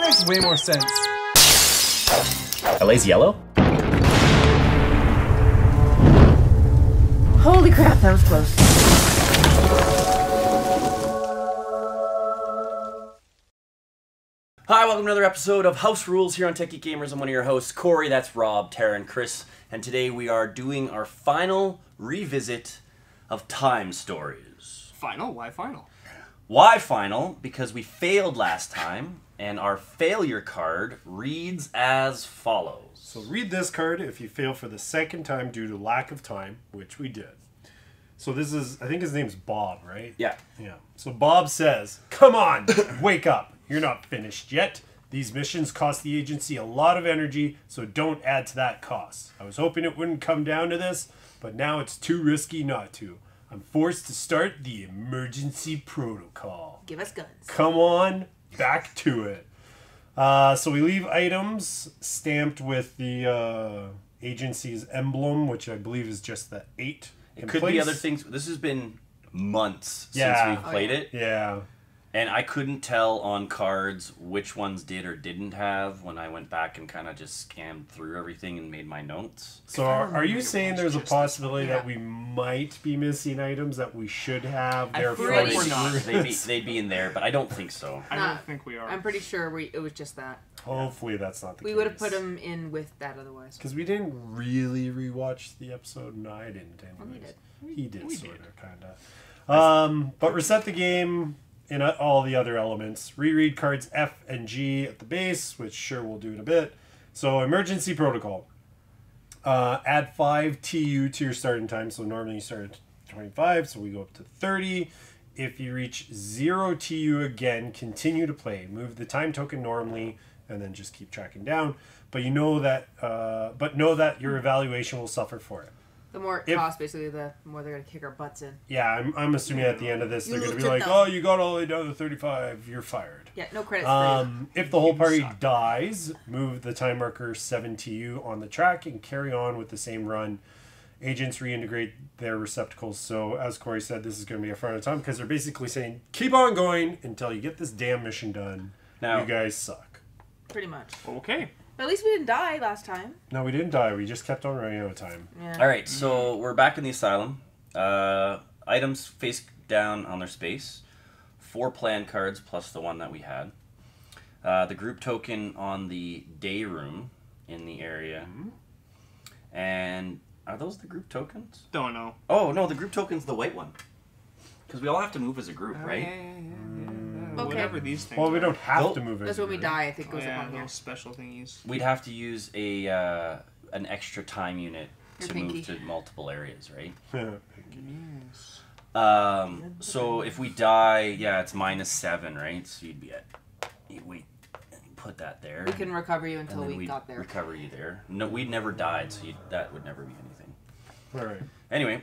makes way more sense. LA's yellow? Holy crap, that was close. Hi, welcome to another episode of House Rules here on Tech Geek Gamers. I'm one of your hosts, Cory. That's Rob, Tara, and Chris. And today we are doing our final revisit of T.I.M.E stories. Final? Why final? Why final? Because we failed last time, and our failure card reads as follows. So read this card if you fail for the second time due to lack of time, which we did. So this is, I think his name's Bob, right? Yeah. Yeah. So Bob says, come on, wake up. You're not finished yet. These missions cost the agency a lot of energy, so don't add to that cost. I was hoping it wouldn't come down to this, but now it's too risky not to. I'm forced to start the emergency protocol. Give us guns. Come on, back to it. So we leave items stamped with the agency's emblem, which I believe is just the 8. It could be other things. This has been months since we've played it. Yeah. And I couldn't tell on cards which ones did or didn't have when I went back and kind of just scanned through everything and made my notes. So are you saying there's a possibility that we might be missing items that we should have? Therefore, we're not. They'd be in there, but I don't think so. I don't think we are. I'm pretty sure it was just that. Hopefully that's not the case. We would have put them in with that otherwise. Because we didn't really rewatch the episode. No, I didn't. Anyways. He did, sort of, kind of. But reset the game in all the other elements. Reread cards F and G at the base, which sure we'll do in a bit. So emergency protocol. Add 5 TU to your starting time. So normally you start at 25, so we go up to 30. If you reach 0 TU again, continue to play. Move the time token normally, and then just keep tracking down. But know that your evaluation will suffer for it. The more it costs, basically, the more they're going to kick our butts in. Yeah, I'm assuming at the end of this, they're going to be like, oh, you got all the way down to 35, you're fired. Yeah, no credits for you. If the whole party dies, move the time marker 7 TU on the track and carry on with the same run. Agents reintegrate their receptacles. So, as Cory said, this is going to be a front of time because they're basically saying, keep on going until you get this damn mission done. Now, you guys suck. Pretty much. Okay. But at least we didn't die last time. No, we didn't die. We just kept on running out of time. Yeah. All right, so we're back in the asylum. Items face down on their space. 4 plan cards plus the one that we had. The group token on the day room in the area. And are those the group tokens? Don't know. Oh, no, the group token's the white one. Because we all have to move as a group, right? Okay. Whatever these things Well, we are. don't have to move it. That's when we die, I think, goes Yeah, up on here. those special thingies. We'd have to use a an extra time unit to pinky. move to multiple areas, right? Yes. So if we die, yeah, it's -7, right? So you'd be at... Wait, put that there. We couldn't recover you until and then we we'd got there. recover you there. No, we'd never died, so that would never be anything. All right. Anyway,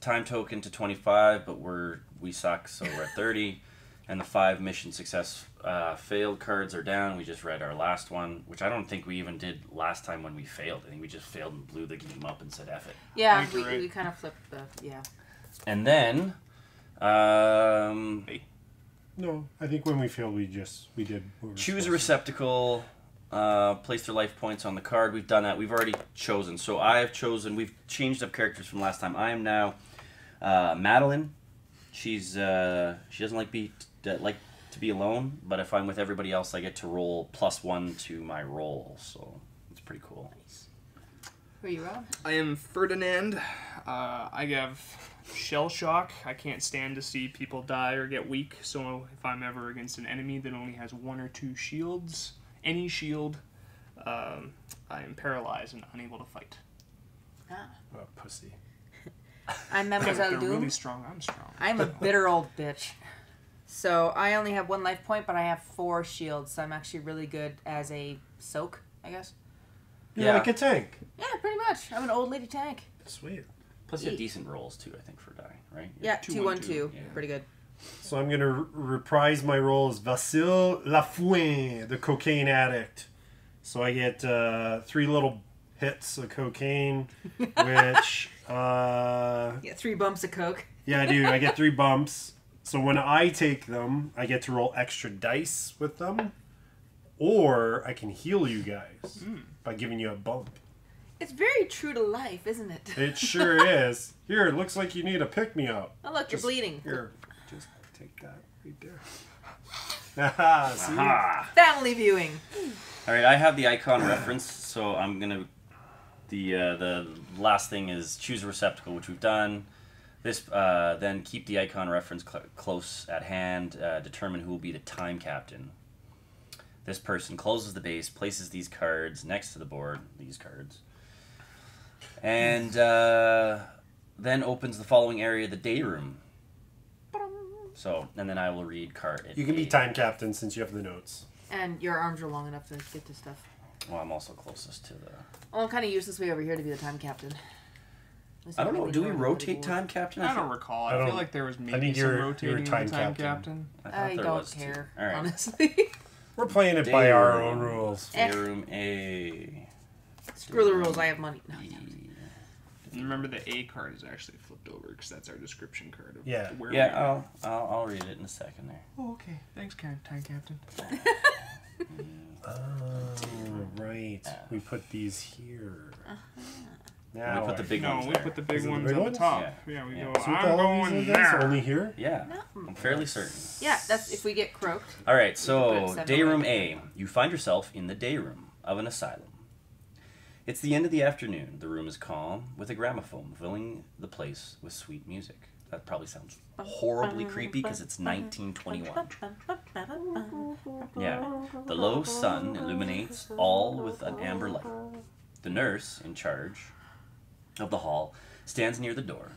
time token to 25, but we suck, so we're at 30. And the 5 mission success failed cards are down. We just read our last one, which I don't think we even did last time when we failed. I think we just failed and blew the game up and said F it. Yeah, we kind of flipped the... Yeah. And then... No, I think when we failed, we did. Choose a receptacle, place their life points on the card. We've done that. We've already chosen. So I have chosen... We've changed up characters from last time. I am now Madeline. She's she doesn't like to be alone, but if I'm with everybody else, I get to roll +1 to my roll, so it's pretty cool. Nice. Who are you, Rob? I am Ferdinand. I have shell shock. I can't stand to see people die or get weak, so if I'm ever against an enemy that only has 1 or 2 shields, any shield, I am paralyzed and unable to fight. Ah. Oh, pussy. I'm Mademoiselle They're Doom. really strong. I'm strong. I'm a bitter old bitch. So I only have 1 life point, but I have 4 shields, so I'm actually really good as a soak, I guess. You're like a tank. Yeah, pretty much. I'm an old lady tank. Sweet. Plus you have decent rolls too, I think, for die, right? Yeah, 2-1-2. Yeah. Pretty good. So I'm going to reprise my role as Vasile Lafouin, the cocaine addict. So I get 3 little hits of cocaine, which... Yeah, 3 bumps of coke. Yeah, I do. I get 3 bumps. So when I take them, I get to roll extra dice with them, or I can heal you guys by giving you a bump. It's very true to life, isn't it? It sure is. Here, it looks like you need a pick-me-up. Oh, look, you're bleeding. Here, just take that right there. Haha, see? Aha! Family viewing. All right, I have the icon reference, so I'm gonna. The last thing is choose a receptacle, which we've done. This then keep the icon reference close at hand. Determine who will be the time captain. This person closes the base, places these cards next to the board. These cards, and then opens the following area, the day room. So, and then I will read card. You can be time captain since you have the notes. And your arms are long enough to get to stuff. Well, I'm also closest to the. Well, I'm kind of useless way over here to be the time captain. I don't know. Do we rotate time captain? I don't recall. I feel like there was maybe think some you're rotating of the time time captain. captain. I there don't was care, All right. honestly. We're playing it Day by our room. own rules. Day room A. Screw the rules. I have money. No, And remember, the A card is actually flipped over because that's our description card. Of Yeah. where we Yeah, are. I'll read it in a second there. Oh, okay. Thanks, time captain. Oh, right. We put these here. Now We put the big No, ones we there. put the big Is it the ones big at ones? the top. Yeah. Yeah, we Yeah. go. So what the I'm hell going are these guys? there. Only here? Yeah, No. I'm fairly certain. Yeah, that's if we get croaked. All right, put so seven day room away. A. You find yourself in the day room of an asylum. It's the end of the afternoon. The room is calm, with a gramophone filling the place with sweet music. That probably sounds horribly creepy because it's 1921. Yeah, the low sun illuminates all with an amber light. The nurse, in charge of the hall, stands near the door.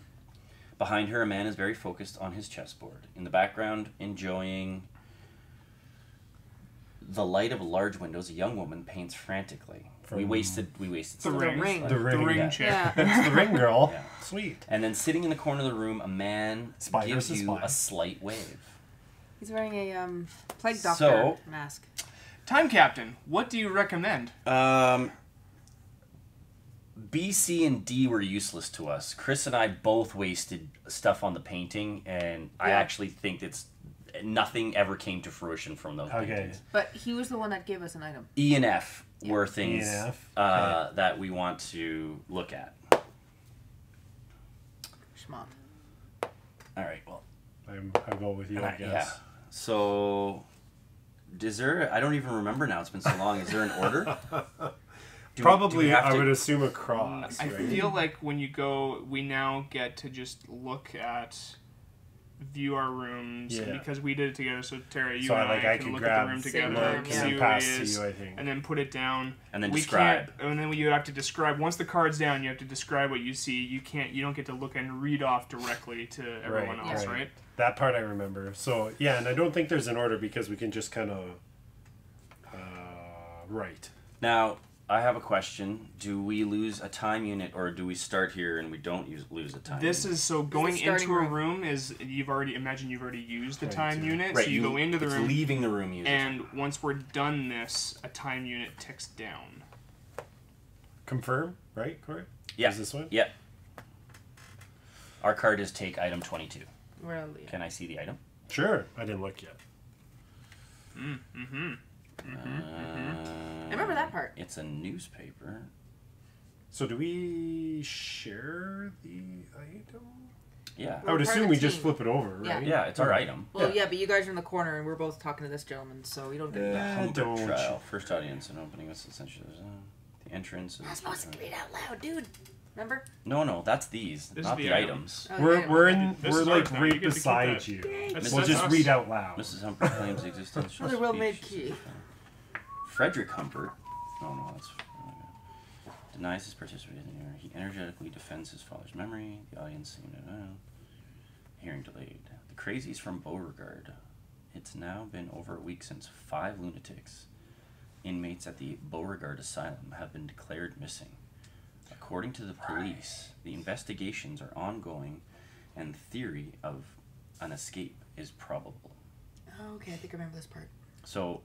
Behind her, a man is very focused on his chessboard. In the background, enjoying the light of large windows, a young woman paints frantically. We wasted The some ring. ring. The The ring, ring yeah. chair. Yeah. It's the ring girl. Yeah. Sweet. And then sitting in the corner of the room, a man Spy gives versus you spy. a slight wave. He's wearing a plague doctor So- mask. Time captain, what do you recommend? B, C, and D were useless to us. Chris and I both wasted stuff on the painting, and I Yeah. actually think nothing ever came to fruition from those Okay. paintings. But he was the one that gave us an item. E and F were things E and F, that we want to look at. Schmont. All right, well, I'll go with you, I yeah. guess. So, is there? I don't even remember now. It's been so long. Is there an order? Do Probably, we have I to- would assume a cross. I right? feel like when you go, we now get to just look at, view our rooms, and Yeah. because we did it together. So Tara, you So and I can could look grab at the room Same together, room, and yeah. see and who pass it to is, you, I think. and then put it down. And then we describe. Can't, and then you have to describe. Once the card's down, you have to describe what you see. You can't. You don't get to look and read off directly to everyone Right, else, yeah. right? That part I remember. So, yeah, and I don't think there's an order because we can just kind of... right. Now, I have a question. Do we lose a time unit, or do we start here and we don't lose a time This unit? is so going the starting into a room. room is you've already used the Right, time yeah. unit, Right, so you go into the it's room, leaving the room using and once we're done this, a time unit ticks down. Confirm, right, Cory? Yeah. Is this one? Yeah. Our card is take item 22. Where are we? Can I see the item? Sure. I didn't look yet. I remember that part. It's a newspaper. So do we share the item? Yeah. I would We're part assume of we the just team. flip it over, Yeah. right? Yeah, it's our item. Well, Yeah. yeah, but you guys are in the corner, and we're both talking to this gentleman, so you don't get that. Humbert don't trial. First audience and opening. What's essentially the entrance. I'm supposed to read out loud, dude. Remember? No, that's these, This is not the the item. items. Oh, We're yeah, we're well, in This we're is our like time. right You get to keep beside that. you. That's We'll just us. read out loud. Mrs. Humphrey claims the existence. Another well-made key. Frederick Humphrey. Oh no, that's denies his participation. He energetically defends his father's memory. The audience seemed to know. Hearing delayed. The crazies from Beauregard. It's now been over a week since 5 lunatics, inmates at the Beauregard Asylum, have been declared missing. According to the police, the investigations are ongoing, and the theory of an escape is probable. Oh, okay, I think I remember this part. So,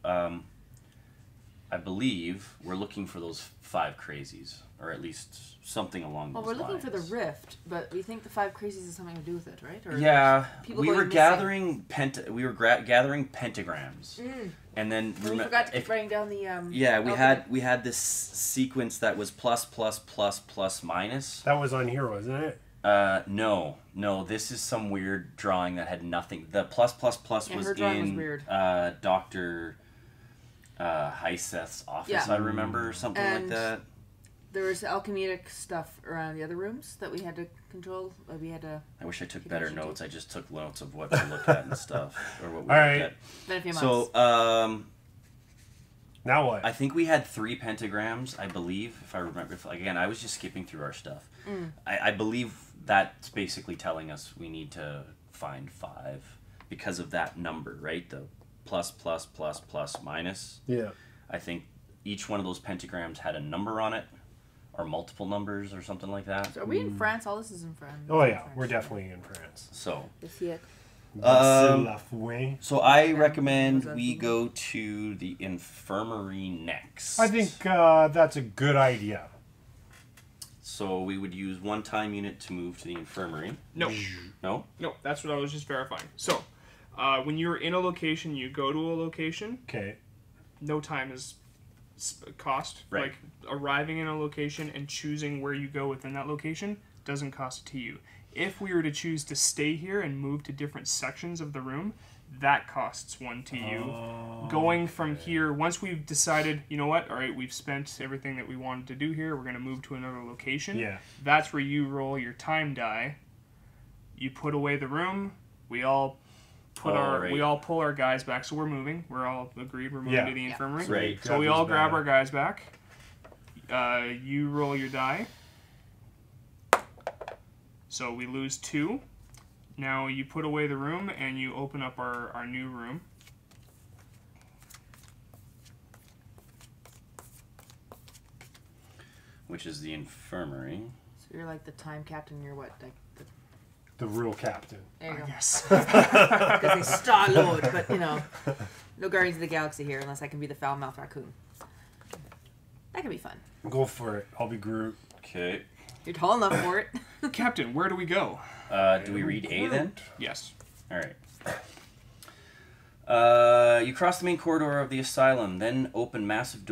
I believe we're looking for those 5 crazies, or at least something along those lines. Well, we're looking for the rift, but we think the 5 crazies has something to do with it, right? Or yeah, people we were going gathering gathering pentagrams, and then we forgot to keep writing down the yeah, we alphabet. had this sequence that was plus plus plus plus minus. That was on here, wasn't it? No, this is some weird drawing that had nothing. The plus plus plus was her drawing was in weird. Dr. Heiseth's office, Yeah. I remember, or something like And that. there was alchemic stuff around the other rooms that we had to control. We had to. I wish I took Keep better attention to. notes. I just took notes of what to look at and stuff, or what we All looked right. at. Been a few months. So, Now what? I think we had 3 pentagrams, I believe, if I remember. Again, I was just skipping through our stuff. I believe that's basically telling us we need to find 5 because of that number, right? The plus, plus, plus, plus, minus. Yeah. I think each one of those pentagrams had a number on it, or multiple numbers, or something like that. So are we in France? All this is in France. Oh yeah, we're definitely in France. So, Lafouin. so I recommend we go to the infirmary next. I think that's a good idea. So we would use 1 time unit to move to the infirmary. No. No? No, that's what I was just verifying. So, when you're in a location, you go to a location. Okay. No time is cost. Right. Like, arriving in a location and choosing where you go within that location doesn't cost a TU. If we were to choose to stay here and move to different sections of the room, that costs 1 TU. Going from here, once we've decided, you know what, all right, we've spent everything that we wanted to do here, we're going to move to another location. Yeah. That's where you roll your time die. You put away the room. We all pull our guys back. So we're moving. We're all agreed. We're moving to the infirmary. Right. So we all grab our guys back. You roll your die. So we lose 2. Now you put away the room and you open up our new room. Which is the infirmary. So you're like the time captain. You're what? Like The real captain. there you go. Yes. Because he's Star Lord, but you know, no Guardians of the Galaxy here unless I can be the foul mouthed raccoon. That could be fun. Go for it. I'll be Groot. Okay. You're tall enough for it. Captain, where do we go? Do we read A then? Yes. All right. You cross the main corridor of the asylum, then open a massive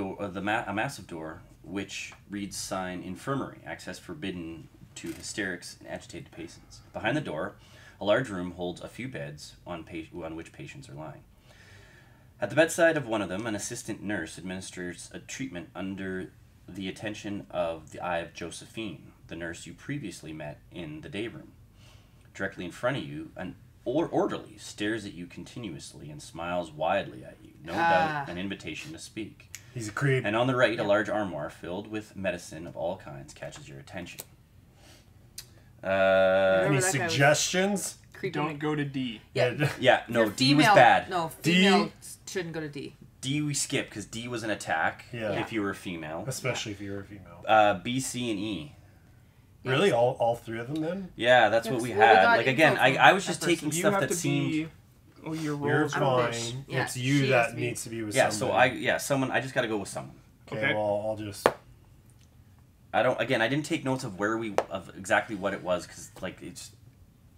door which reads sign infirmary, access forbidden to hysterics and agitated patients. Behind the door, a large room holds a few beds on which patients are lying. At the bedside of one of them, an assistant nurse administers a treatment under the attention of the eye of Josephine, the nurse you previously met in the day room. Directly in front of you, an orderly stares at you continuously and smiles widely at you, no doubt an invitation to speak. He's a creep. And on the right, a large armoire filled with medicine of all kinds catches your attention. Any that guy was- suggestions? Don't go to D. Yeah. Yeah, no, You're D was female- bad. No, D? female shouldn't go to D. D we skip because D was an attack Yeah. if you were a female. Especially if you're a female. B, C, and E. Really? All 3 of them then? Yeah, that's what Yes. we Well, we had. got Like info again, from I was just that person. taking You stuff have that to seemed. be. Oh, your You're rolls. I'm a fine. bitch. Yeah, It's you she has that to be- needs to be with Yeah, somebody. so someone. I just got to go with someone. Okay, Okay. well, I'll just... I don't. Again, I didn't take notes of exactly what it was because like it's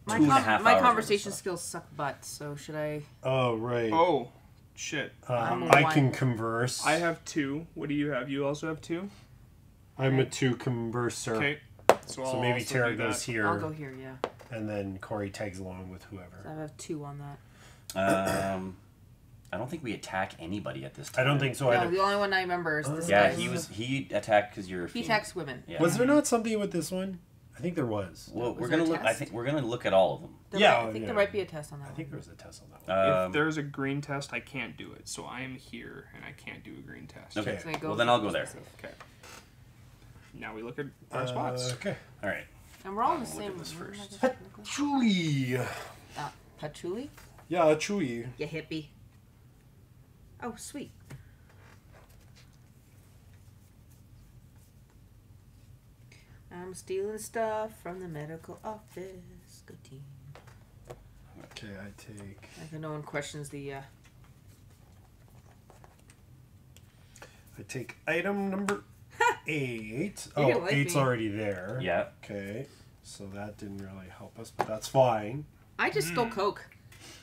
My, 2.5 my hours worth of conversation stuff. skills suck butt, so should I? Oh, right. Oh, shit. I'm a I one. can converse. I have 2. What do you have? You also have 2? I'm a 2 converser. Okay. So, So I'll maybe also Tara do goes that. here, I'll go here. Yeah. and then Cory tags along with So whoever. I have 2 on that. I don't think we attack anybody at this time. I don't think so No, either. the only one I remember is this Yeah, guy. he attacked because you're a He female. attacks women. Yeah. Was there not something with this one? I think there was. Well, Was we're there gonna a look. I test? think we're gonna look at all of them. I think there might be a test on that I one. think there was a test on that one. If there's a green test, I can't do it. So I am here, and I can't do a green test. Okay. So I go Well, then for I'll go the there. safe. Okay. Now we look at our spots. Okay. All right. And we're all in the Look same at this room, first. I guess, technically. Chewy. Patchouli? Yeah, chewy. You hippie. Oh, sweet. I'm stealing stuff from the medical office. Good team. Okay, I take... Like no one questions the I take item number 8. You're Oh, gonna like 8's me. already there. Yeah. Okay. So that didn't really help us, but that's fine. I just stole Coke.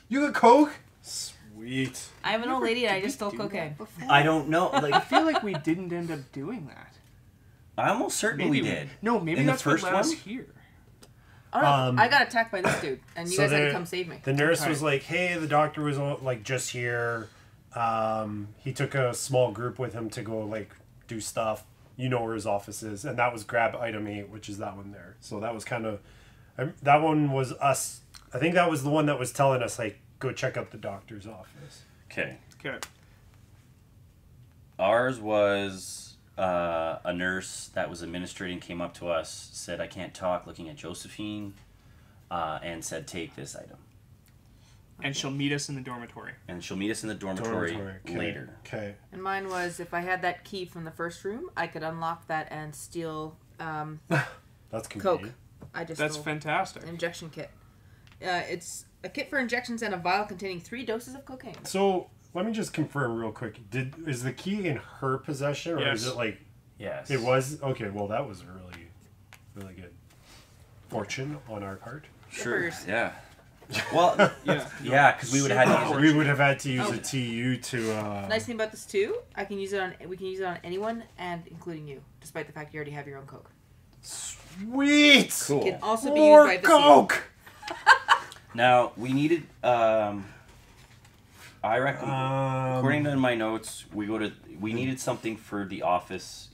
You got Coke? Sweet. I'm an old lady and I just stole do cocaine. I don't know. Like, I feel like we didn't end up doing that. I'm almost certain we did. No, maybe In the that's first what let us one? here. Oh no, I got attacked by this dude, and you So guys had to the- come save me. The nurse Okay. was like, "Hey, the doctor was like just here. He took a small group with him to go like do stuff. You know where his office is, and that was grab item 8, which is that one there. So that was kind of that one was us. I think that was the one that was telling us like go check out the doctor's office. Okay. Okay. Ours was a nurse that was administrating came up to us, said, "I can't talk," looking at Josephine, and said, "Take this item." And she'll meet us in the dormitory. And she'll meet us in the dormitory later. Okay. And mine was if I had that key from the first room, I could unlock that and steal That's Coke. convenient. I just That's stole fantastic. an injection kit. It's a kit for injections and a vial containing 3 doses of cocaine. So let me just confirm real quick. Is the key in her possession, or is Yes. it like Yes. it was? Okay, well that was really good fortune on our part. Sure. Zippers. Yeah. Well, Yeah. yeah, because we would have had to use it. We would have had to use Oh. a TU to. Nice thing about this too, we can use it on anyone, and including you, despite the fact you already have your own Coke. Sweet. It Cool. can also be More used by the Coke. Now, we needed, I reckon, according to my notes, we needed something for the office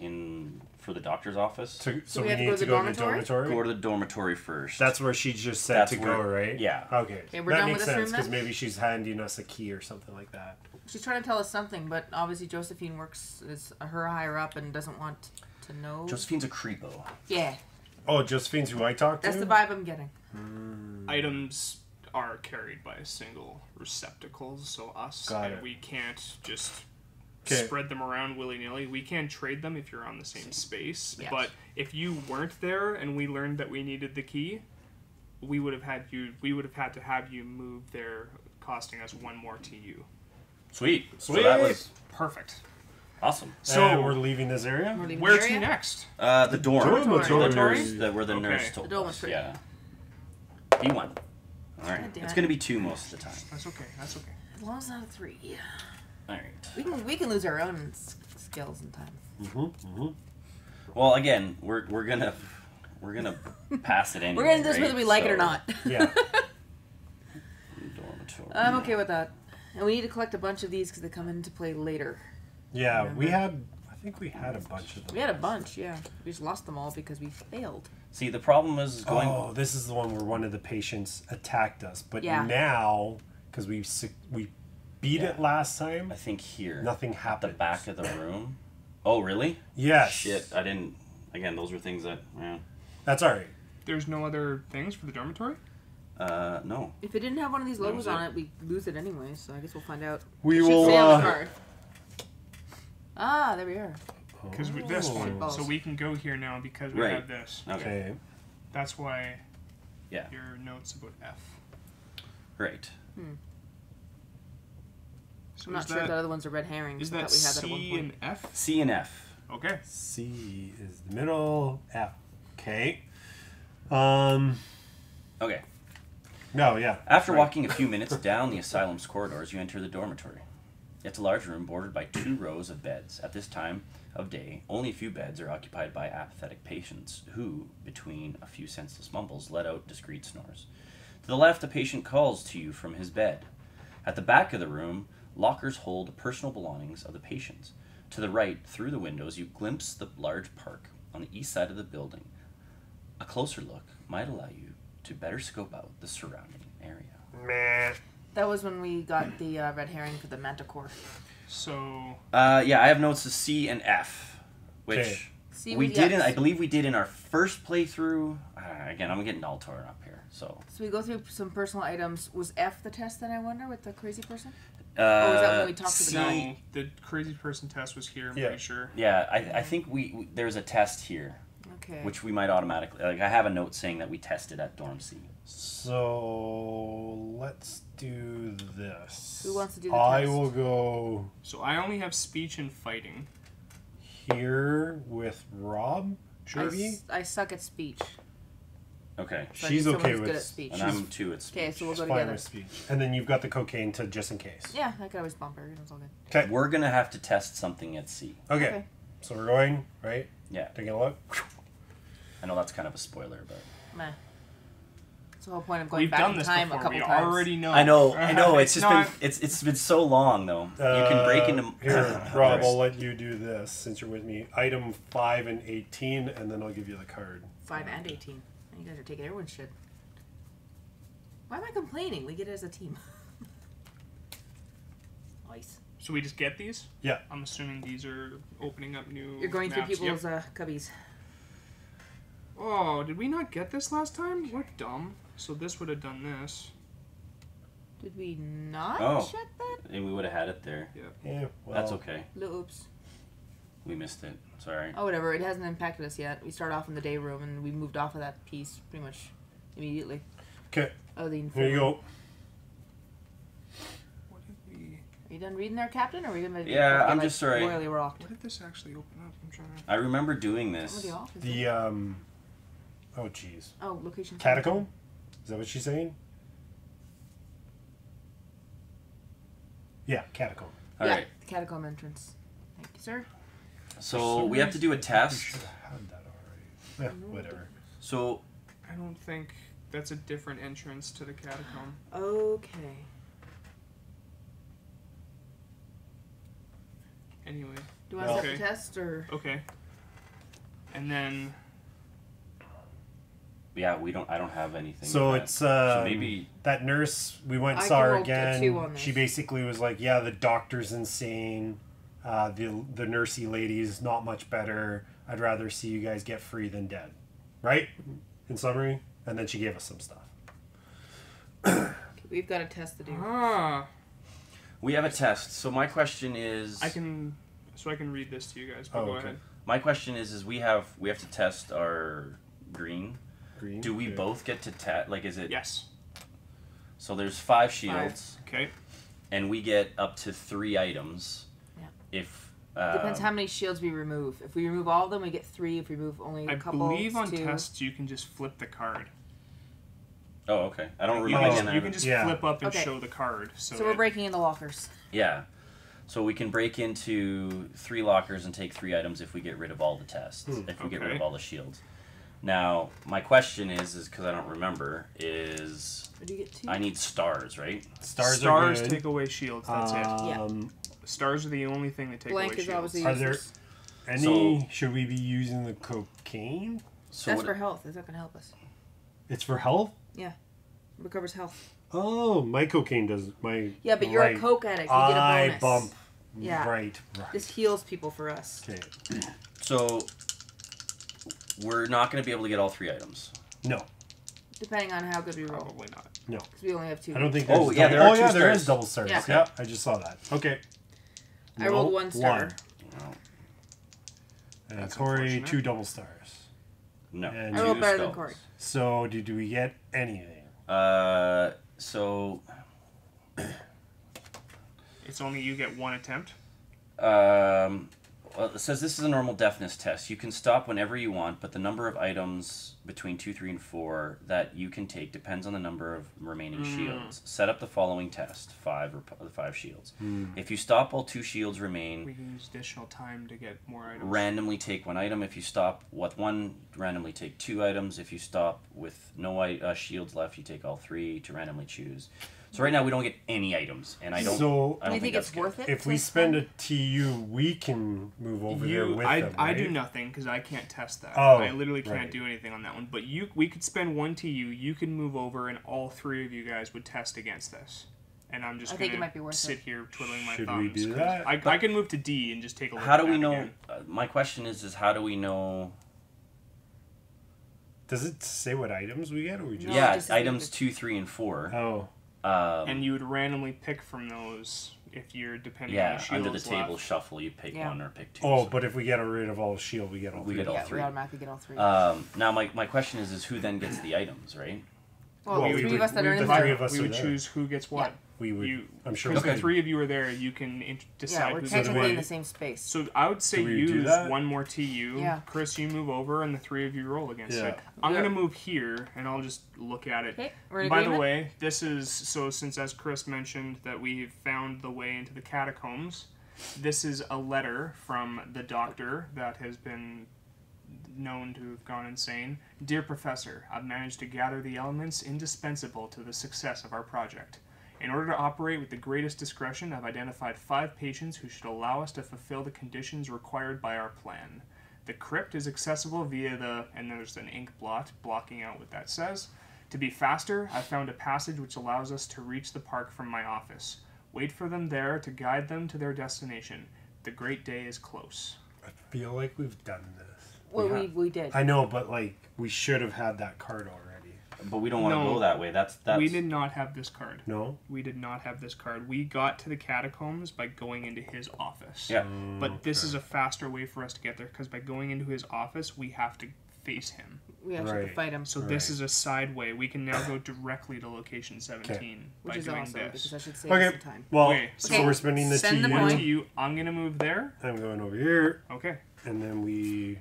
for the doctor's office. So we we have to need go to to the go to the dormitory? dormitory. Go to the dormitory first. That's where she just said That's to where- go, right? yeah. Okay. Okay, we're that done makes with this sense room because then? maybe she's handing us a key or something like that. She's trying to tell us something, but obviously Josephine is her higher up and doesn't want to know. Josephine's a creepo. Yeah, Oh, Josephine's who I talked to. that's the vibe I'm getting. Items are carried by single receptacles, so us, Got and it. we can't just 'Kay. spread them around willy-nilly. We can trade them if you're on the same space, Yes. but if you weren't there and we learned that we needed the key, we would have had to have you move there, costing us 1 more TU. Sweet. Sweet. So that was Perfect. awesome. So and we're leaving this area. We're leaving where the to area. next? The dorm. Dormitory. The nurse, where the Okay. nurse told The us. dormitory. Yeah. B1. All right. God damn It's it. going to be 2 most of the time. That's okay. That's okay. As long as it's not a 3. All right. We can lose our own skills in time. Well, again, we're gonna pass it anyway. We're gonna do this right? whether we like it or So, not. Yeah. Dormitory. I'm okay with that. And we need to collect a bunch of these because they come into play later. Yeah. Remember? I think we had a bunch of them. We had a bunch, yeah. We just lost them all because we failed. See, the problem is going. Oh, this is the one where one of the patients attacked us. But Yeah. now, because we beat it last time, I think here. nothing At the happened. back of the room. Oh, really? Yes. Shit, I didn't. Again, those were things that. That's all right. There's no other things for the dormitory? No. If it didn't have one of these That logos was on it. it, we lose it anyway, so I guess we'll find out. We It should will. say on the card. Ah, there we are. Because this one. Oh. So we can go here now because we Right. have this. Okay. Okay. That's why Yeah. your notes about F. Right. So I'm not sure if the other ones are red herrings. Is I that thought we had that at one C point. and F? C and F. Okay. C is the middle. F. Okay. Okay. No, yeah. After Right. walking a few minutes down the asylum's corridors, you enter the dormitory. It's a large room bordered by 2 rows of beds. At this time of day, only a few beds are occupied by apathetic patients who, between a few senseless mumbles, let out discreet snores. To the left, a patient calls to you from his bed. At the back of the room, lockers hold personal belongings of the patients. To the right, through the windows, you glimpse the large park on the east side of the building. A closer look might allow you to better scope out the surrounding area. Meh. That was when we got the red herring for the manticore. So Yeah, I have notes of C and F, which Okay. C we was- did. yes. I believe we did in our first playthrough. Again, I'm getting all torn up here. So So we go through some personal items. Was F the test then, I wonder, with the crazy person? uh, Or was that when we talked to the C, guy? no, the crazy person test was here, I'm Yeah. pretty sure. Yeah, I think we there's a test here, Okay. which we might automatically. Like I have a note saying that we tested at Dorm C. So let's do this. Who wants to do the I test? will go. So I only have speech and fighting. here with Rob. Shorty. I suck at speech. Okay. So She's okay good at with speech. And I'm 2 at speech. Okay, so we'll go She's fine together. with speech. And then you've got the cocaine to just in case. Yeah, I could always bump her. It's all good. Okay. We're going to have to test something at C. Okay. So we're going, right? Yeah. Taking a look. I know that's kind of a spoiler, but... Meh. That's the whole point of going We've back done in this time before. a couple We times. already know. I know. It's just not... been it's been so long though. You can break into Here, Rob, I'll let you do this since you're with me. Item 5 and 18, and then I'll give you the card. 5 and 18. You guys are taking everyone's shit. Why am I complaining? We get it as a team. Nice. So we just get these? Yeah. I'm assuming these are opening up new You're going through maps. people's cubbies. Oh, did we not get this last time? We're dumb. So this would have done this. Did we not check that? And we would have had it there. Yeah, well, That's okay. Little oops. We missed it. Sorry. Oh, whatever. It hasn't impacted us yet. We start off in the day room and we moved off of that piece pretty much immediately. Okay. Oh, the Here you go. What did we... Are you done reading there, Captain? Or are we gonna? Yeah, I'm just sorry. Royally rocked. What did this actually open up? I'm trying to... I remember doing this. Somebody off? Is The, it? oh, jeez. Oh, location. Catacomb? Is that what she's saying? Yeah, catacomb. All yeah, right. the catacomb entrance. Thank you, sir. So we have to do a We test. should have had that already. Whatever. So I don't think that's a different entrance to the catacomb. Okay. Anyway. Do you want to Okay. set the test or? Okay. And then... yeah, I don't have anything. So with it's that. So maybe that nurse. We went and I saw can her roll a 2 again. on this. She basically was like, "Yeah, the doctor's insane. The nursey lady's not much better. I'd rather see you guys get free than dead." Right? In summary, and then she gave us some stuff. We've got a test to do. Ah. we have a test. So my question is I can read this to you guys, but Oh, go okay. ahead. my question is we have to test our green. Green. Do we Okay. both get to test? Like, is it? Yes. So there's 5 shields, Okay. and we get up to 3 items. Yeah. If Depends how many shields we remove. If we remove all of them, we get 3. If we remove only a I couple, believe on 2. tests you can just flip the card. Oh, okay. I don't You remember. can, that. you can just Yeah. flip up and Okay. show the card. So, So we're breaking into lockers. Yeah. So we can break into 3 lockers and take 3 items if we get rid of all the tests. If we get rid Okay. of all the shields. Now, my question is because I don't remember, is Or do you get 2? I need stars, right? Stars are good. take away shields. That's it. Yeah. Stars are the only thing that take Blank away is shields. obviously Are there useless. any? Should we be using the cocaine? So That's what, for health. Is that going to help us? It's for health. Yeah. It recovers health. Oh, my cocaine does my. Yeah, but you're right. a coke addict. You get a I bonus. bump. Yeah. Right. This heals people for us. Okay. so we're not going to be able to get all 3 items. No. Depending on how good we roll. Probably not. No. Because we only have 2. I don't think. Oh, There's yeah, double, there are oh, 2 yeah, there stars. is double stars. Yeah. Yeah, I just saw that. Okay. I rolled 1 star. And That's Cory, unfortunate. 2 double stars. No. And I rolled 2 better than skulls. Cory. So, do we get anything? So It's only you get 1 attempt. well, it says this is a normal deafness test. You can stop whenever you want, but the number of items between 2, 3, and 4 that you can take depends on the number of remaining shields. Set up the following test: 5 or 5 shields. If you stop while 2 shields remain, We can use additional time to get more items. randomly take 1 item. If you stop with 1, randomly take 2 items. If you stop with no shields left, you take all 3 to randomly choose. So right now we don't get any items, and I don't. So, I Do don't you think that's it's good. worth it? if we to spend a TU, we can move over there with them, I right? do nothing because I can't test that. Oh, I literally can't right. do anything on that one. But we could spend 1 TU. You can move over, and all 3 of you guys would test against this. And I'm just I gonna think it might be worth sit it. here twiddling my Should we thumbs. do 'cause that? I can move to D and just take a look. How at do we that know? again. My question is how do we know? Does it say what items we get, or we just? No, Yeah, just items leave it. 2, 3, and 4. Oh, And you would randomly pick from those if you're depending on yeah, the shields under the table left. shuffle, you pick Yeah. 1 or pick 2. oh, so- but if we get rid of all the shield, we get all We 3. get all Yeah, 3. we automatically get all 3. Now my question is who then gets the items, right? well, well, the we 3 of would- us that we are would in the the 3 of us we are would there. choose who gets what. we would. I'm sure. Because the Okay. 3 of you are there, you can decide Yeah, we're who's technically going in to. the same space. So I would say Do we do use that? one more TU. Yeah. Chris, you move over, and the 3 of you roll against Yeah. it. I'm Yeah. gonna move here, and I'll just look at it. Okay, we're in By the agreement? way, this is so since as Chris mentioned that we've found the way into the catacombs. This is a letter from the doctor that has been known to have gone insane. Dear Professor, I've managed to gather the elements indispensable to the success of our project. In order to operate with the greatest discretion, I've identified 5 patients who should allow us to fulfill the conditions required by our plan. The crypt is accessible via the, and there's an ink blot blocking out what that says. To be faster, I've found a passage which allows us to reach the park from my office. Wait for them there to guide them to their destination. The great day is close. I feel like we've done this. Well, have. we did. I know, but like we should have had that card already. But we don't want to No. go that way. That's We did not have this card. No. We did not have this card. We got to the catacombs by going into his office. Yeah. But this is a faster way for us to get there because by going into his office, we have to face him. We actually have Right. to fight him. So this is a side way. We can now go directly to location 17 by Which is doing awesome, this. because I should save us Okay. some time. Well, Okay, so so we're spending the send the TU. point. To you, I'm gonna move there. I'm going over here, Okay. and then we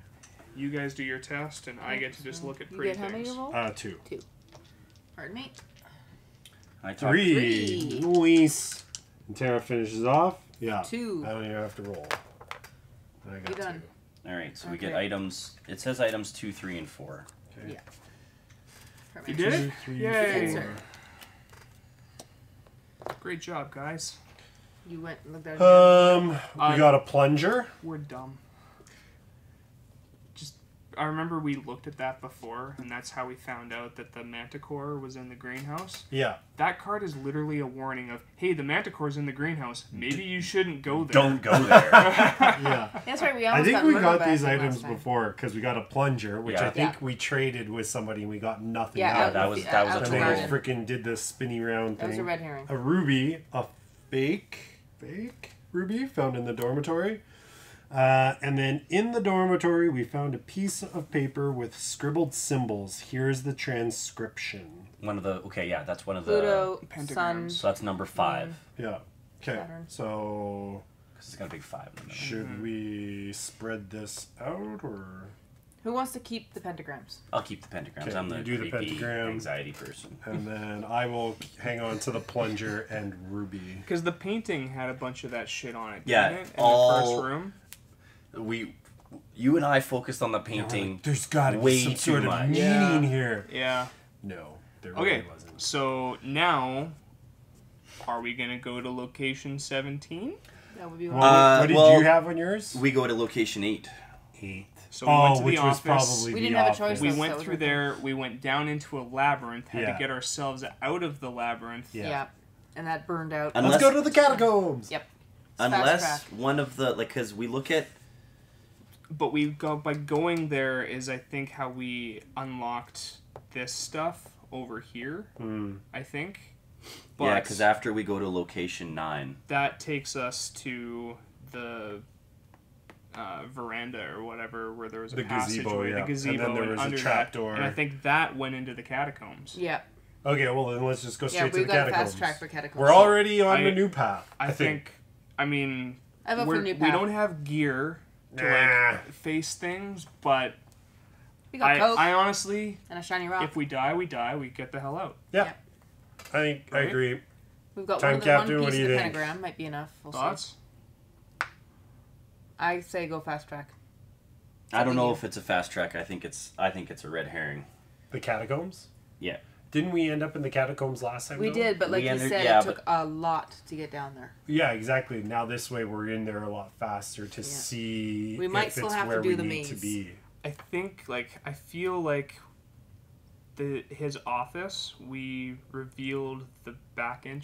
You guys do your test, and I get to just look at You pretty get how many things. to roll? 2. 2. Pardon me. I talked 3. Luis. And Tara finishes off. Yeah. 2. I don't even have to roll. I got You're done. 2. All right, so we Okay. get items. It says items 2, 3, and 4. Okay. Yeah. You did it? 2, 3, Yay. 4. Answer. Great job, guys. You went and looked at it. We got a plunger. We're dumb. Just, I remember we looked at that before, and that's how we found out that the Manticore was in the greenhouse. Yeah. That card is literally a warning of, hey, the Manticore's in the greenhouse. Maybe you shouldn't go there. Don't go there. Yeah. That's right. We I almost think got we murdered got by these a thing items last time. before because we got a plunger, which Yeah. I think Yeah. we traded with somebody and we got nothing Yeah, out. that was a out And the then total. we garden. freaking did the spinny round That was a thing. red herring. A ruby, a fake ruby found in the dormitory. And then in the dormitory, we found a piece of paper with scribbled symbols. Here's the transcription. One of the that's one of the. Pluto, Sun. pentagrams. So that's number 5 Yeah. Okay. Saturn. So because it's got a big 5 in the middle. should we spread this out or? Who wants to keep the pentagrams? I'll keep the pentagrams. Okay, I'm the you do the creepy pentagram. anxiety person. And then I will hang on to the plunger and ruby. Because the painting had a bunch of that shit on it, Yeah, didn't it? In all- the first room. You and I focused on the painting. There's got to way be some too sort of much. meaning Yeah. here. Yeah. No, there really Okay, wasn't. so now, are we going to go to location 17? That would be Well, one. what did well, you have on yours? We go to location 8. 8. So we went to which the was office. probably We the didn't have a office. choice. We That went was through our thing. there, we went down into a labyrinth, had Yeah. to get ourselves out of the labyrinth. Yeah. Yeah. And that burned out. Unless- Let's go to the catacombs. Yep. It's fast Unless track. one of the because we look at But we go by going there is I think how we unlocked this stuff over here. I think. But yeah, because after we go to location 9, that takes us to the veranda or whatever where there was a The gazebo, passageway, yeah. the gazebo, And then there was a under trap that, door. and I think that went into the catacombs. Yeah. Okay, well then let's just go Yeah, straight to we've the got a catacombs. fast track for catacombs. We're already on I- the new path. I think. I mean, I vote for new we path. don't have gear to Nah. like face things, but We got coke I honestly, and a shiny rock. if we die, we die. We get the hell out. Yeah. I think I Right? agree. We've got Time one of the Captain, one what piece do of you the think? pentagram. Might be enough. We'll see. Thoughts? I say go fast track. I don't know you. if it's a fast track. I think it's a red herring. The catacombs? Yeah. Didn't we end up in the catacombs last time? We though? did, but like We you ended- said, yeah, it took a lot to get down there. Yeah, exactly. Now this way we're in there a lot faster to Yeah. see We might if still it's have to where do we the need to maze. be. I think I feel like his office, we revealed the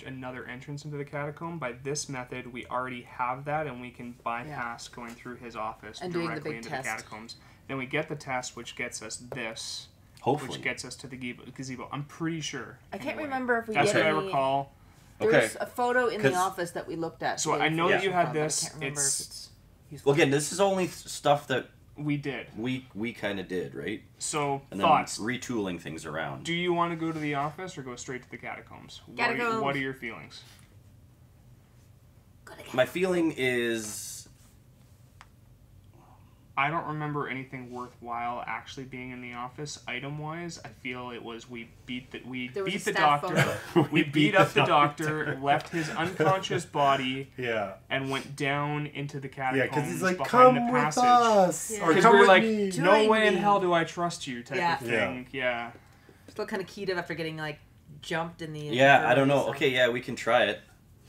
another entrance into the catacomb. By this method, we already have that, and we can bypass going through his office And doing the directly big into test. the catacombs. Then we get the test, which gets us this, Hopefully. which gets us to the gazebo. I'm pretty sure. I can't anyway. remember if we That's get what I any. recall. There's Okay. a photo in the 'Cause- office that we looked at. So to get I know that information you had from, but I this. can't remember if It's it's useful. Well, again, this is only stuff that we did. we kind of did, right? So And then thoughts. retooling things around. Do you want to go to the office or go straight to the catacombs? Catacombs. What are your feelings? My feeling is I don't remember anything worthwhile actually being in the office item-wise. I feel it was we beat the doctor. We beat up the doctor, left his unconscious body, and went down into the catacombs. Yeah, because he's like, behind come the with passage. us, or Because come we're with like, me. no way in me. hell do I trust you, type of Yeah. thing. Yeah. Still kind of keyed it after getting like jumped in the. Yeah, I don't know. So. Okay, yeah, we can try it.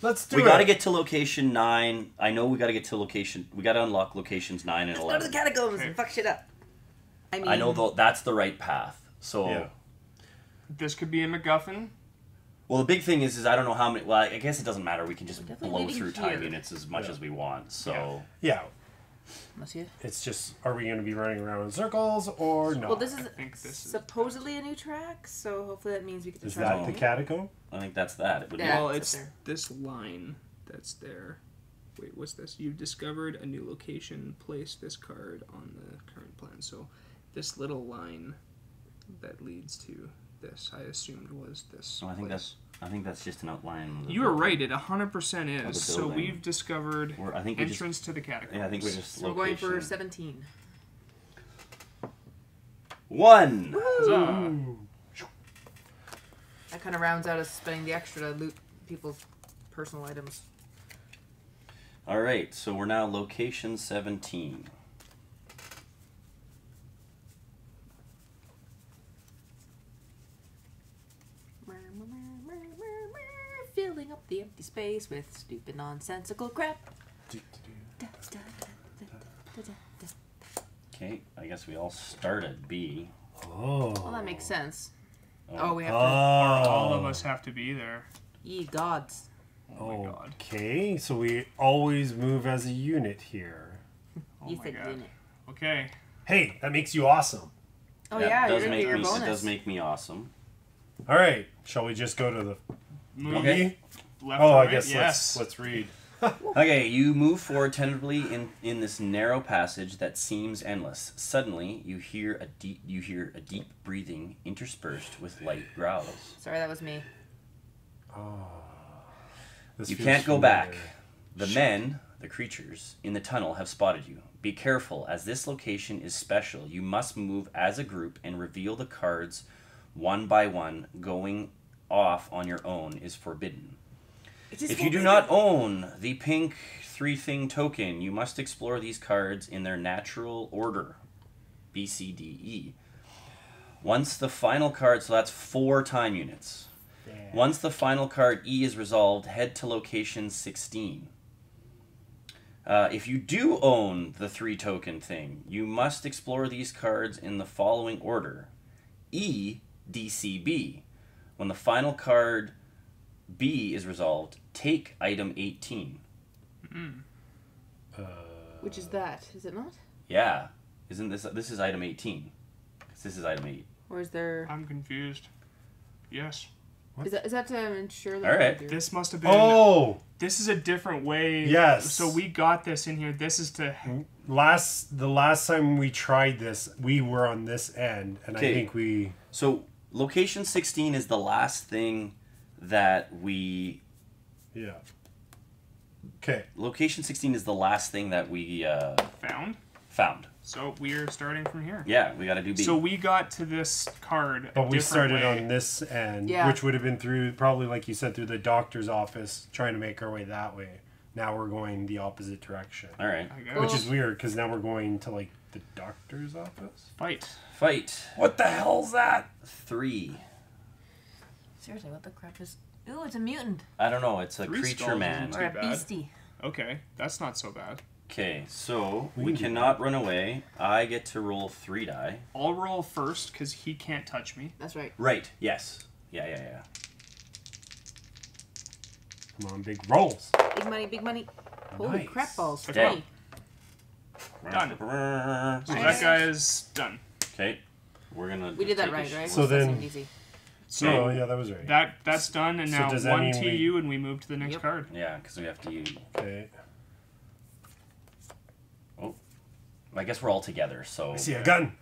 Let's do We it. got to get to location 9. I know we got to get to location. We got to unlock locations 9 and Let's 11. go to the catacombs and fuck shit up. I mean, I know that's the right path. So, Yeah. This could be a MacGuffin. well, the big thing is I don't know how many. Well, I guess it doesn't matter. We can just Definitely blow leaving through here. time units as much as we want. So, Yeah. Unless you- It's just, are we going to be running around in circles or not? Well, this is think this is supposedly a new track, so hopefully that means we get to Is try that something the new. catacomb? I think that's that. It would Yeah. Well, it's it's up this line that's there. Wait, what's this? You've discovered a new location. Place this card on the current plan. So, this little line that leads to this, I assumed was this. So I think that's just an outline. Of the You were building. right. It 100% Of the is. So building. we've discovered I think we just. entrance to the catacombs. Yeah, I think we just. So we're going for location. 17. 1. Huzzah. That kind of rounds out us spending the extra to loot people's personal items. All right, so we're now location 17. Filling up the empty space with stupid nonsensical crap. Okay, I guess we all start at B. Oh. Well, that makes sense. Oh, we have to. All of us have to be there. Ye gods. Oh my god. Okay, so we always move as a unit here. Oh You my said god. unit. Okay. Hey, that makes you awesome. Oh That yeah, does you're gonna make get your me. bonus. It does make me awesome. All right, shall we just go to the Move Okay. left Oh, to I right. guess yes. let's read. Okay, you move forward tentatively in this narrow passage that seems endless. Suddenly, you hear a deep breathing interspersed with light growls. Sorry, that was me. This You feels can't go familiar. back. The men, the creatures, in the tunnel have spotted you. Be careful, as this location is special. You must move as a group and reveal the cards one by one. Going off on your own is forbidden. If you do not own the pink 3-thing token, you must explore these cards in their natural order. B, C, D, E. Once the final card, so that's 4 time units. Once the final card E is resolved, head to location 16. If you do own the 3-token thing, you must explore these cards in the following order. E, D, C, B. When the final card B is resolved, take item 18. Which is that? Is it not? Yeah. Isn't this is item 18? 'Cause this is item 8. Or is there? I'm confused. Yes. Is that to ensure that? All right. we're- This must have been. Oh, This is a different way. Yes. So we got this in here. This is to. the last time we tried this, we were on this end, and Okay. I think we. So location 16 is the last thing that we. Yeah. Okay. Location 16 is the last thing that we Found. found. So we're starting from here. Yeah, we got to do B. So we got to this card. But we started way. on this end, Yeah. which would have been through, probably like you said, through the doctor's office, trying to make our way that way. Now we're going the opposite direction. All right. I guess. Which is weird, because now we're going to, like, the doctor's office? Fight. Fight. What the hell's that? 3. Seriously, what the crap is? Ooh, it's a mutant I don't know. It's a 3 creature skulls man. isn't or a Too bad. beastie. Okay, that's not so bad. Okay, so We we can do cannot run away. I get to roll 3 die. I'll roll first because he can't touch me. That's right. Right. Yes. Yeah. Come on, big rolls. Big money, big money. Holy Nice. crap balls for Okay. me. Done. So Okay. that guy is done. We're gonna. We did that take a right, sh- right? So That then- seemed easy. So Oh, yeah, that was right. that's done, and So now does that one mean TU, and we move to the next Yep. card. Yeah, because we have to use. Okay. I guess we're all together. So I see a gun.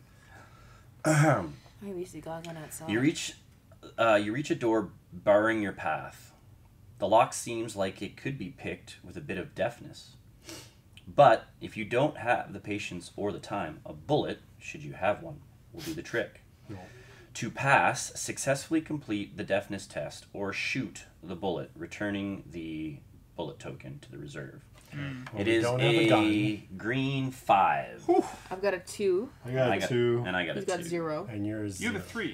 I used to gog on outside. you reach a door barring your path. The lock seems like it could be picked with a bit of deftness. But if you don't have the patience or the time, a bullet, should you have one, will do the trick. No. To pass, successfully complete the deafness test or shoot the bullet, returning the bullet token to the reserve. Well, It we is don't have a gun. green 5. I've got a 2. I got a 2. And I got He's a got 2. 0. And yours. You have a 3.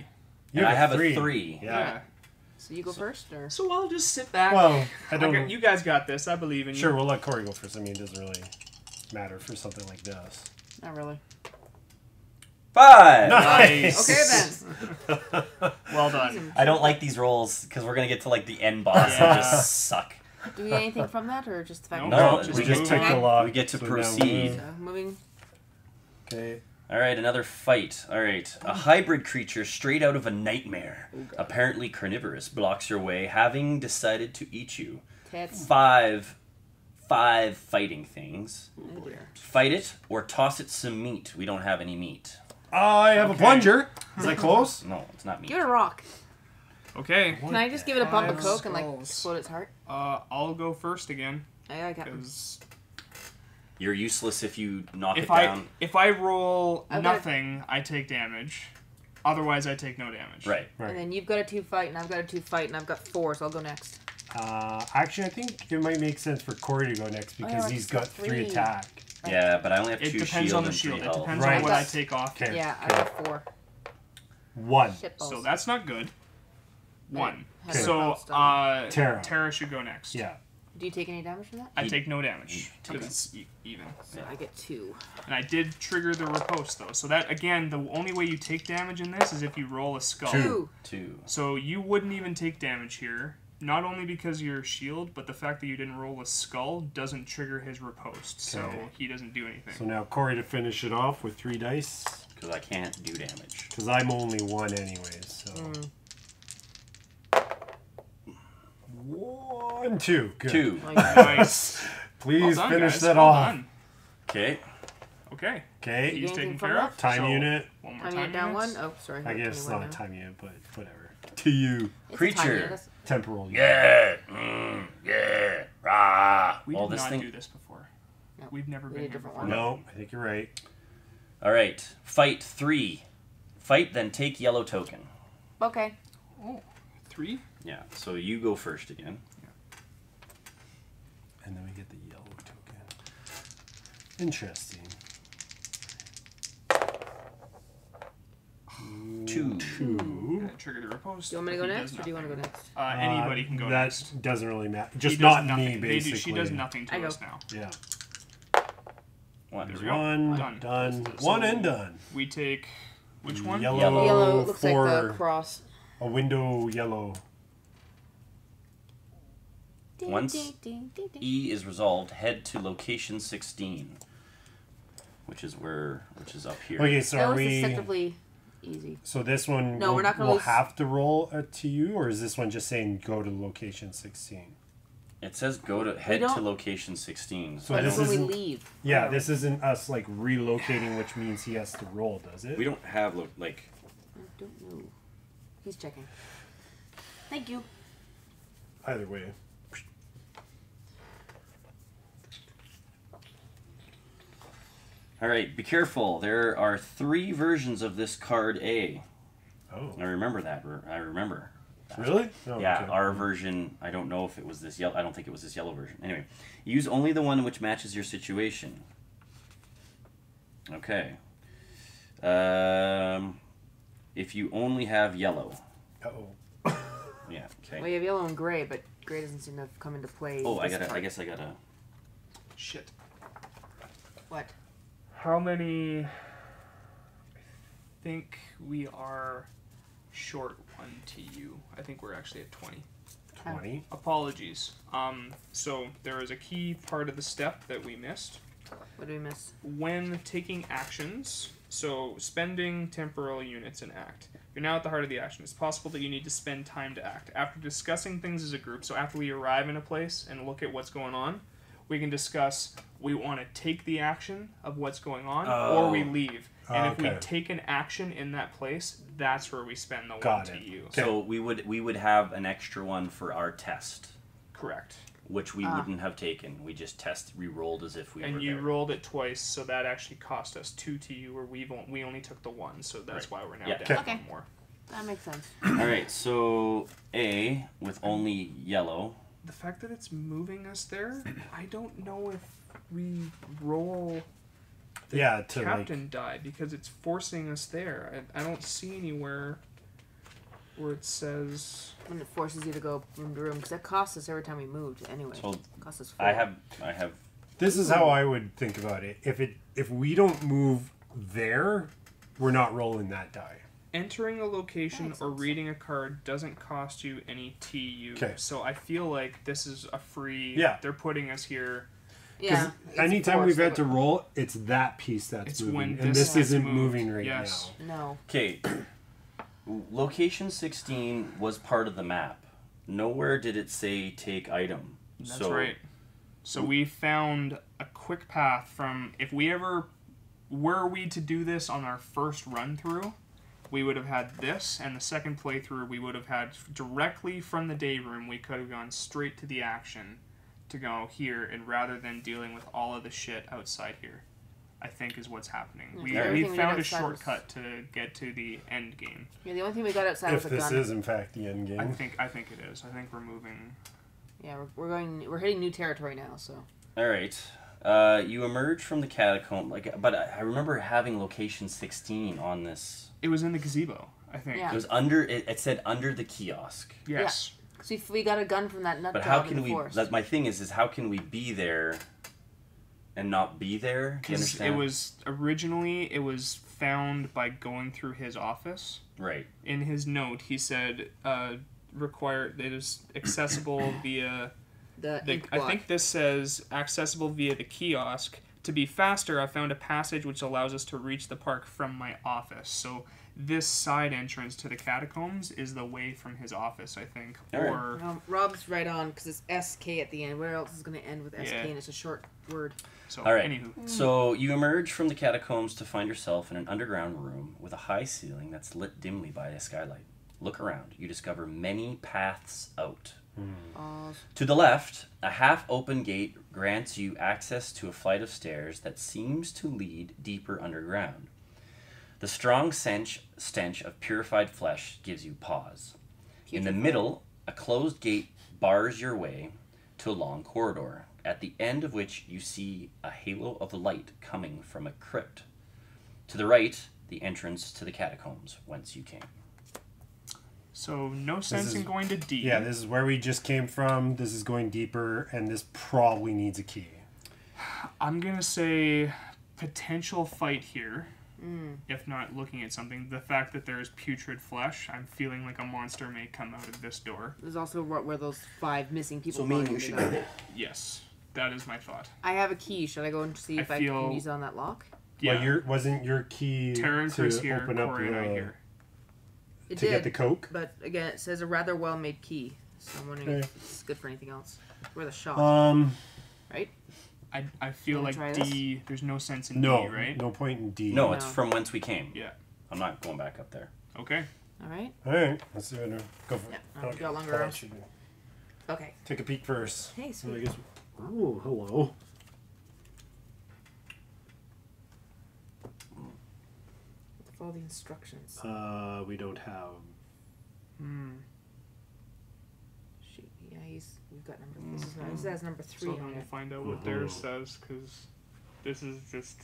You And I have a 3. 3. Yeah. So you go first, or So I'll just sit back. Well, I don't. You guys got this. I believe in you. Sure, we'll let Cory go first. I mean, it doesn't really matter for something like this. not really? 5! Nice. Okay then. Well done. I don't like these rolls because we're going to get to like the end boss Yeah. and just suck. Do we get anything from that, or just the fact? No, that No, just we move just took on. the lock. We get to so now proceed. move. Moving. Okay. All right, another fight. All right, a hybrid creature straight out of a nightmare, apparently carnivorous, blocks your way, having decided to eat you. Tits. Five fighting things. Oh dear. Fight it or toss it some meat. We don't have any meat. I have a Okay. plunger. Is that close? No, it's not meat. Give it a rock. Okay. Can I just give it a pump of 5 coke and like skulls. explode its heart? I'll go first again I got him. because You're useless if you knock it if I down. roll I've got nothing, I take damage. Otherwise, I take no damage. Right. Right. And then you've got a 2 fight, and I've got a 2 fight, and I've got 4, so I'll go next. Actually, I think it might make sense for Cory to go next because I he's just got got 3 three. attack. Yeah, but I only have It 2 depends shield on the and 3 shield. It health. depends Right. on what I That's- take off. Okay. Yeah, I okay. got 4. 1. Shitballs. So that's not good. 1. Okay. So Tara. should go next. Yeah. Do you take any damage from that? I take no damage because it's even. So I get 2. And I did trigger the riposte though. So that again, the only way you take damage in this is if you roll a skull. 2. 2. So you wouldn't even take damage here. Not only because of your shield, but the fact that you didn't roll a skull doesn't trigger his riposte. So Okay. he doesn't do anything. So now Cory to finish it off with 3 dice. Because I can't do damage. Because I'm only 1 anyways. So. 1, 2. Good. 2. Nice. Please Well done, finish guys. that Well off. done. Okay. Okay. Okay. He's anything taken from care that? of. Time So, unit. One more Time time unit down 1? units. Oh, sorry. I guess it's 21 not a now. time unit, but whatever. To you. It's a Creature. time unit, that's- Temporal unit. Yeah. Yeah. Rah. We All did this not thing. do this before. No. We've never We been did here different before. one. No, I think you're right. All right. Fight 3. Fight, then take yellow token. Okay. Oh, 3? Yeah. So you go first again. And then we get the yellow token. Interesting. 2. 2. Gonna trigger the riposte. Do you want me to go He does next, or do you want to go nothing. next? Anybody can go that next. doesn't really matter. He Just does not nothing. me, They do- basically. she does nothing to I go. us now. Yeah. 1. There we go. 1 Done. done. So- 1 and done. We take which one? Yellow. Yellow looks like for the cross. a window yellow. Once Ding, ding, ding, ding. E is resolved, head to location 16, which is up here. Okay, so That are was we? deceptively easy. So this one, No, we're not gonna we'll lose- have to roll a TU, or is this one just saying go to location 16? It says go to head to don't- location 16. So But this when we isn't- leave. Yeah, this isn't us like relocating, which means he has to roll, does it? We don't have like. I don't know. He's checking. Thank you. Either way. All right, be careful. There are 3 versions of this card A. Oh, I remember that. I remember. really? Oh, Yeah, okay. our version. I don't know if it was this yellow. I don't think it was this yellow version. Anyway, use only the one which matches your situation. Okay. If you only have yellow. Uh-oh. Yeah. Okay. Well, you have yellow and gray, but gray doesn't seem to have come into play. Oh, I this gotta. I part. guess I gotta. Shit. What? How many? I think we are short 1 TU. I think we're actually at 20. 20. Apologies. So there is a key part of the step that we missed. What did we miss? When taking actions, so spending temporal units in act. You're now at the heart of the action. It's possible that you need to spend time to act. After discussing things as a group, so after we arrive in a place and look at what's going on, we can discuss we want to take the action of what's going on or we leave. And if we Okay. take an action in that place, that's where we spend the Got 1 it. TU. Okay. So we would have an extra one for our test. Correct. which we wouldn't have taken. We just re-rolled as if we were And you there. rolled it twice, so that actually cost us 2 to you, where we only took the 1, so that's why we're now down Okay. 1 more. That makes sense. Alright, so A, with only yellow. The fact that it's moving us there, I don't know if we roll Yeah, to Captain die, because it's forcing us there. I don't see anywhere where it says... When it forces you to go room to room, because that costs us every time we moved anyway. So It costs us 4. I have This is how I would think about it. If we don't move there, we're not rolling that die. Entering a location Makes or sense. reading a card doesn't cost you any TU. 'Kay. So I feel like this is a free... Yeah. They're putting us here. Yeah. it's Anytime forced, we've had but- to roll, it's that piece that's It's moving. when And this this isn't moved. moving right Yes. now. No. Okay. Location 16 was part of the map. Nowhere did it say take item. That's so, right. So we found a quick path from... If we ever... Were we to do this on our first run through, we would have had this, and the second playthrough we would have had directly from the day room, we could have gone straight to the action to go here, and rather than dealing with all of the shit outside here, I think is what's happening. Yeah, We everything we found did a outside was- shortcut to get to the end game. Yeah, the only thing we got outside If was a this gun. is in fact the end game. I think it is. I think we're moving... Yeah, we're hitting new territory now, so. Alright. You emerge from the catacomb, but I remember having location 16 on this. It was in the gazebo, I think. Yeah. It was under. It said under the kiosk. Yes. Because if we got a gun from that nut But job how in can the we? forest. My thing is how can we be there and not be there? Do you Because understand? it was originally found by going through his office. right. In his note, he said it is accessible via the the. ink I blot. think this says accessible via the kiosk. To be faster, I found a passage which allows us to reach the park from my office. So this side entrance to the catacombs is the way from his office, I think. All right. Or Rob's right on because it's SK at the end. Where else is going to end with SK Yeah. and it's a short word? so. All right. Anywho, So you emerge from the catacombs to find yourself in an underground room with a high ceiling that's lit dimly by a skylight. Look around. You discover many paths out. To the left, a half-open gate grants you access to a flight of stairs that seems to lead deeper underground. The strong stench of purified flesh gives you pause. In the middle, a closed gate bars your way to a long corridor, at the end of which you see a halo of light coming from a crypt. To the right, the entrance to the catacombs whence you came. so no sense in is- going to D. Yeah, this is where we just came from. This is going deeper, and this probably needs a key. I'm gonna say potential fight here. If not looking at something, the fact that there's putrid flesh, I'm feeling like a monster may come out of this door. There's also where those 5 missing people. So me and were you when should they got go. it. Yes, that is my thought. I have a key. Should I go and see if I feel- can use it on that lock? Yeah, Well, wasn't your key Tara and to Chris here, open up Cory and I the, here. It to did, get the Coke? but again, it says a rather well-made key. So I'm wondering Okay. if it's good for anything else. We're the shot, right? I feel Wanna like try D. There's no sense in No, D, right? no point in D. No, it's No. from whence we came. Yeah. I'm not going back up there. Okay. All right. All right, let's see what go for it. Yeah, got longer hold on, arms. should we Okay. take a peek first. Hey, So I sweet. guess. Oh, hello. Follow the instructions. We don't have. Shoot. Yeah, we've got number. This is this has number 3 So on then we'll it. find out what theirs says, because this is just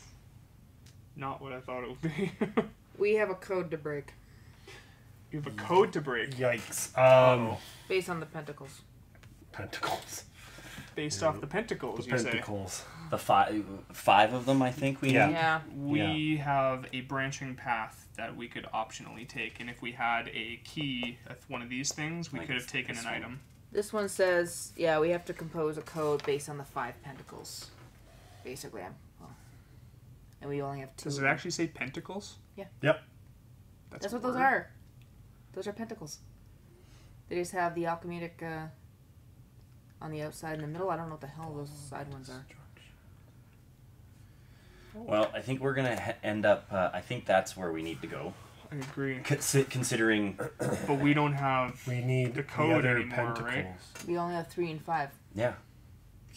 not what I thought it would be. We have a code to break You have a code to break Yikes. based on the pentacles. Pentacles. based off the pentacles, The you say. pentacles. The five of them, I think we Yeah. need. Yeah. We have a branching path that we could optionally take, and if we had a key of one of these things, we Like could have taken this an one. item. This one says, yeah, we have to compose a code based on the 5 pentacles. Basically, and we only have 2. Does it actually say pentacles? Yeah. Yep. That's a what those word. are. Those are pentacles. They just have the alchemitic on the outside and the middle. I don't know what the hell those side ones are. Well, I think we're gonna end up. I think that's where we need to go. I agree. Considering... But we don't have We need the code other anymore, pentacles. right? We only have 3 and 5. Yeah.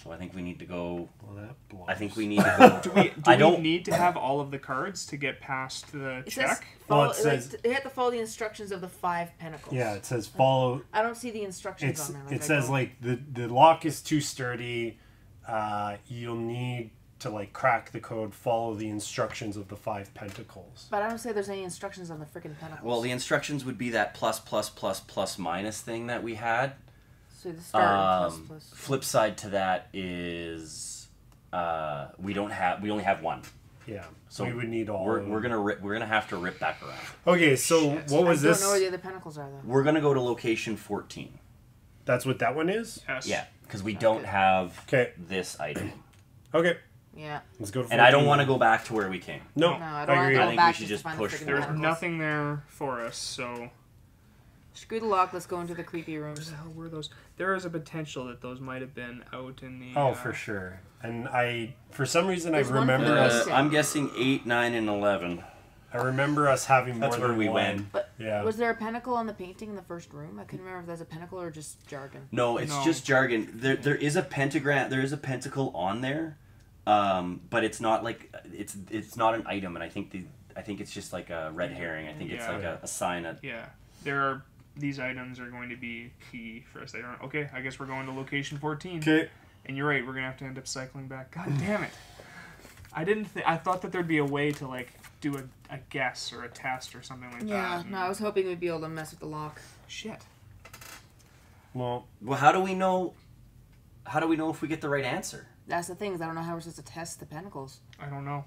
So I think we need to go... Well, that blows. I think we need to go... Do we need to have all of the cards to get past the It check? says Well, follow, it says- they have to follow the instructions of the 5 pentacles. Yeah, it says follow. I don't see the instructions It's on there. it says like the lock is too sturdy. You'll need to like crack the code. Follow the instructions of the 5 pentacles. But I don't say there's any instructions on the freaking pentacles. Well, the instructions would be that plus minus thing that we had. So the start plus. Flip side to that is we only have 1. Yeah, So we would need all. We're gonna have to rip back around. Okay, so what was I this? don't know where the other pentacles are though. We're gonna go to location 14. That's what that one is. Yes. Yeah, because we don't have Okay. this item, Okay, Yeah. let's go. To and I don't 14. want to go back to where we came. No, No, I I don't want agree. to I go think back we should to just find push the freaking There's pentacles. nothing there for us, so... Screw the lock. Let's go into the creepy Where rooms. the hell were those? There is a potential that those might have been out in the... Oh, for sure. And for some reason, There's I one remember for us. the- I'm guessing 8, 9, and 11. I remember us having more That's than where we one. went. But Yeah. was there a pentacle on the painting in the first room? I couldn't remember if there's a pentacle or just jargon. No, it's No. just jargon. There is a pentagram. There is a pentacle on there, but it's not like it's not an item, and I think it's just like a red herring. I think it's Yeah. like a sign that. Yeah. These items are going to be key for us. They aren't... Okay, I guess we're going to location 14. Okay. And you're right, we're going to have to end up cycling back. God damn it. I thought that there'd be a way to, like, do a guess or a test or something like Yeah, that. no, I was hoping we'd be able to mess with the lock. Shit. Well, How do we know? How do we know if we get the right answer? That's the thing, is I don't know how we're supposed to test the pentacles. I don't know.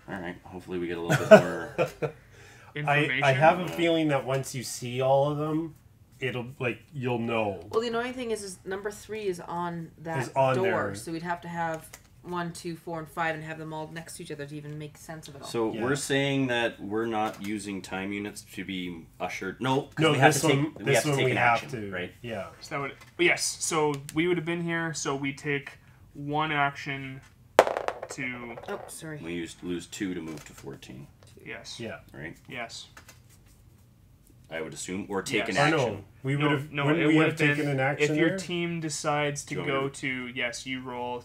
All right. Hopefully, we get a little bit more. Information. I have a feeling that once you see all of them, you'll know. Well, the annoying thing is number 3 is on that Is on door, there. so we'd have to have 1, 2, 4, and 5 and have them all next to each other to even make sense of it all. So Yeah. we're saying that we're not using time units to be ushered. No, 'cause No, we have this to one. take. We This have to one take we an have action, to. right? Yeah. Is that what yes, so we would have been here, so we take 1 action to... Oh, sorry. We lose 2 to move to 14, Yes. Yeah. right? Yes. I would assume, or take an Yes. I action. know. We would have. No, wouldn't it we would have have taken been an action if your there? team decides to Do you go want to yes, you roll.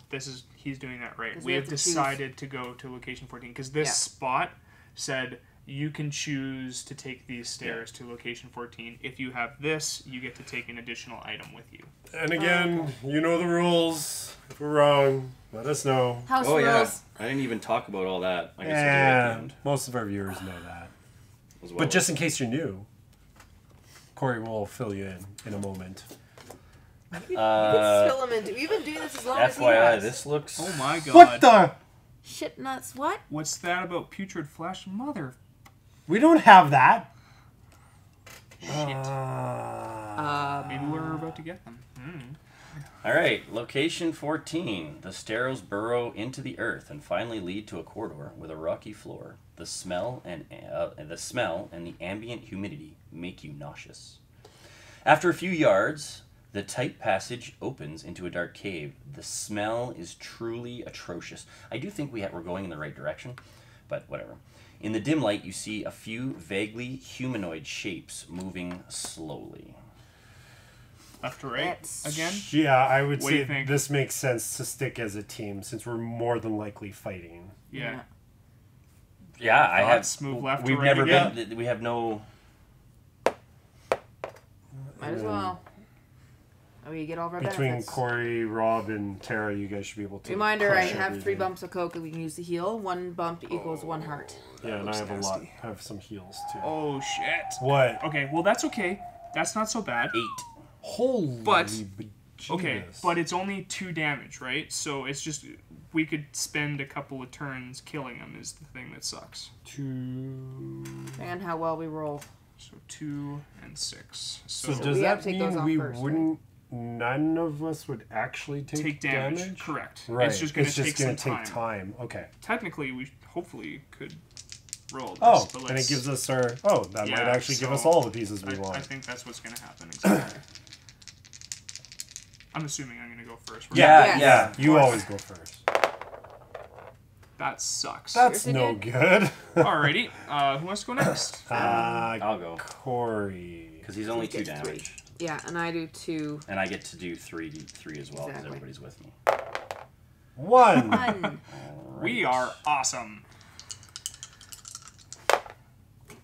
He's doing that right. 'Cause We we have have to choose. decided to go to location 14 because this Yeah. spot said you can choose to take these stairs to location 14. If you have this, you get to take an additional item with you. And again, you know the rules. If we're wrong, let us know. House Oh rules. yeah, I didn't even talk about all that. I guess I'll do it at the end Most of our viewers know that. as well. But just in case you're new, Cory will fill you in a moment. You can fill them into. We've been doing this as long as he FYI, has. this looks. Oh my god! What the? Shit nuts. What? What's that about putrid flesh? Mother We don't have that. shit! Maybe we're about to get them. All right, location 14. The stairs burrow into the earth and finally lead to a corridor with a rocky floor. The smell and the ambient humidity make you nauseous. After a few yards, the tight passage opens into a dark cave. The smell is truly atrocious. I do think we're going in the right direction, but whatever. In the dim light, you see a few vaguely humanoid shapes moving slowly. Left to right That's- again. Yeah, I would What do you say think? this makes sense to stick as a team since we're more than likely fighting. Yeah. Yeah, I have. Thoughts? Move left to We've right never again? been. We have no. Might as well. Oh, you get all of our Between benefits. Cory, Rob, and Tara, you guys should be able to. Reminder: I crush have 3 everything. bumps of coke that we can use to heal. 1 bump equals 1 heart. Yeah, and I looks have a lot. nasty. I have some heals too. Oh shit. What? Okay, well that's okay. That's not so bad. 8. Holy. But- bejesus. Okay, but it's only 2 damage, right? So it's just we could spend a couple of turns killing them is the thing that sucks. 2. And how well we roll. So 2 and 6. So So, does we have that to take those mean off we first, right? wouldn't? None of us would actually take damage. Correct. Right. It's just going to take gonna some take time. time. Okay. Technically, we hopefully could roll this. Oh, but and it let's- gives us our. Oh, that might Yeah, actually give us so all the pieces we I want. think that's what's going to happen. Exactly. I'm assuming I'm going to go first. Yeah, Yes. yeah. You always go first. That sucks. That's Seriously, no dude? good. Alrighty. Who wants to go next? I'll go. Cory. Because he's only He 2 gets damage. 3. Yeah, and I do 2. And I get to do 3 as well because Exactly. everybody's with me. 1. 1. We are awesome.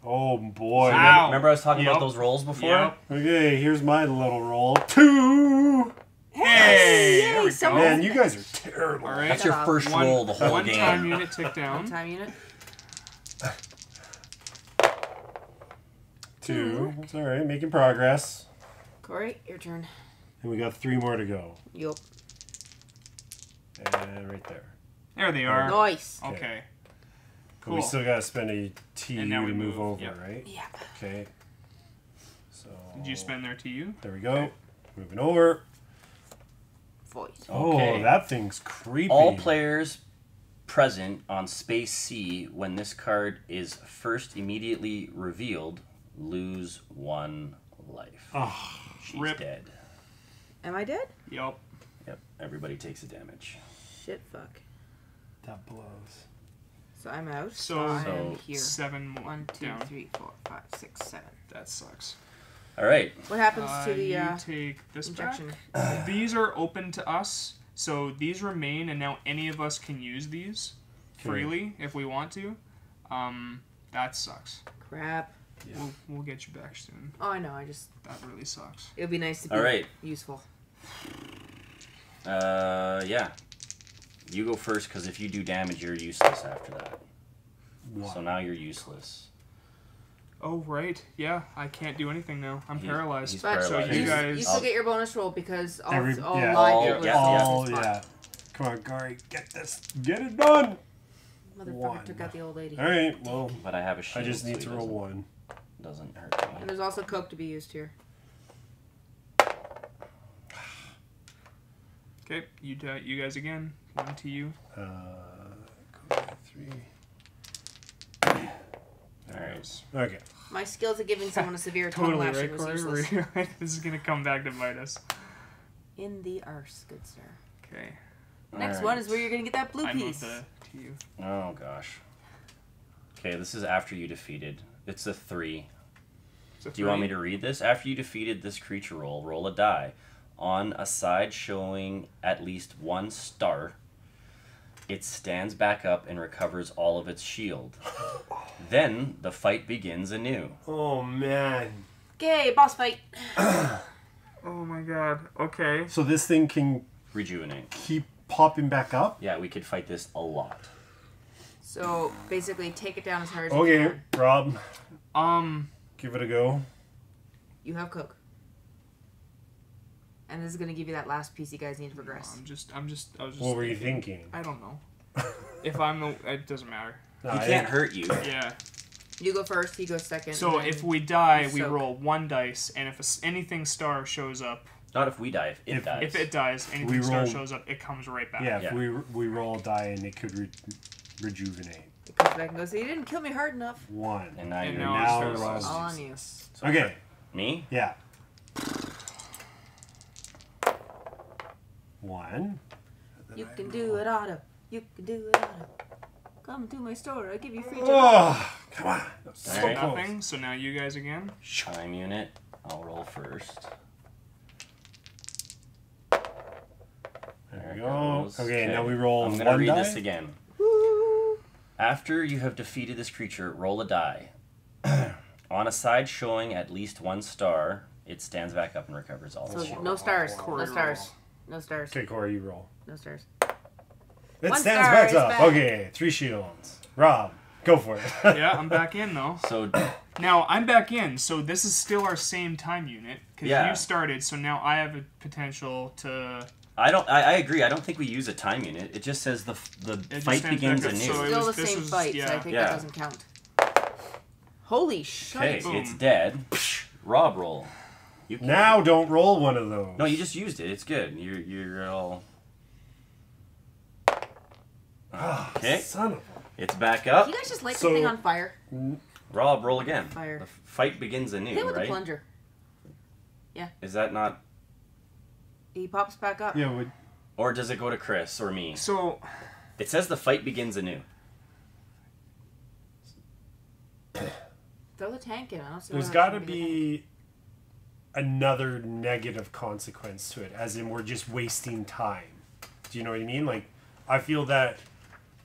Oh boy. Wow. Remember I was talking Yep. about those rolls before? Yep. Okay, here's my little roll. 2. Hey! There we so go. Man, you guys are terrible. All right. That's your first roll the whole one game. time unit tick down. Time unit. 2. It's all right. Making progress. Cory, your turn. And we got 3 more to go. Yup. And right there. There they are. Nice. Okay. But Cool. we still got to spend a TU And now to we move move, over, yep. right? Yeah. Okay. So. Did you spend there to you? There we go. Moving over. Voice. Okay. Oh, that thing's creepy. All players present on space C when this card is first immediately revealed lose 1 life. Oh, She's rip. dead. Am I dead? Yep. Yep, everybody takes a damage. Shit, fuck. that blows. So I'm out. So- I'm So- here. 7 more 1, 2, down. 3, 4, 5, 6, 7. That sucks. All right. What happens to the you take this injection? back. These are open to us, so these remain, and now any of us can use these freely if we want to. That sucks. Crap. Yeah. We'll get you back soon. Oh, I know. I just. That really sucks. It would be nice to be All right. useful. Yeah. You go first because if you do damage, you're useless after that. So now you're useless. Oh right, yeah. I can't do anything now. I'm paralyzed. He's But paralyzed. you you, guys- you still get your bonus roll because all, Every- all yeah. live All- people yeah, are yeah. Oh, in the spot. yeah. Come on, Cory. Get this. Get it done. Motherfucker 1. took out the old lady. All right. Well, But I have a I shield. just need so to he roll 1. Doesn't hurt And me. there's also coke to be used here. Okay, you guys again. 1 to you. Cory, 3. All right. Okay. My skills at giving someone a severe tongue Totally lashing right, was Cory. useless. This is gonna come back to bite us. In the arse, good sir. Okay. Next All one right. is where you're gonna get that blue I moved piece. the to you. Oh gosh. Okay, this is after you defeated. It's a 3. It's a Do you want me 3. to read this? After you defeated this creature roll a die. On a side showing at least 1 star, it stands back up and recovers all of its shield. Then the fight begins anew. Oh, man. Okay, boss fight. Oh my god. Okay. So this thing can Rejuvenate. keep popping back up? Yeah, we could fight this a lot. So basically, take it down as hard as you Okay, can. Rob. Give Give it a go. You have coke. And this is gonna give you that last piece you guys need to progress. I was just. What were you thinking? I don't know. If I'm the, it doesn't matter. He can't hurt you. Yeah. You go first, he goes second. So and if then we die, we soak. roll 1 dice, and if anything star shows up, Not if we die, if it dies. if it dies, We anything star roll- shows up, it comes right back. Yeah, if Yeah. we roll a die and it could rejuvenate. It comes back and goes, you didn't kill me hard enough. 1. And now And you're now now it's Rob's All on you. useless. So- Okay, Me? yeah. 1. You can do it, Otto. You can do it, Otto. Come to my store. I'll give you free chocolate. Oh, come on. That's so Alright. close. Nothing. So now you guys again. Time unit. I'll roll first. There we go. Okay, now we roll I'm gonna 1 read die. this again. After you have defeated this creature, roll a die. On a side showing at least 1 star, it stands back up and recovers all its So shield. no stars. Cory No stars. No stars. Okay, Cory, you roll. No stars. It 1 stands star back is up. back. Okay, 3 shields. Rob, go for it. Yeah, I'm back in though. So Now I'm back in. So this is still our same time unit because Yeah. you started. So now I have a potential to. I agree. I don't think we use a time unit. It just says the It fight just begins stands back anew. up, so it Still was- the this same was- fight, so yeah. I think Yeah. that doesn't count. Holy shit. Okay, Boom. it's dead. Rob roll. You can- Now don't roll one of those. No, you just used it. It's good. You're all. Okay, Son of it's back You up. guys just light So- the thing on fire? Rob, roll again. Fire. The fight begins anew, Hit with the right? plunger. Is that not? He pops back up. a... Yeah, would... Or does it go to Chris or me? So It says the fight begins anew. Throw the tank in. I don't see There's got to be another negative consequence to it, as in we're just wasting time. Do you know what I mean? Like, I feel that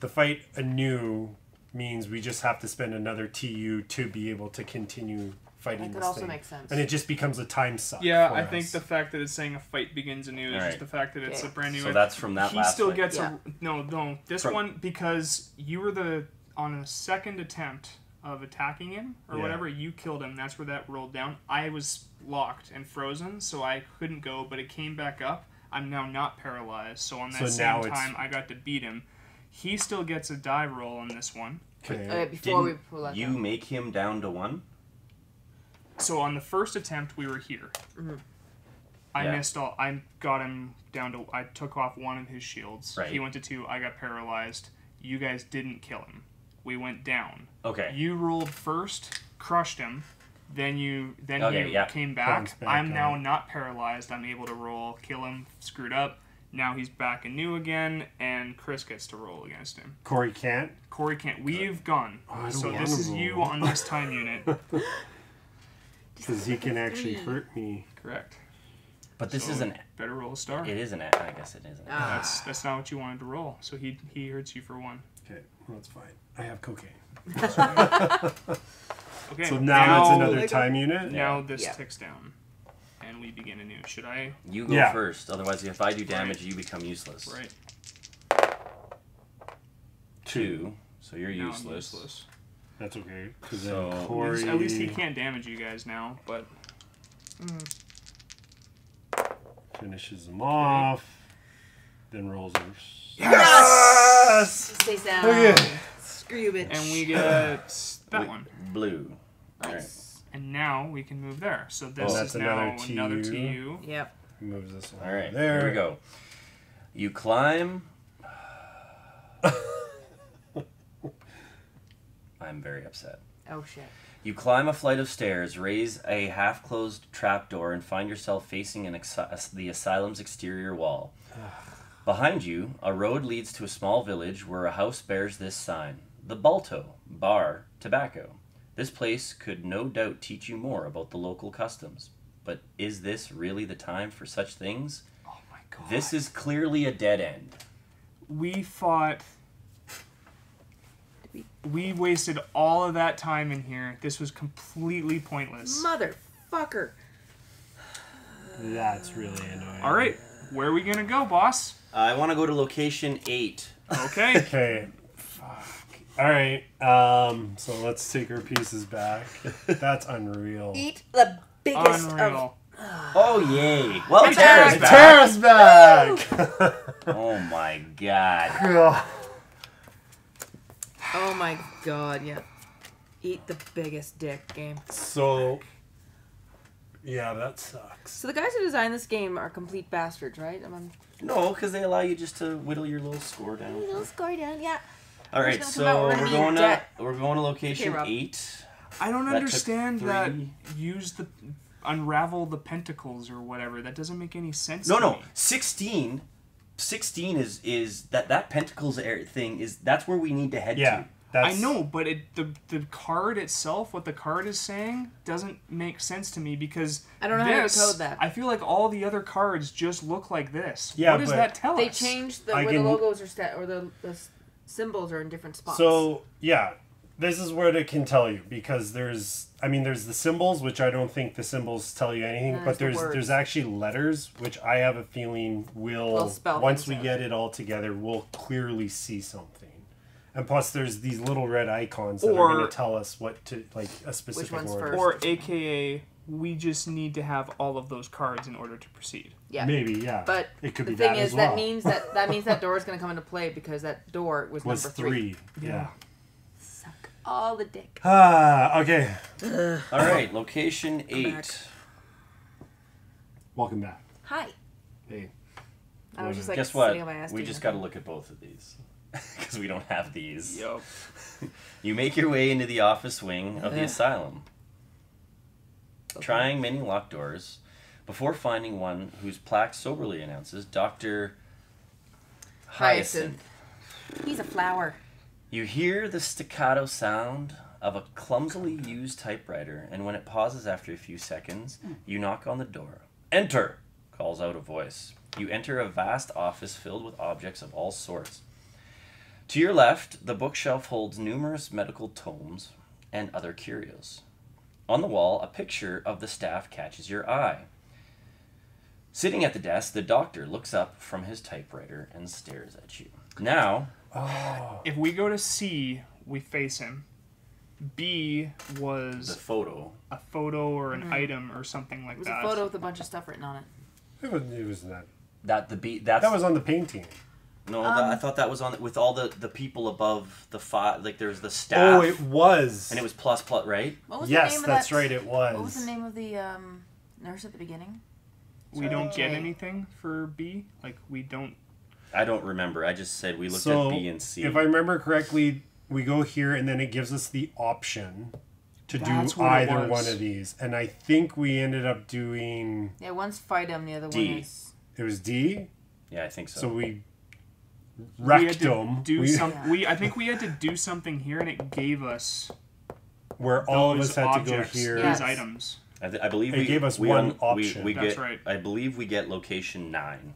the fight anew means we just have to spend another TU to be able to continue fighting That could this also thing. make sense. And it just becomes a time suck. Yeah, for I think us. the fact that it's saying a fight begins anew is just the fact that it's a brand new. So that's from that he last still fight. gets Yeah. no. This one, because you were on a second attempt of attacking him or whatever, you killed him. That's where that rolled down. I was locked and frozen, so I couldn't go, but it came back up. I'm now not paralyzed, so on that same time, I got to beat him. He still gets a die roll on this one. Okay. Before we pull that you down. make him down to 1? So on the first attempt, we were here. Mm-hmm. I missed all. I got him down to. I took off one of his shields. Right. He went to 2. I got paralyzed. You guys didn't kill him. We went down. Okay. You rolled first, crushed him. Then you came back. Bounced back I'm now on. not paralyzed. I'm able to roll, kill him. Screwed up. Now he's back anew again, and Chris gets to roll against him. Cory can't. Cory can't. We've gone. I don't So wanna this is roll. you on this time unit. Because he can actually hurt me. Correct. But this So is an... better roll a star. It is an... I guess it is an... That's not what you wanted to roll. So he hurts you for 1. Okay, well, that's fine. I have cocaine. Okay. So now it's another time unit? Now this ticks down, and we begin anew. Should I? You go first. Otherwise, if I do damage, Right. you become useless. Right. 2. So you're Now I'm useless. useless. That's okay. Because So- then Cory... At least he can't damage you guys now. But finishes them off. Then rolls over. Yes! Stays down. Okay. Screw you, bitch. and we get that one. Blue. Nice. And now we can move there. So this that's is now another another TU. TU. Yep. Moves this one All right. there. Here we go. You climb. I'm very upset. Oh, shit. You climb a flight of stairs, raise a half-closed trapdoor, and find yourself facing the asylum's exterior wall. Behind you, a road leads to a small village where a house bears this sign: The Balto, Bar, Tobacco. This place could no doubt teach you more about the local customs. But is this really the time for such things? Oh my god. This is clearly a dead end. We fought. We wasted all of that time in here. This was completely pointless. Motherfucker. That's really annoying. All right, where are we gonna go, boss? I want to go to location 8. Okay. Okay. Fuck. All right. So let's take our pieces back. That's unreal. Eat the biggest Unreal. Oh, yay. Well, Hey, Tara's Tara's back. Tara's back. Oh, my God. Oh my god, yeah. Eat the biggest dick game. So, yeah, that sucks. So the guys who designed this game are complete bastards, right? No, because they allow you just to whittle your little score down. Little score down, yeah. All right, just so gonna come out, we're we're gonna going be to in debt. location Okay, Rob. 8. I don't That took understand 3. that. Unravel the pentacles or whatever. That doesn't make any sense. to No. me. 16 is that pentacles thing is that's where we need to head Yeah. to. I know, but the card itself, what the card is saying, doesn't make sense to me because I don't know how to code that. I feel like all the other cards just look like this. Yeah, what does but that tell They us? changed I where can- the logos are or the symbols are in different spots. So, yeah, this is what it can tell you because there's the symbols, which I don't think the symbols tell you anything, And but there's the words. there's actually letters, which I have a feeling They'll spell once things we out. get it all together, we'll clearly see something. And plus, there's these little red icons that are going to tell us what to, like, a specific one's order. first. Or AKA, we just need to have all of those cards in order to proceed. yeah. Maybe, yeah. But it could the be thing that is, as well. that means that door is going to come into play because that door was was number 3. 3. Yeah. Suck all the dick. Okay. All right, location 8. back. Welcome back. Hi. Hey. I was just like Guess what? sitting on my ass We doing just nothing. got to look at both of these because we don't have these. Yup. You make your way into the office wing of the asylum, trying many locked doors before finding one whose plaque soberly announces Dr. Hyacinth. He's a flower. You hear the staccato sound of a clumsily used typewriter, and when it pauses after a few seconds, you knock on the door. "Enter!" calls out a voice. You enter a vast office filled with objects of all sorts. To your left, the bookshelf holds numerous medical tomes and other curios. On the wall, a picture of the staff catches your eye. Sitting at the desk, the doctor looks up from his typewriter and stares at you. Now, If we go to C, we face him. B the was photo. a photo or an item or something like It was that. a photo with a bunch of stuff written on it. It was that. That's That was on the painting. no. I thought that was on with all the people above the five. Like there's the staff. Oh, it was. And it was plus, right? What was the Yes, name of that's that? right. It was. What was the name of the nurse at the beginning? We don't get Okay. anything for B. Like we don't. I don't remember. I just said we looked So, at B and C. if I remember correctly, we go here and then it gives us the option to That's do what it either was. one of these. And I think we ended up doing. Yeah, one's Fightum, the other D. one is. It was D. yeah, I think so. So we We wrecked had to them. do We- some. Yeah. I think we had to do something here, and it gave us where all of those us had to go objects, here. Yeah. these items. I believe It we gave us we one we option. That's get. right. I believe we get location 9.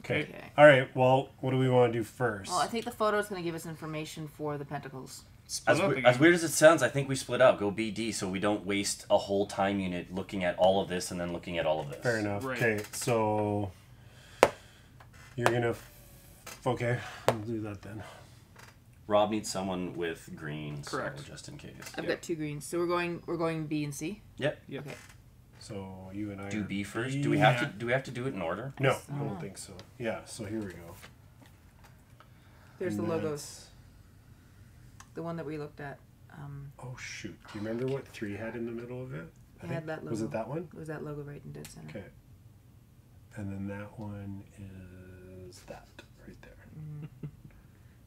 Okay. Okay. All right. Well, what do we want to do first? Well, I think the photo is going to give us information for the pentacles. Split up As again. weird as it sounds, I think we split up. Go BD so we don't waste a whole time unit looking at all of this and then looking at all of this. Fair enough. Right. Okay. So you're gonna. Okay. We'll do that then. Rob needs someone with green, Correct. so just in case. I've got 2 greens, so we're going B and C. Yep. Yep. Okay. So you and I Do are B first. B. Do we have Yeah. to? Do we have to do it in order? No, So- I don't think so. Yeah. So here we go. There's the And logos. The one that we looked at. Oh shoot! Do you remember what 3 had in the middle of it? It had that Was logo. it that one? It was that logo right in dead center. Okay. And then that one is that right there.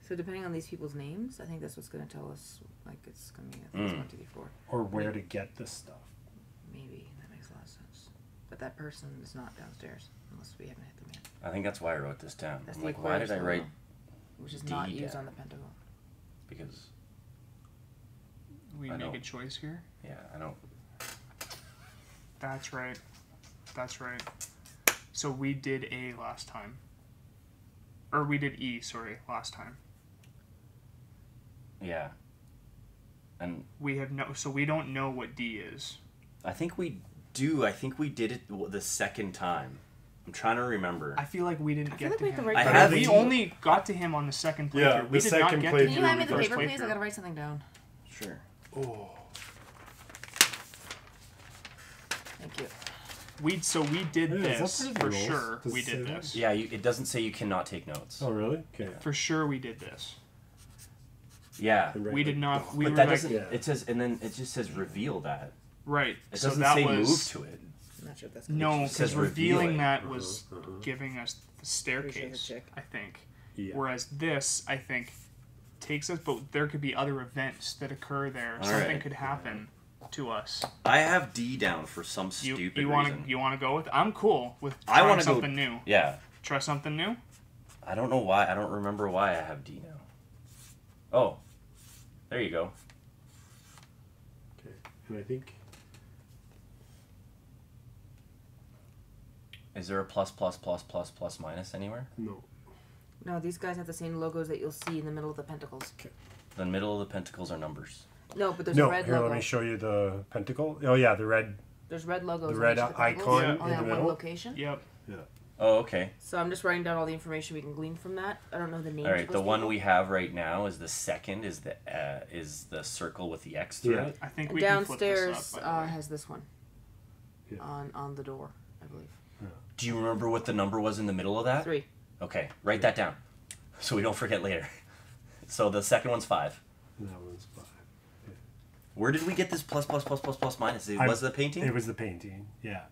So depending on these people's names, I think that's what's going to tell us. Like it's going to be. I think it's 1, 2, 3, 4. Or where to get this stuff. Maybe that makes a lot of sense. But that person is not downstairs unless we haven't hit them yet. I think that's why I wrote this down. That's I'm the like, why did I Aquarius write? logo, which is not D used down? on the pentacle. Because We I make don't- a choice here. yeah, I don't. That's right. That's right. So we did A last time. Or we did E, sorry, last time. Yeah. And We have no. So we don't know what D is. I think we do. I think we did it the second time. I'm trying to remember. I feel like we didn't I get feel like to we have to him. write I down have- We only got to him on the second playthrough. Yeah, we the did not second get playthrough. to Can him you hand me on the first paper, please? I playthrough. gotta write something down. Sure. Oh. Thank you. We did Yeah, is that this part of the for rules? sure. Does We it say did that? this. Yeah, it doesn't say you cannot take notes. Oh really? Okay. For sure, we did this. Yeah. And write We did like- not. We But were that like, doesn't. yeah. It says, and then it just says reveal that. right. It so doesn't that say was move to it. I'm not sure if that's no, It says because revealing revealing. that was giving us the staircase. check. I think. Yeah. Whereas this, I think, takes us, but there could be other events that occur there. All Something right. could happen to us. I have D down for some You stupid you want reason. to go with? I'm cool with I trying wanna go- something new. Yeah. Try something new. I don't know why. I don't remember why I have D now. Oh. There you go. Okay. And I think Is there a plus minus anywhere? no. No, these guys have the same logos that you'll see in the middle of the pentacles. The middle of the pentacles are numbers. No, but there's No. a red Here, logo. let me show you the pentacle. Oh yeah, the red. There's red logos. The on red each of the pentacles icon in on the that one middle. location. Yep. Yeah. Oh, okay. So I'm just writing down all the information we can glean from that. I don't know the names. All right. of The those one people. we have right now is the second. Is the circle with the X through Yeah. it. I think And we can flip downstairs this up. By the way. has this one. Yeah. On the door, I believe. Do you remember what the number was in the middle of that? 3. Okay. Write that down, so we don't forget later. So the second one's 5. And that one's 5. Where did we get this plus minus? It was the painting. It was the painting. Yeah.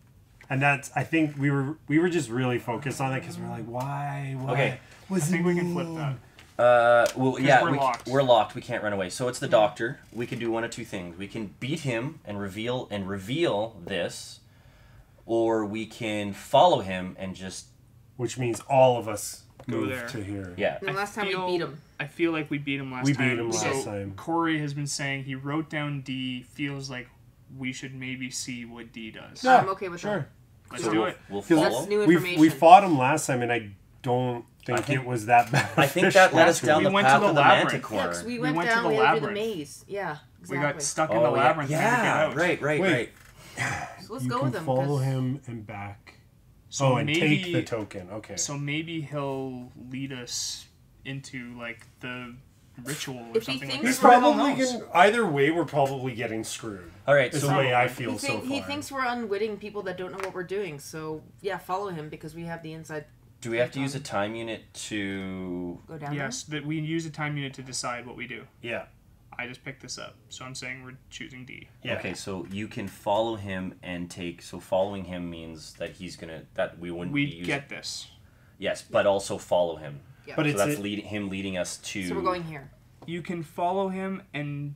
And that's. I think we were just really focused on it because we're like, why? Okay. I think we can flip that. Well, yeah, we're locked. we're locked. We can't run away. So it's the doctor. We can do one of two things. We can beat him and reveal this, or we can follow him and just. Which means all of us go move there. to here. Yeah. And last time we beat him. I feel like we beat him last We time. beat him last so time. Cory has been saying he wrote down D. Feels like we should maybe see what D does. Yeah, I'm okay with sure. that. Let's So do it. We'll Because follow. that's new We information. fought him last time, and I don't think it was that bad. I think that led us down We the went to path the of the Labyrinth. Manticore. Yeah, 'cause we We went went to down, the we had to do the Labyrinth. maze. Yeah, exactly. We got stuck in the labyrinth. and had to get Yeah, out. right. Wait. So let's You go can with him. follow 'cause- him and back. So and maybe, take the token. Okay. So maybe he'll lead us into like the ritual or If he something like thinks He's that. Who the hell probably knows? gonna, either way, we're probably getting screwed. All right, Is so the way I He feel so far. He thinks we're unwitting people that don't know what we're doing. So yeah, follow him because we have the inside. do we have to use a time unit to? Go down Yes, that we use a time unit to decide what we do. Yeah. I just picked this up, so I'm saying we're choosing D. Yeah. Okay, so you can follow him and take. So following him means that we wouldn't be We using. get this. Yes, but also follow him. Yeah. But So it's that's a- him leading us to. So we're going here. You can follow him and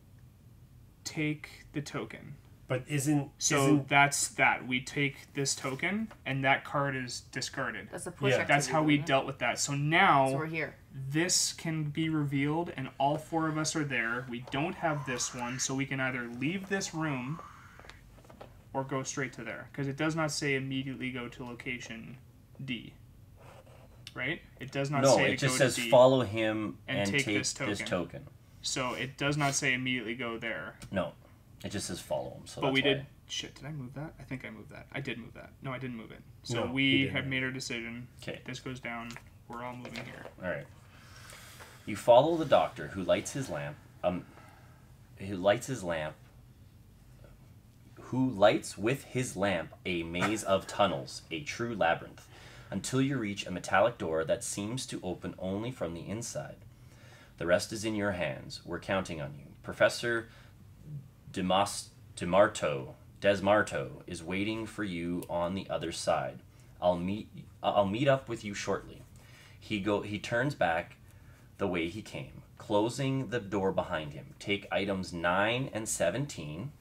take the token. But isn't That's that. We take this token, and that card is discarded. That's the push. Yeah. activity, That's how we isn't it? dealt with that. So now So we're here. this can be revealed, and all four of us are there. We don't have this one, so we can either leave this room or go straight to there. Because it does not say immediately go to location D. Right? It does not No, say it to just go says to D. follow him and and take take this this token. token. So it does not say immediately go there. No, it just says follow him. So But that's we why. did. Shit, did I move that? I think I moved that. I did move that. No, I didn't move it. So No, you we didn't. have made our decision. 'Kay. This goes down. We're all moving here. All right. You follow the doctor who lights his lamp. Who lights with his lamp a maze of tunnels, a true labyrinth, until you reach a metallic door that seems to open only from the inside. The rest is in your hands. We're counting on you. Professor Desmarteau is waiting for you on the other side. I'll meet up with you shortly. He turns back the way he came, closing the door behind him. Take items 9 and 17.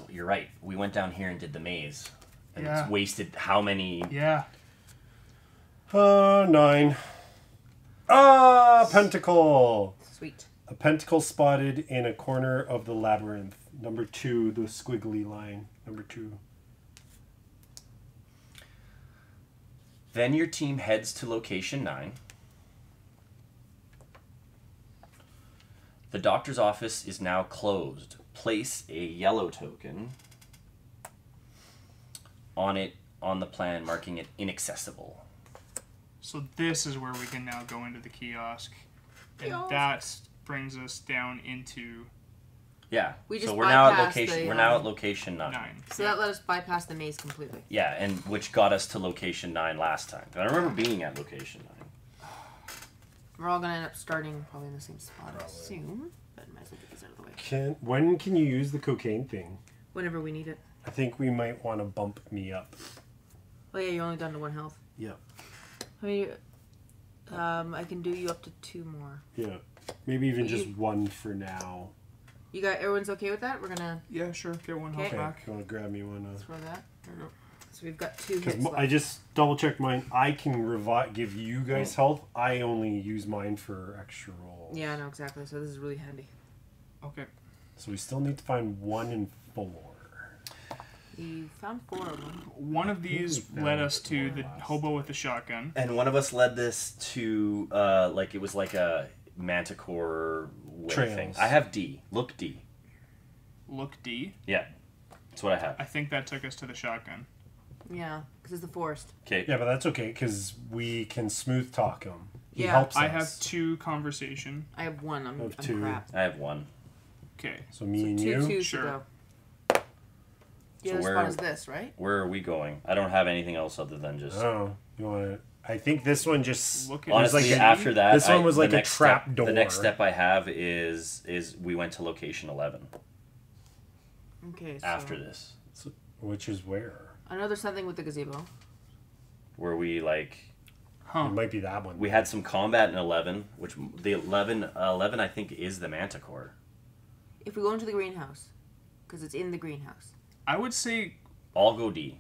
You're right. We went down here and did the maze. And Yeah. it's wasted how many? Yeah. 9. Pentacle. Sweet. A pentacle spotted in a corner of the labyrinth. Number 2, the squiggly line. Number 2. Then your team heads to location 9. The doctor's office is now closed. Place a yellow token on the plan, marking it inaccessible. So this is where we can now go into the kiosk. And Kiosk. that brings us down into Yeah. We just so we're now at bypassed location. the, We're now at location 9. 9. So that let us bypass the maze completely. Yeah, and which got us to location 9 last time. I remember being at location 9. We're all gonna end up starting probably in the same spot, I assume. But might as well get this out of the way. When can you use the cocaine thing? Whenever we need it. I think we might want to bump me up. Oh yeah, you're only down to 1 health. Yeah. I mean, I can do you up to 2 more. Yeah. Maybe even You- just 1 for now. You got everyone's okay with that? We're gonna Yeah, sure. Get one health Okay. back. You want to grab me one? throw that. So we've got 2 Because hits left. I just double checked mine. I can give you guys health. I only use mine for extra rolls. Yeah, I know exactly. So this is really handy. Okay. So we still need to find 1 and 4. You found 4 of them. One of these found led us to four the last. hobo with the shotgun. And one of us led this to it was like a manticore way Trails. thing. I have D. Look D. Look D. Yeah. That's what I have. I think that took us to the shotgun. Yeah, because it's the forest. Okay. Yeah, but that's okay because we can smooth talk him. He Yeah. helps us. I have 2 conversation. I have 1. I'm, Of I'm 2. crap. I have 1. Okay. So me So and 2 you. twos Sure. to go. The So other where- spot is this, right? Where are we going? I don't have anything else other than just. Oh, you want to? I think this one just. Look at Honestly, like a- after that, this one was the like a next trap step, door. The next step I have is we went to location 11 Okay. So after this, Which is where? I know there's something with the gazebo. where we like Huh. It might be that one. we had some combat in 11, which the 11 I think is the manticore. If we go into the greenhouse, because it's in the greenhouse. I would say I'll go D.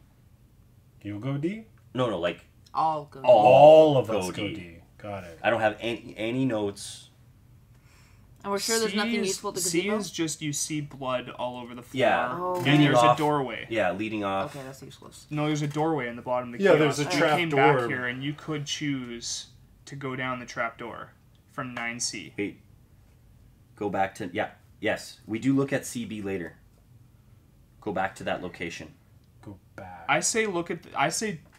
You'll go D? No, like All go. All of us go go D. D. Got it. I don't have any notes. And we're sure there's nothing useful to C gazebo? is just you see blood all over the floor. Yeah. Oh. And Leading there's off. a doorway. Yeah, leading off. Okay, that's useless. No, there's a doorway in the bottom of the Yeah, kiosk. there's a You trap came door. back here and you could choose to go down the trap door from 9C. Wait. Go back to yes. We do look at CB later. Go back to that location. Go back. I say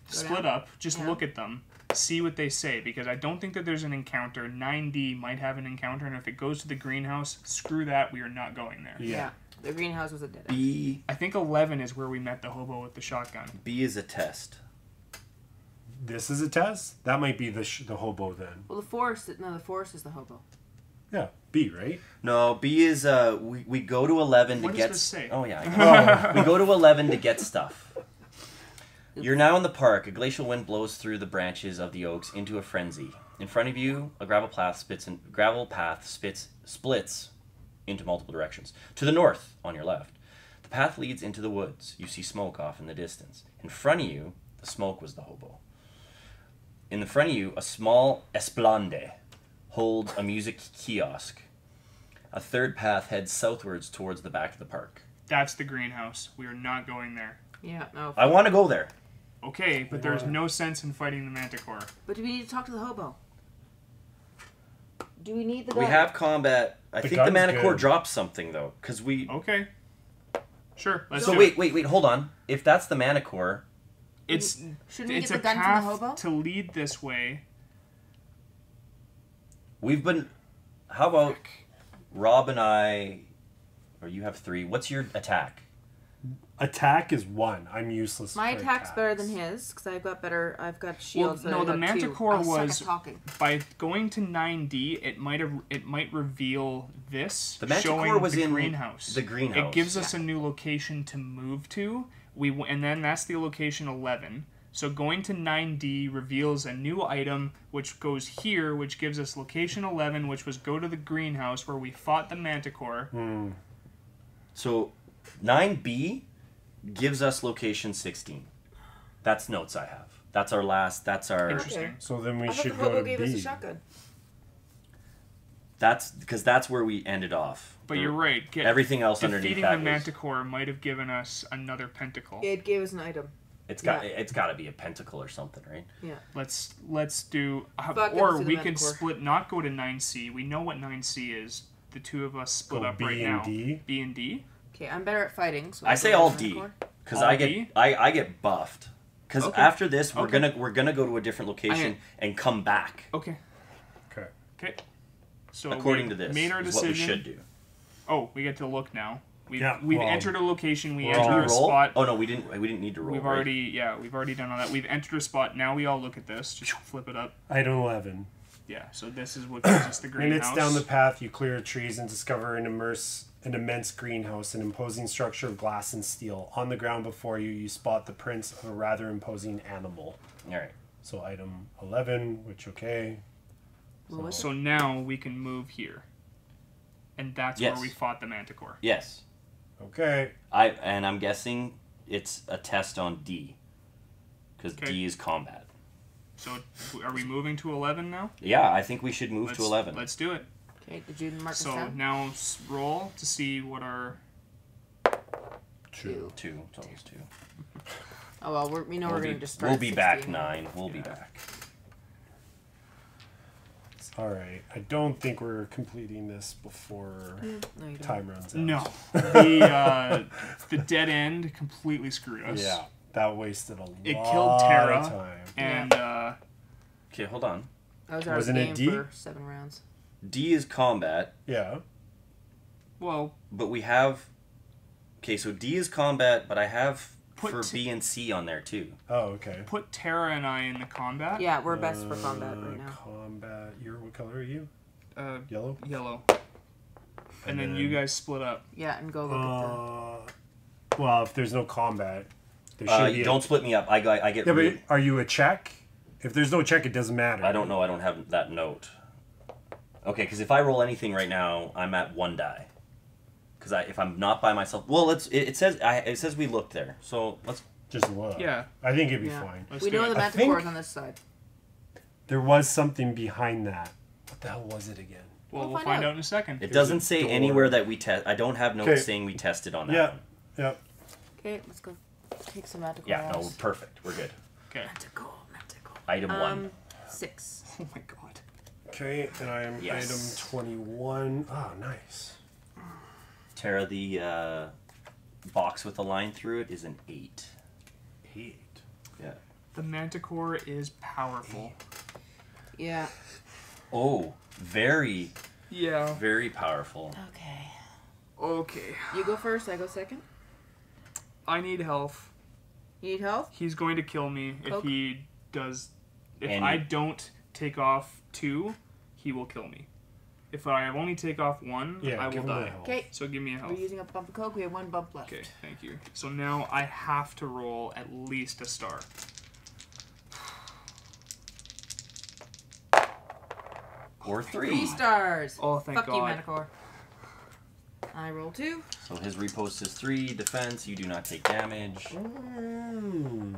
split down? up. Just Yeah. look at them. See what they say, because I don't think that there's an encounter. 9D might have an encounter, and if it goes to the greenhouse, screw that. We are not going there. Yeah. The greenhouse was a dead end. B I think 11 is where we met the hobo with the shotgun. B is a test. This is a test? That might be the hobo then. Well, the forest is the hobo. Yeah. B, right? No, B is we go to 11 What to does get this say? Oh yeah. I know. We go to 11 to get stuff. You're now in the park. A glacial wind blows through the branches of the oaks into a frenzy. In front of you, a gravel path splits into multiple directions. To the north, on your left, the path leads into the woods. You see smoke off in the distance. In front of you, the smoke was the hobo. In the front of you, a small esplanade holds a music kiosk. A third path heads southwards towards the back of the park. That's the greenhouse. We are not going there. Yeah, no. I want to go there. Okay, but there's no sense in fighting the manticore. But do we need to talk to the hobo? Do we need the gun? We have combat. I The think the gun's Manicore good. drops something though, because we. Okay. Sure, let's So do wait, it. wait, hold on. If that's the Manicore, It's Shouldn't we it's get a the gun from path the hobo? to lead this way. we've been. How about Rob and I? Or you have 3. What's your attack? Attack is 1. I'm useless. My for attack's better attacks. than his because I've got shields. no, and I the got 2. Manticore I suck was- at talking. By going to 9D, it might reveal this. The Manticore showing was the in greenhouse. the greenhouse. It gives us a new location to move to. And then that's the location 11. So going to 9D reveals a new item, which goes here, which gives us location 11, which was go to the greenhouse where we fought the Manticore. So 9B gives us location 16. That's notes I have. That's our last. That's our. Interesting. So then we I thought the should go hobo to gave B. us a shotgun. That's because that's where we ended off. But you're right. Everything else underneath defeating that the was- Manticore might have given us another pentacle. It gave us an item. It's got to be a pentacle or something, right? Yeah. Let's do, Fuck it, or let's do the we can Manticore. split. Not go to 9C. We know what 9C is. The two of us split Go up B right and now. D? B and D. Okay, I'm better at fighting. So I I'll say go all with the D Manticore. because All I get D? I get buffed. Because Okay. after this, we're Okay. gonna go to a different location and come back. Okay. Okay. Okay. So According we to this, made our is what we decision. should do. Oh, we get to look now. We've Yeah, we've well, entered a location. We we're Did entered we a roll? spot. Oh no, we didn't. We didn't need to roll. We've right? already done all that. We've entered a spot. Now we all look at this. Just flip it up. Item 11. Yeah. So this is what gives us the greenhouse. Minutes down the path, you clear trees and discover an immense greenhouse, an imposing structure of glass and steel. On the ground before you, you spot the prints of a rather imposing animal. All right. So item 11, which okay. What was it? So now we can move here, and that's Yes. where we fought the Manticore. Yes. Okay. I'm guessing it's a test on D. Because Okay. D is combat. So are we moving to 11 now? Yeah, I think we should move to 11. Let's do it. Okay, did you mark this So down? now roll to see what our 2. 2. It's always 2. Oh well, we know we're gonna just start. We'll at be 60. back 9. We'll be back. Alright. I don't think we're completing this before No, you don't. time runs out. no the dead end completely screwed us. Yeah. That wasted a It lot killed Tara. of time. And Okay, hold on. I was out of the Wasn't it game D? for 7 rounds. D is combat, Yeah. well, but we have. Okay, so D is combat, but I have Put for t- B and C on there too. Oh, okay. put Tara and I in the combat. Yeah, we're best for combat right now. Combat. What color are you? Uh, Yellow? yellow. And then you guys split up. Yeah, and go look at Well, if there's no combat, there should be. You don't split me up. I get. Yeah, really- but are you a check? If there's no check, it doesn't matter. I don't know. I don't have that note. Okay, because if I roll anything right now, I'm at 1 die. Because if I'm not by myself, well, it says we looked there. So Just look. Yeah. I think it'd be Yeah. fine. Let's We do know it. the I manticore think- is on this side. There was something behind that. What the hell was it again? Well, We'll we'll find find out. out in a second. It There's doesn't a say door. anywhere that we test. I don't have notes Okay. saying we tested on that Yeah. one. Yeah. Okay, let's go take some manticore. Yeah, no, eyes. perfect. We're good. Okay. Manticore. Item 1. 6. Oh my god. Okay, and I am Yes. item 21. Oh, nice. Tara, the box with a line through it is an 8. 8. Yeah. The manticore is powerful. Yeah. Oh, very, Yeah. very powerful. Okay. Okay. You go first, I go second. I need health. You need health? He's going to kill me Coke? if he does. If And- I don't take off 2, he will kill me. If I only take off 1, Yeah, I will give him the die. health. Okay. So give me a We're health. using a bump of Coke. We have 1 bump left. Okay, thank you. So now I have to roll at least a star. Or 3 3. stars. Oh, thank Fuck God. you, Manticore. I roll 2. So his repost is 3. Defense, you do not take damage. Mm.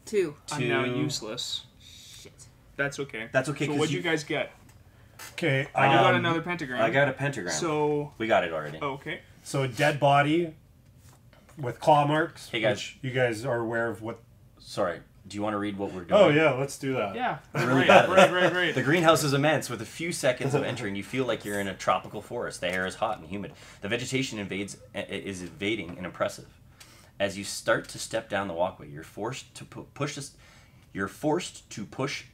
2. I'm now 2. useless. Shit. That's okay. That's okay, So 'cause what'd you you- guys get? Okay. I got another pentagram. I got a pentagram. So, We got it already. okay. So a dead body with claw marks. Hey, guys. which you guys are aware of what? Sorry. Do you want to read what we're doing? Oh yeah, let's do that. Yeah. I'm really Great, bad at great, this. great. The greenhouse is immense. With a few seconds of entering, you feel like you're in a tropical forest. The air is hot and humid. The vegetation is invading and impressive. As you start to step down the walkway, you're forced to push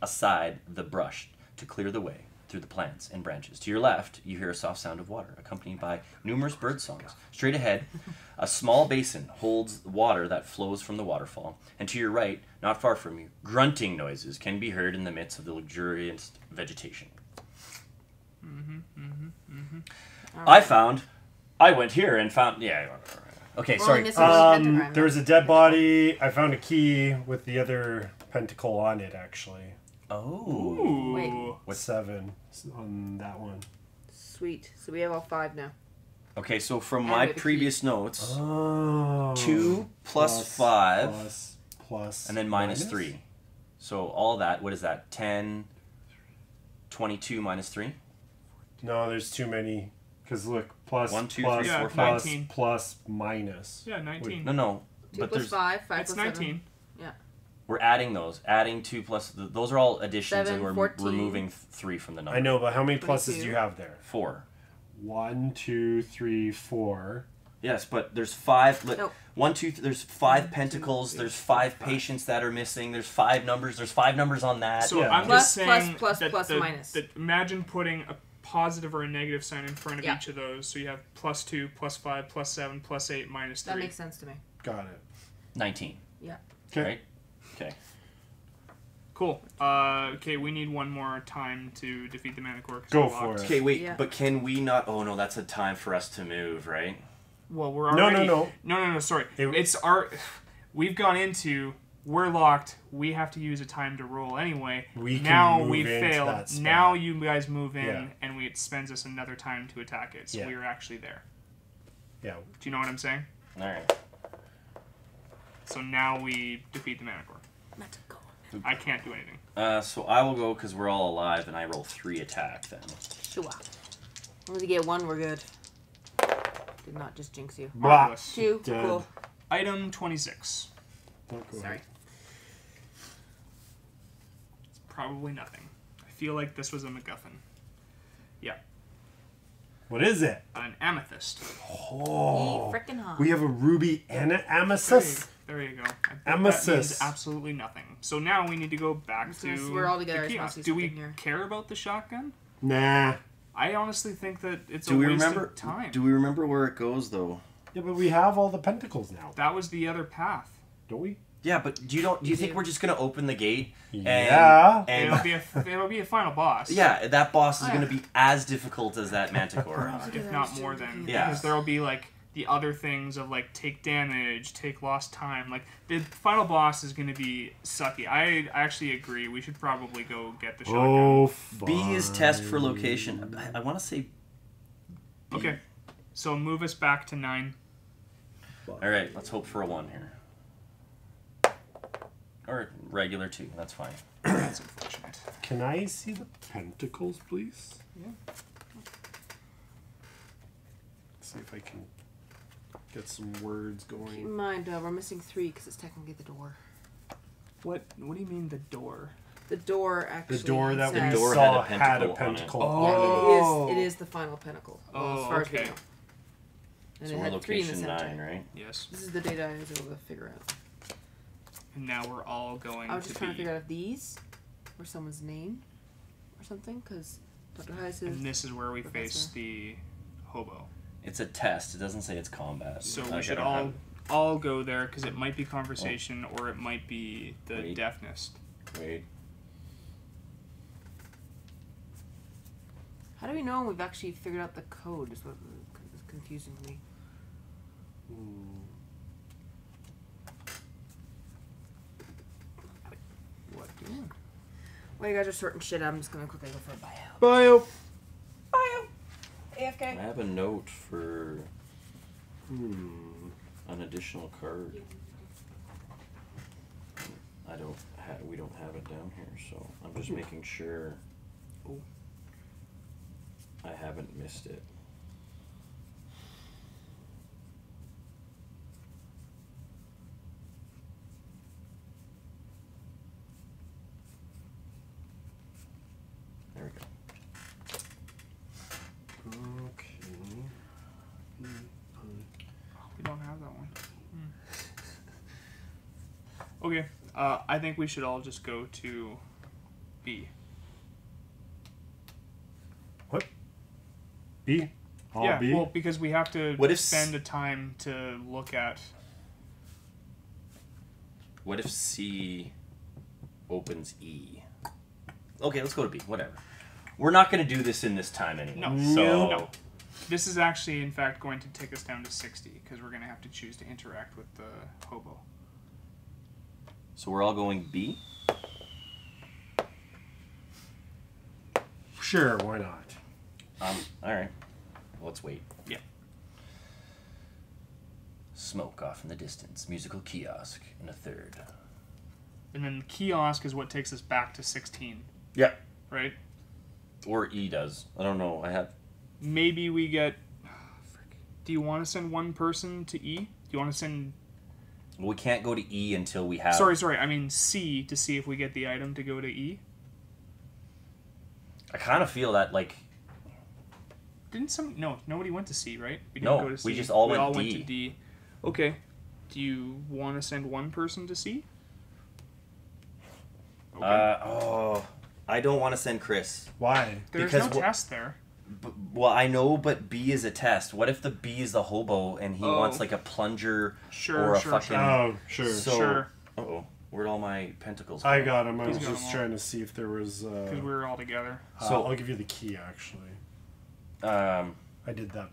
aside the brush to clear the way through the plants and branches. To your left, you hear a soft sound of water, accompanied by numerous bird songs. Straight ahead, a small basin holds water that flows from the waterfall. And to your right, not far from you, grunting noises can be heard in the midst of the luxuriant vegetation. I went here and found... Yeah. Okay, Well, sorry. and this is a pentagram, There was a dead body. I found a key with the other pentacle on it, actually. Oh. Ooh. Wait. With 7 on that one. Sweet. So we have all 5 now. Okay, so from And my we have a key. previous notes, Oh. 2 plus 5, plus and then minus 3. So all that, what is that? 10, 22 minus 3? No, there's too many. Because look, plus, 1, 2, plus, 3, Yeah, 4, 5. plus, 19. plus, minus. Yeah, 19. No, no. 2 But plus there's 5. 5 That's plus 19. 7. we're adding those. Adding 2 plus those are all additions 7, and we're 14. removing 3 from the number. I know, but how many 22. pluses do you have there? 4. 1, 2, 3, 4. Yes, but there's 5 Nope. 1, 2, there's 5 pentacles, there's 5 patients that are missing, there's 5 numbers, there's 5 numbers on that. So Yeah. I'm Plus, just saying plus, that plus, the- minus. that imagine putting a positive or a negative sign in front of Yeah. each of those. So you have plus 2, plus 5, plus 7, plus 8, minus 3. That makes sense to me. Got it. 19. Yeah. Okay. Right? Okay. Cool. Okay, we need one more time to defeat the Manticore. 'cause Go we're for locked. it. Okay, wait, Yeah. but can we not... Oh, no, that's a time for us to move, right? Well, we're No, already... no. No, sorry. It- It's our... We've gone into... We're locked. We have to use a time to roll anyway. We can now move we into failed. that spot. Now you guys move in, Yeah. and it spends us another time to attack it. So Yeah. we are actually there. Yeah. Do you know what I'm saying? Alright. So now we defeat the Manticore. Manticore. I can't do anything. So I will go because we're all alive, and I roll 3 attack then. Sure. Once you get 1, we're good. Did not just jinx you. Blah. Marvelous. 2. Dead. Cool. Item 26. Don't go Sorry. ahead. It's probably nothing. I feel like this was a MacGuffin. Yeah. What is it? An amethyst. Oh. Frickin' hot. We have a ruby and an amethyst. There you go. I bet Amethyst. That means absolutely nothing. So now we need to go back Since to we're all together, the it's kiosk. mostly Do we something here. care about the shotgun? Nah. I honestly think that it's Do a we waste remember? of time. Do we remember where it goes though? Yeah, but we have all the pentacles now, That was the other path. don't we? Yeah, but do you think do. we're just gonna open the gate? Yeah. And It'll be a final boss. yeah, that boss is Oh, gonna yeah. be as difficult as that Manticore. If not more than. Yeah. Because there'll be like the other things of like take damage, take lost time. Like the final boss is going to be sucky. I actually agree. We should probably go get the shotgun. Oh, B is test for location. I want to say. B. Okay. So move us back to 9. All right, let's hope for a 1 here. Or regular too. That's fine. That's unfortunate. Can I see the pentacles, please? Yeah. See if I can get some words Keep in going. mind, we're missing 3 because it's technically the door. What do you mean the door? The door actually. The door that we says- door saw had had a a pentacle pentacle on it. on it. Oh. It is the final pinnacle. Oh, as far as we okay. know. And So it we're had 3 in the location center. 9, right? Yes. This is the data I was able to figure out. And now we're all going I was to just trying to be. figure out if these were someone's name or something, because Dr. Heiss is. And this is where we Professor. face the hobo. It's a test. It doesn't say it's combat. So Like, we I should don't all go there because it might be conversation or it might be the Wait. deafness. Wait. How do we know we've actually figured out the code? Is what is confusing me. What doing? While you guys are sorting shit out, I'm just gonna quickly go for a bio. Bio. Bio. I AFK. have a note for an additional card. We don't have it down here, so I'm just making sure Oh. I haven't missed it. There we go. Okay. We don't have that one. Okay. I think we should all just go to B. What? B? All yeah, B? well, because we have to What if spend the time to look at. What if C opens E? Okay, let's go to B. Whatever. We're not going to do this in this time anyway. No. So, No. This is actually, in fact, going to take us down to 60 because we're going to have to choose to interact with the hobo. so we're all going B? Sure, why not? Alright. Let's wait. Yeah. Smoke off in the distance. Musical kiosk in a third. And then the kiosk is what takes us back to 16, Yeah. right? Or E does. I don't know. I have. Maybe we get... Do you want to send one person to E? Do you want to send... We can't go to E until we have. Sorry, I mean C to see if we get the item to go to E. I kind of feel that, like. Didn't some... No, nobody went to C, right? We No, go to C. we just all we went all D. went to D. Okay. Do you want to send one person to C? Okay. I don't want to send Chris. Why? There's because no test there. Well, I know, but B is a test. What if the B is the hobo and he wants like a plunger or a fucking? Oh, sure. So, Sure. Uh-oh. Where'd all my pentacles? I go? got him. I He's was got just them all. trying to see if there was. Because we were all together. So- I'll give you the key, actually. I did that.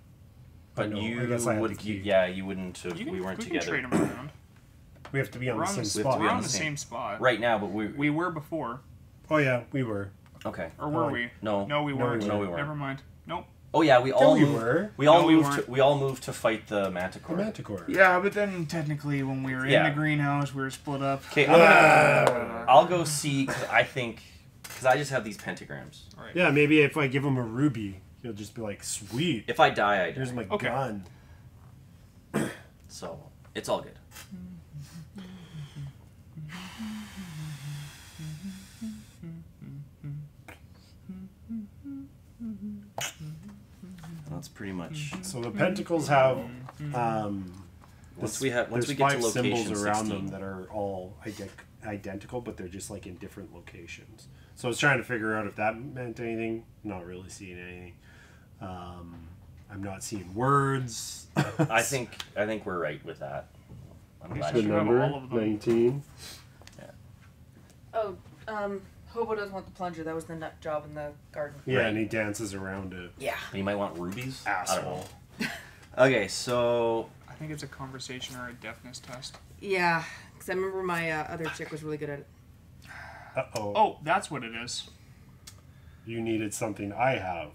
But no, you I guess I had the would. key. You wouldn't have. You can, We weren't we together. can trade them around. We have to be on We're the on same the, We have to spot. be we're on on the the same- same spot. Right now, but We were before. Oh, yeah, we were. Okay. Or were Oh, we? No. No, we weren't. No, we weren't. Never mind. Nope. Oh yeah, we all we moved. were. We all No, we moved. weren't. We all moved to fight the Manticore. The Manticore. Yeah, but then technically when we were Yeah. in the greenhouse, we were split up. Okay, I'll go C because I think because I just have these pentagrams. Right. Yeah, maybe if I give him a ruby, he'll just be like, sweet. If I die, I die. Here's my Okay. gun. So it's all good. That's pretty much. So the pentacles have. Once we get there's to 5 location symbols around 16. them that are all identical, but they're just like in different locations. So I was trying to figure out if that meant anything. Not really seeing anything. I'm not seeing words. I think we're right with that. I'm glad The you should have number all of them. 19. Oh, Hobo doesn't want the plunger. That was the nut job in the garden. Yeah, Right. and he dances around it. Yeah. You might want rubies. I don't Asshole. know. Okay, so I think it's a conversation or a deafness test. Yeah, because I remember my other chick was really good at it. Uh-oh. Oh, that's what it is. You needed something I have.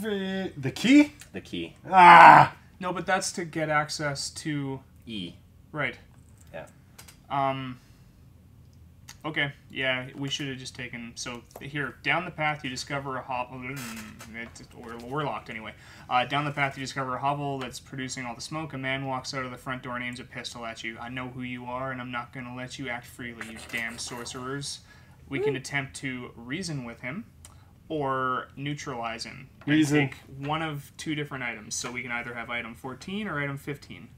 The key? the key Ah! No, but that's to get access to... E. Right. Yeah. Okay, yeah, we should have just taken... So, here, down the path you discover a hovel... We're locked anyway. Down the path you discover a hovel that's producing all the smoke. A man walks out of the front door and aims a pistol at you. I know who you are, and I'm not going to let you act freely, you damn sorcerers. We can attempt to reason with him, or neutralize him. And take one of 2 different items. So we can either have item 14 or item 15.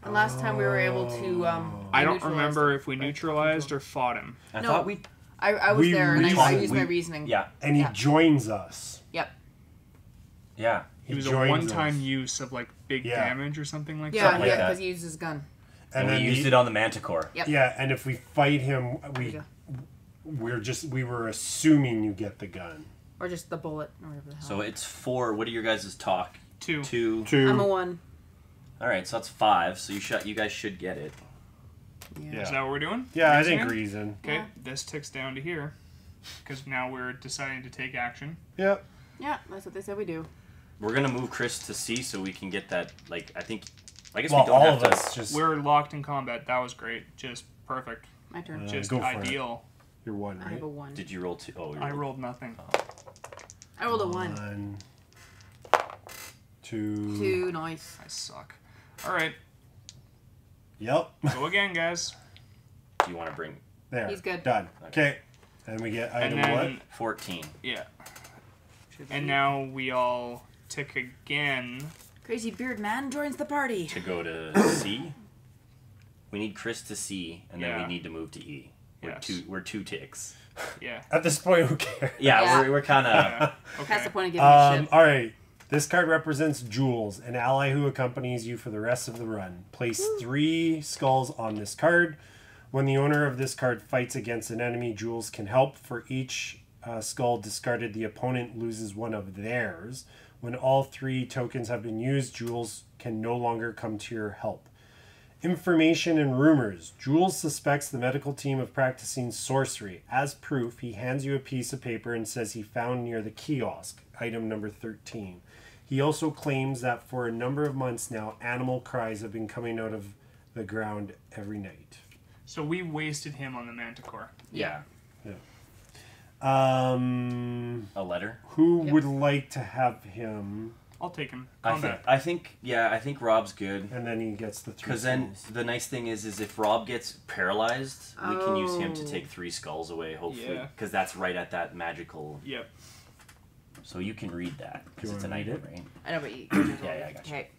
And last time we were able to. I don't remember if we neutralized or fought him. I thought we... I was there and I used my reasoning. Yeah. And he joins us. Yep. Yeah. It was a one-time use of like big damage or something like that. Yeah, because he used his gun. And we used it on the Manticore. Yep. Yeah, and if we fight him, we were assuming you get the gun. Or just the bullet, or whatever the hell. So it's 4. What are your guys' talk? 2. 2. I'm a 1. All right, so that's 5. So you guys should get it. Yeah. Is that what we're doing? Yeah, Reasoning? I think reason. Okay, Yeah. this ticks down to here. Because now we're deciding to take action. Yep. Yeah, that's what they said we do. We're going to move Chris to C so we can get that, like, I guess Well, we don't all have of to... us just... We're locked in combat. That was great. Just perfect. My turn. Just go for ideal. You're 1, I right? have a 1. Did you roll 2? Oh, I rolled nothing. I rolled a 1. 1, 2. 2, nice. I suck. Alright, Yep. go again, guys. Do you want to bring... There. He's good. Done. Okay. And we get item And then, what? 14. Yeah. And now we all tick again. Crazy beard man joins the party. To go to C. We need Chris to C, and then Yeah. we need to move to E. We're 2 ticks. Yeah. At this point, who cares? Yeah. Yeah. we're kind of... Yeah. That's Okay. the point of giving a shit. All right. This card represents Jules, an ally who accompanies you for the rest of the run. Place 3 skulls on this card. When the owner of this card fights against an enemy, Jules can help. For each skull discarded, the opponent loses one of theirs. When all 3 tokens have been used, Jules can no longer come to your help. Information and rumors. Jules suspects the medical team of practicing sorcery. As proof, he hands you a piece of paper and says he found near the kiosk, item number 13. He also claims that for a number of months now, animal cries have been coming out of the ground every night. So we wasted him on the Manticore. Yeah. A letter? Who would like to have him? I'll take him. I think Rob's good. And then he gets the 3 Because then the nice thing is if Rob gets paralyzed, we can use him to take 3 skulls away, hopefully. Yeah. Because that's right at that magical... Yep. So you can read that, because it's an item, right? I know, but you... Yeah, I got you. Okay.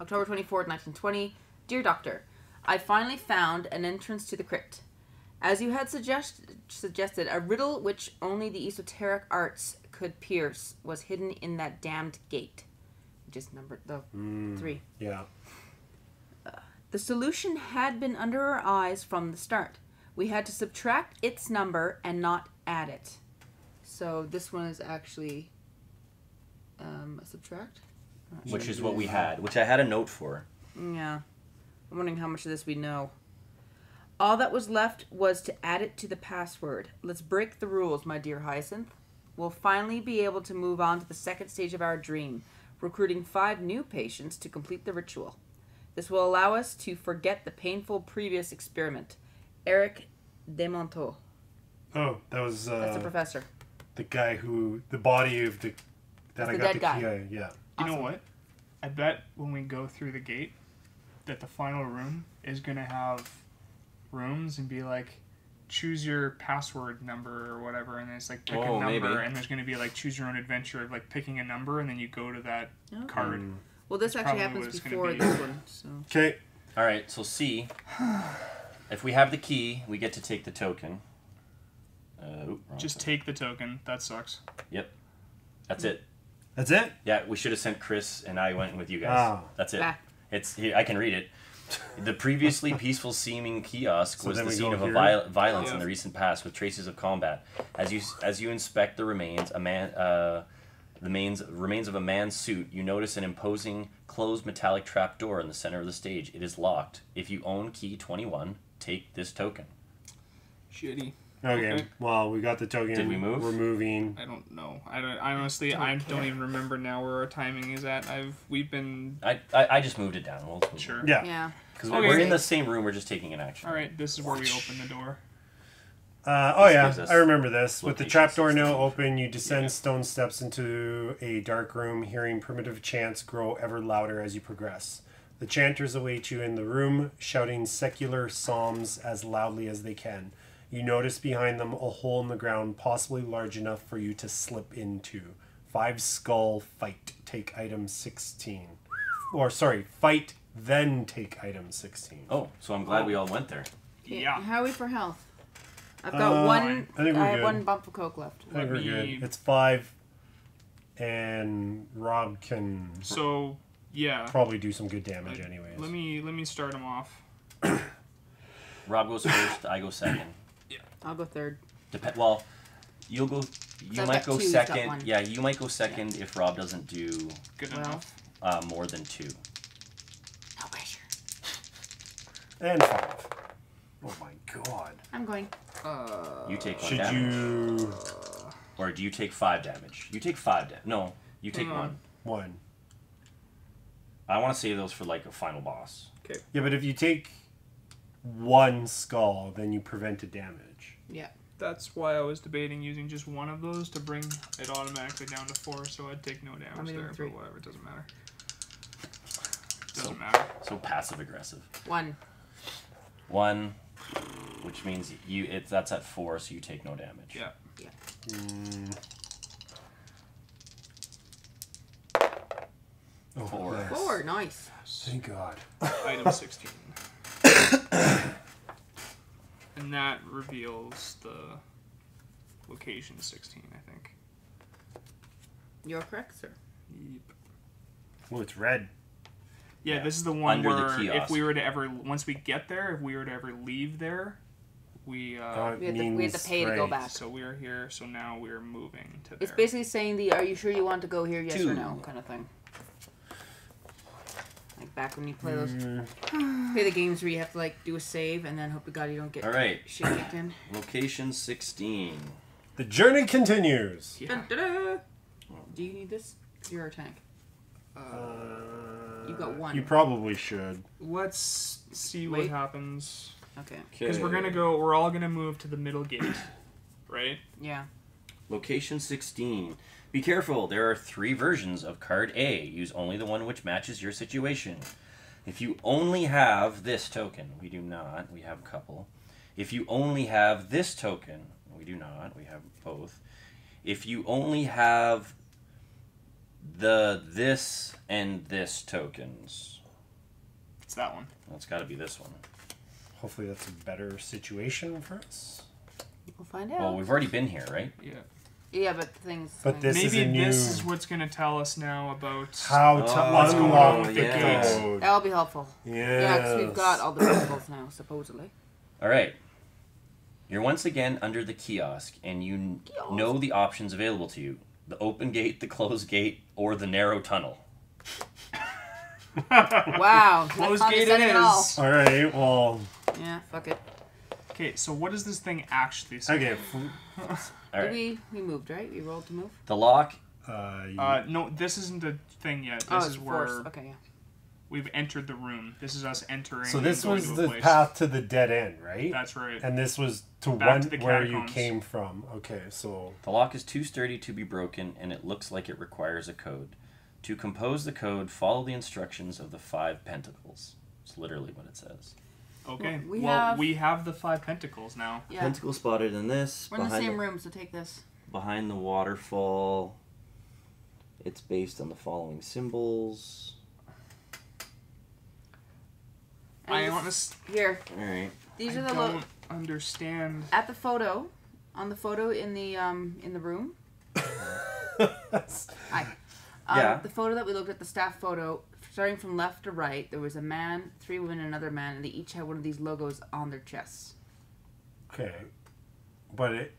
October 24th, 1920. Dear Doctor, I finally found an entrance to the crypt. As you had suggested, a riddle which only the esoteric arts could pierce was hidden in that damned gate. Just number 3. Yeah. The solution had been under our eyes from the start. We had to subtract its number and not add it. So this one is actually a subtract? Which is what we had, which I had a note for. Yeah. I'm wondering how much of this we know. All that was left was to add it to the password. Let's break the rules, my dear Hyacinth. We'll finally be able to move on to the second stage of our dream, recruiting 5 new patients to complete the ritual. This will allow us to forget the painful previous experiment. Eric Demonteau. Oh, that was... That's the professor. The guy who... The body of the... That That's I the got dead the guy. key. Yeah. You know what? I bet when we go through the gate, that the final room is going to have rooms and be like, choose your password number or whatever, and then it's like pick a number, maybe. and there's going to be like choose your own adventure of like picking a number, and then you go to that Okay. card. Well, this That's actually probably what happens it's gonna before be. this one, so... Okay. All right, so C. If we have the key, we get to take the token. Wrong Just thing. take the token. That sucks. Yep. That's it. That's it? Yeah, we should have sent Chris, and I went with you guys. Ah. That's it. Ah. It's here. I can read it. The previously peaceful seeming kiosk So was then the we scene go of a here? violence in Yeah. the recent past with traces of combat. As you inspect the remains, remains of a man's suit, you notice an imposing closed metallic trap door in the center of the stage. It is locked. If you own key 21, take this token. Shitty. Okay. Well, we got the token. Did we move? We're moving. I don't know. I honestly don't even remember now where our timing is at. We've been I just moved it down. We'll move sure. Yeah. Yeah. Because Okay. we're in the same room. We're just taking an action. All right. This is where we open the door. Oh This yeah, gives us I remember this. With the location trapdoor now 16. open, you descend stone steps into a dark room, hearing primitive chants grow ever louder as you progress. The chanters await you in the room, shouting secular psalms as loudly as they can. You notice behind them a hole in the ground, possibly large enough for you to slip into. 5 skull fight. Take item 16. Or sorry, fight then take item 16. Oh, so I'm glad we all went there. Yeah. How are we for health? I've got one. I think we're have good. one bump of coke left. I think we're Let me- good. It's 5, and Rob can So yeah. probably do some good damage anyways. Let me start him off. Rob goes first. I go second. I'll go third. Well, you'll go. You I've might got go 2, he's got second. 1. Yeah, you might go second if Rob doesn't do Good Well. enough. more than 2. No pressure. And 5. Oh my god. I'm going. You take 1 Should damage. you... Or do you take 5 damage? You take 5 damage. No, you take Hang on. 1. 1. I want to save those for like a final boss. Okay. Yeah, but if you take 1 skull, then you prevented damage. Yeah. That's why I was debating using just one of those to bring it automatically down to 4, so I'd take no I'm damage gonna there. do 3. But whatever, it doesn't matter. Doesn't matter. So passive aggressive. 1. 1, which means that's at 4, so you take no damage. Yeah. Oh, 4. yes. 4. Nice. Thank god. Item 16. And that reveals the location 16, I think. You're correct, sir. Yep. Oh, it's red. Yeah, this is the one Under the where kiosk. if we were to ever, once we get there, if we were to ever leave there, we, We had to pay to go back. so we are here, so now we're moving to there. It's basically saying are you sure you want to go here, yes or 2. no, kind of thing. Like back when you play those, play the games where you have to like do a save and then hope to God you don't get All right. shit kicked in. Location 16. The journey continues. Yeah. Dun, dun, dun. Do you need this? 'Cause you're a tank. You've got 1. You probably should. Let's see Wait. what happens. Okay. Because we're all gonna move to the middle gate, right? Yeah. Location 16. Be careful, there are 3 versions of card A. Use only the one which matches your situation. If you only have this token, we do not, we have a couple. If you only have this token, we do not, we have both. If you only have this and this tokens, It's that one. that's got to be this one. Hopefully that's a better situation for us. We'll find out. Well, we've already been here, right? Yeah. Yeah, but the thing's. But this is Maybe a new... this is what's gonna tell us now about How to what's going unlock on the with the gate. code. That'll be helpful. Yeah, because we've got all the principles now, supposedly. All right. You're once again under the kiosk, and you know the options available to you. The open gate, the closed gate, or the narrow tunnel. Wow. Closed that's gate it condescending at all. is. Alright, well... Yeah, fuck it. Okay, so what does this thing actually say? Okay. All right. We moved, right? We rolled to move? The lock. No, this isn't the thing yet. This Oh, is it's where force. Okay, yeah. we've entered the room. This is us entering. So this and going was to a the place. path to the dead end, right? That's right. And this was to Back to the where you catacombs. came from. Okay, so... The lock is too sturdy to be broken, and it looks like it requires a code. To compose the code, follow the instructions of the 5 pentacles. It's literally what it says. Okay. Well, We have the 5 pentacles now. Yeah. Pentacle spotted in this. We're in the same room, so take this. Behind the waterfall. It's based on the following symbols. And I this- honestly Here. Alright. These are I the don't understand. at the photo, on the photo in the room. Hi. Yeah. The photo that we looked at, the staff photo, starting from left to right, there was a man, 3 women, and another man, and they each had one of these logos on their chests. Okay. But it...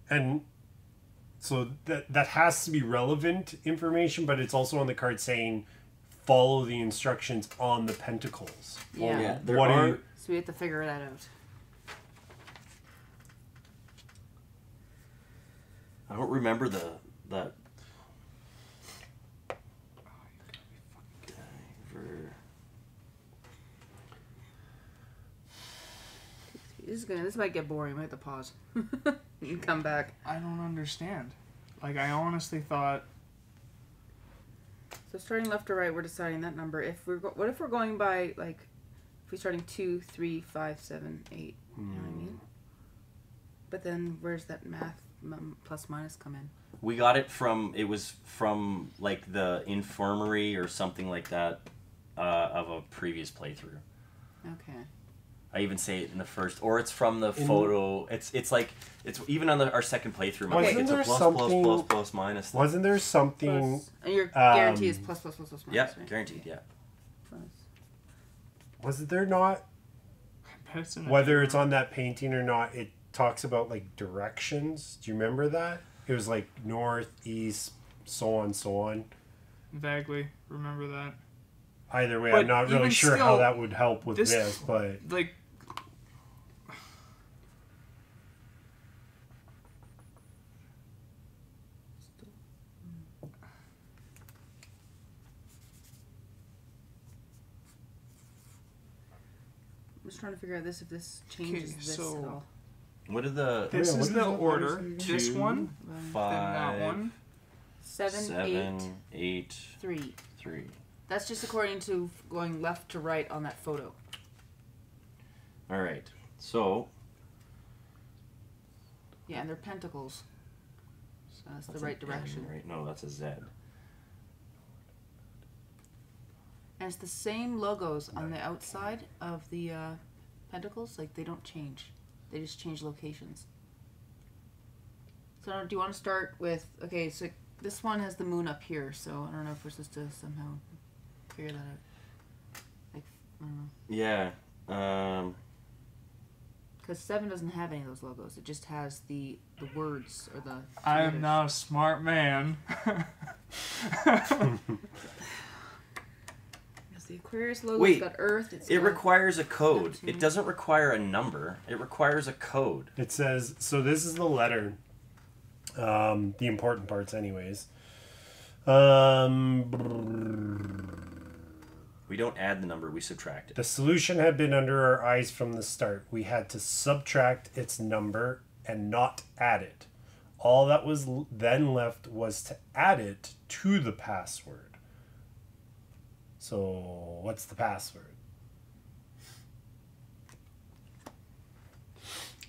And... So that has to be relevant information, but it's also on the card saying follow the instructions on the pentacles. Yeah. There What are... are you... So we have to figure that out. I don't remember that. Diver. This is This might get boring. We have to pause. And come back. I don't understand. Like, I honestly thought... So starting left to right, we're deciding that number. What if we're going by, like, if we're starting 2, 3, 5, 7, 8? You know what I mean? But then where's that math plus minus come in? We got it from like the infirmary or something like that of a previous playthrough. Okay. I even say it in the first, or it's from the photo. It's even on our second playthrough. Okay. It's a plus minus. Wasn't there something? Plus, and your guarantee is plus minus. Yeah, right? guaranteed. Yeah. Plus. Was there not? Whether it's on that painting or not, it talks about like directions. Do you remember that? It was like north, east, so on, so on. Vaguely remember that. Either way, But I'm not really even sure still, how that would help with this, but like, I'm just trying to figure out if this changes this at all. What are the? this what is is the that? order. Two, This one, then 5, that one. 7, 8, 3. 3. That's just according to going left to right on that photo. All right. So Yeah, and they're pentacles. So that's the an right N, direction. right? No, that's a Z. And it's the same logos on the outside of the pentacles. Like, they don't change. They just change locations. So do you want to start with... Okay, so this one has the moon up here, so I don't know if we're supposed to somehow figure that out. Like, I don't know. Yeah. Because 7 doesn't have any of those logos. It just has the words or the... I am letters. not a smart man. The Aquarius logo, Wait, it's got Earth. It requires a code. Neptune. It doesn't require a number. It requires a code. it says so. This is the letter. The important parts, anyways. We don't add the number. We subtract it. The solution had been under our eyes from the start. We had to subtract its number and not add it. All that was then left was to add it to the password. So, what's the password?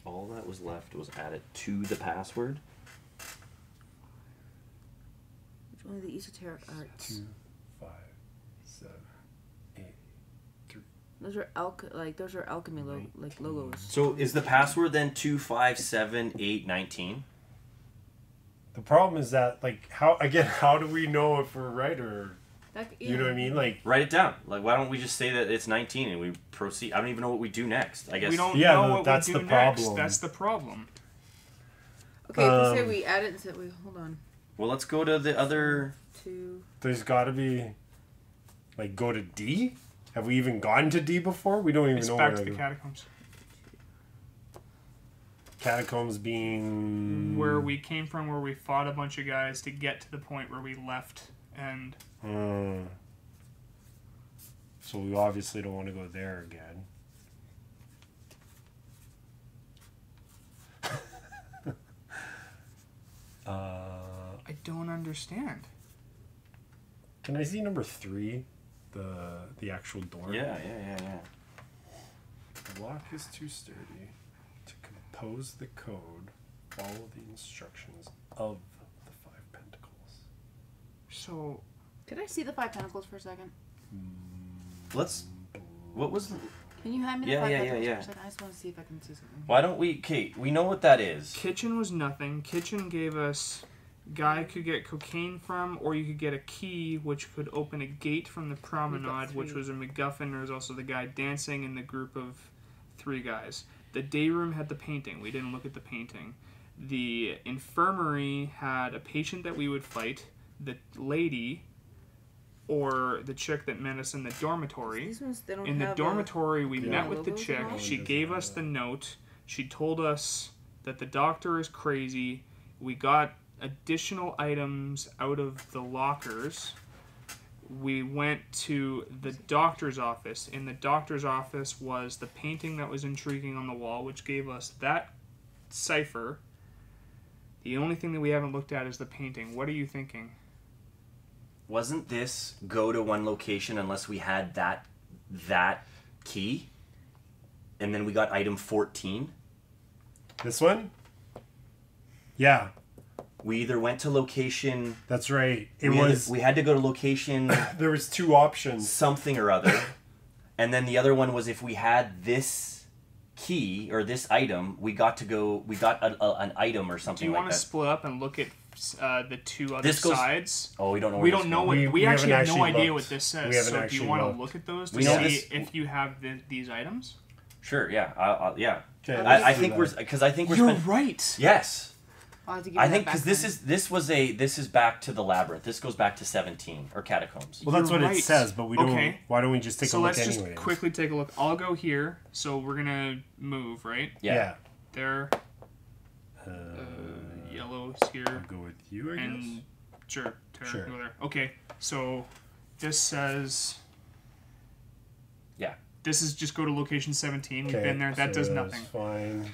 All that was left was added to the password. Only the esoteric arts. 2, 5, 7, 8, 3. Those are alchemy logos. So is the password then 2578819? The problem is that, like, how do we know if we're right or... You know what I mean? Like, Write it down. Like, why don't we just say that it's 19 and we proceed? I don't even know what we do next. I guess We don't Yeah, know no, what that's we do the next. problem. That's the problem. Okay, if we say we add it and say, wait, hold on. Well, let's go to the other. 2. there's got to be... Like, go to D? Have we even gone to D before? We don't even It's know back where to the catacombs. Catacombs being... Where we came from, where we fought a bunch of guys to get to the point where we left. And So we obviously don't want to go there again. I don't understand. Can I see number 3? The actual door? Yeah. The lock is too sturdy. To compose the code, follow the instructions of the 5 pentacles. So, Could I see the 5 pentacles for a second? Let's. What was? Can you hand me the Yeah, 5 yeah, pentacles yeah. for a second? I just want to see if I can see something. Why don't we? Kate, we know what that is. kitchen was nothing. Kitchen gave us... Guy could get cocaine from, or you could get a key, which could open a gate from the promenade, which was a MacGuffin. There was also the guy dancing in the group of 3 guys. The day room had the painting. We didn't look at the painting. The infirmary had a patient that we would fight, the lady, or the chick that met us in the dormitory. These ones, they don't In the have dormitory, we met with the logos chick. at all? She gave us the note. She told us that the doctor is crazy. We got additional items out of the lockers. we went to the doctor's office. In the doctor's office was the painting that was intriguing on the wall, which gave us that cipher. The only thing that we haven't looked at is the painting. What are you thinking? Wasn't this go to one location unless we had that key? And then we got item 14? This one? Yeah. We either went to location... That's right. We had to go to location... There was 2 options. Something or other. And then the other one was if we had this key or this item, we got an item or something like that. Do you want to split up and look at the 2 other sides? Oh, we don't know. We don't know what... We actually have no idea what this says. So do you want to look at those to see if you have these items? Sure, yeah. Yeah. Okay, I think we're... Because I think we're... You're right. Yes. I think because this is back to the Labyrinth. This goes back to 17 or catacombs. Well, that's what it says, but we don't. Okay. Why don't we just take a look anyway? So let's just quickly take a look. I'll go here. So we're gonna move, right? Yeah. There. Yellow here. I'll go with you, I guess. Sure. Tara, go there. Okay. So this says. Yeah. This is just go to location 17. We've been there. That does nothing. Fine.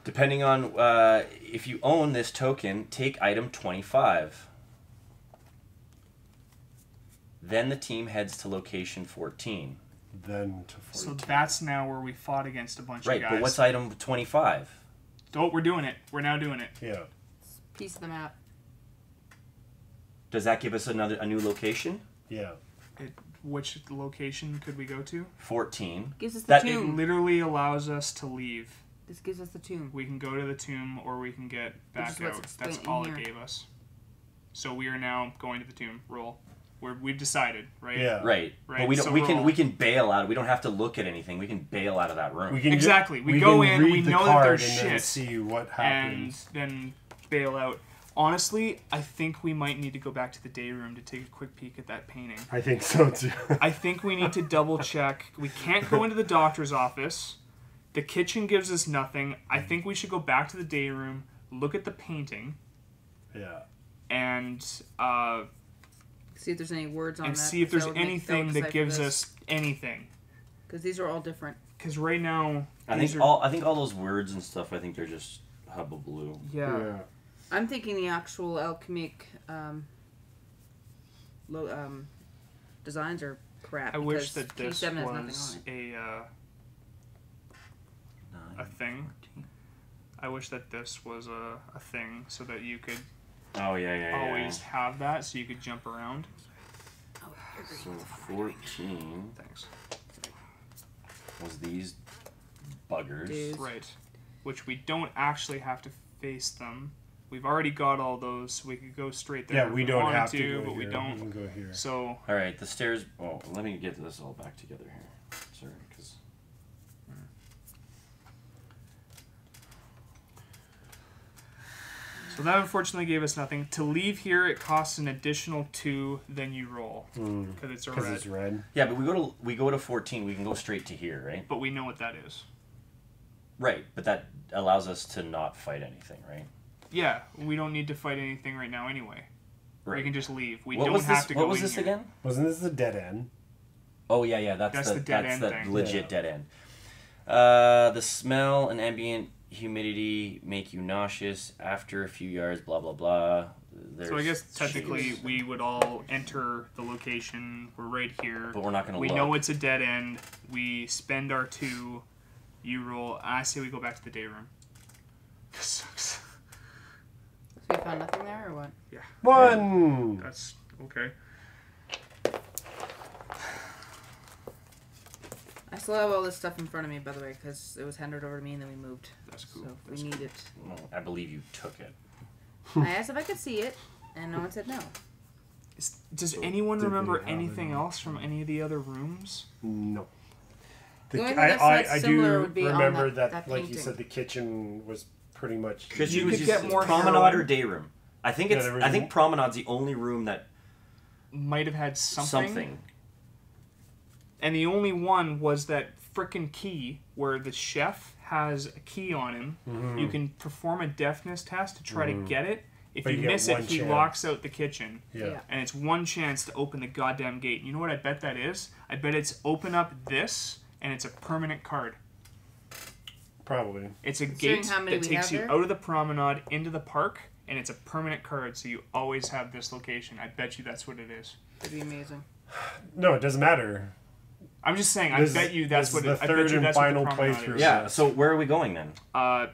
Depending on if you own this token, take item 25. Then the team heads to location 14. Then to 14. So that's now where we fought against a bunch of guys. Right, but what's item 25? Oh, we're doing it. We're now doing it. Yeah. Piece of the map. Does that give us a new location? Yeah. Which location could we go to? 14. Gives us the It tomb. literally allows us to leave. This gives us the tomb. We can go to the tomb or we can get back out. That's all it gave us. So we are now going to the tomb. Roll. We've decided, right? Yeah. Right. But we don't. So we can bail out. We don't have to look at anything. We can bail out of that room. We can exactly. We can go in. read We the know that card there's and shit. then see what happens. And then bail out. Honestly, I think we might need to go back to the day room to take a quick peek at that painting. I think so too. I think we need to double check. We can't go into the doctor's office. The kitchen gives us nothing. I think we should go back to the day room, look at the painting. Yeah. And see if there's any words on that. And see if there's anything that gives us anything. Because these are all different. Because right now, I think all those words and stuff. I think they're just hubbubloo. Yeah. I'm thinking the actual alchemic designs are crap. I wish that this Q7 was a thing. I wish that this was a thing so that you could always have that, so you could jump around. So 14. Thanks. Was these buggers? Dude. Right. Which we don't actually have to face them. We've already got all those, so we could go straight there. Yeah, we don't have to go but here. we don't. We can go here. So. All right, the stairs. Oh, let me get this all back together here. Sorry, because. So that unfortunately gave us nothing. To leave here, it costs an additional 2. Then you roll because it's a red. It's red. Yeah, but we go to 14. We can go straight to here, right? But we know what that is. Right, but that allows us to not fight anything, right? Yeah, we don't need to fight anything right now anyway. Right. We can just leave. We what don't was have this, to go What was in this here. again? Wasn't this the dead end? Oh yeah, that's the dead end the thing. legit dead end. The smell and ambient humidity make you nauseous after a few yards. Blah blah blah. So I guess technically we would all enter the location. We're right here. But we're not going to look. We know it's a dead end. We spend our 2. You roll. I say we go back to the day room. This sucks. So we found nothing there, or what? Yeah. 1. That's okay. I still have all this stuff in front of me, by the way, because it was handed over to me and then we moved. That's cool. So That's we need it. Well, I believe you took it. I asked if I could see it, and no one said no. Does anyone Did we remember have anything it? else from any of the other rooms? No. The only thing that's similar would be on remember that like you painting. said, the kitchen was pretty much. Because You could get more promenade heroin. or day room. I think Yeah, it's. there was I think promenade's the only room that Might have had something. something. And the only one was that frickin' key where the chef has a key on him. Mm-hmm. You can perform a deafness test to try to get it. If But you you get miss it, one he chance. locks out the kitchen. Yeah. And it's one chance to open the goddamn gate. You know what I bet that is? I bet it's open up this, and it's a permanent card. Probably. It's a Considering gate how many that we takes have you there? out of the promenade into the park, and it's a permanent card, so you always have this location. I bet you that's what it is. That'd be amazing. No, it doesn't matter. I'm just saying, This- I bet you that's this what is it the I bet third you and that's what the final promenade playthrough. is. Yeah. So where are we going then?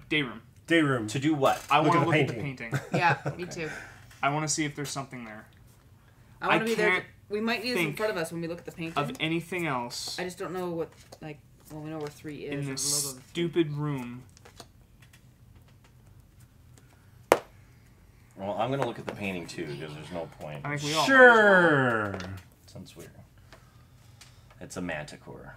Day room. Day room. To do what? I want to at the look at the painting. painting. Yeah, me too. I want to see if there's something there. I want I to be there. can't We might need this in think front of us when we look at the painting. Of anything else I just don't know what, like, well, we know where 3 is. in or this the logo. stupid room. Well, I'm gonna look at the painting too because there's no point. I think we all Sure. Sounds weird. It's a manticore.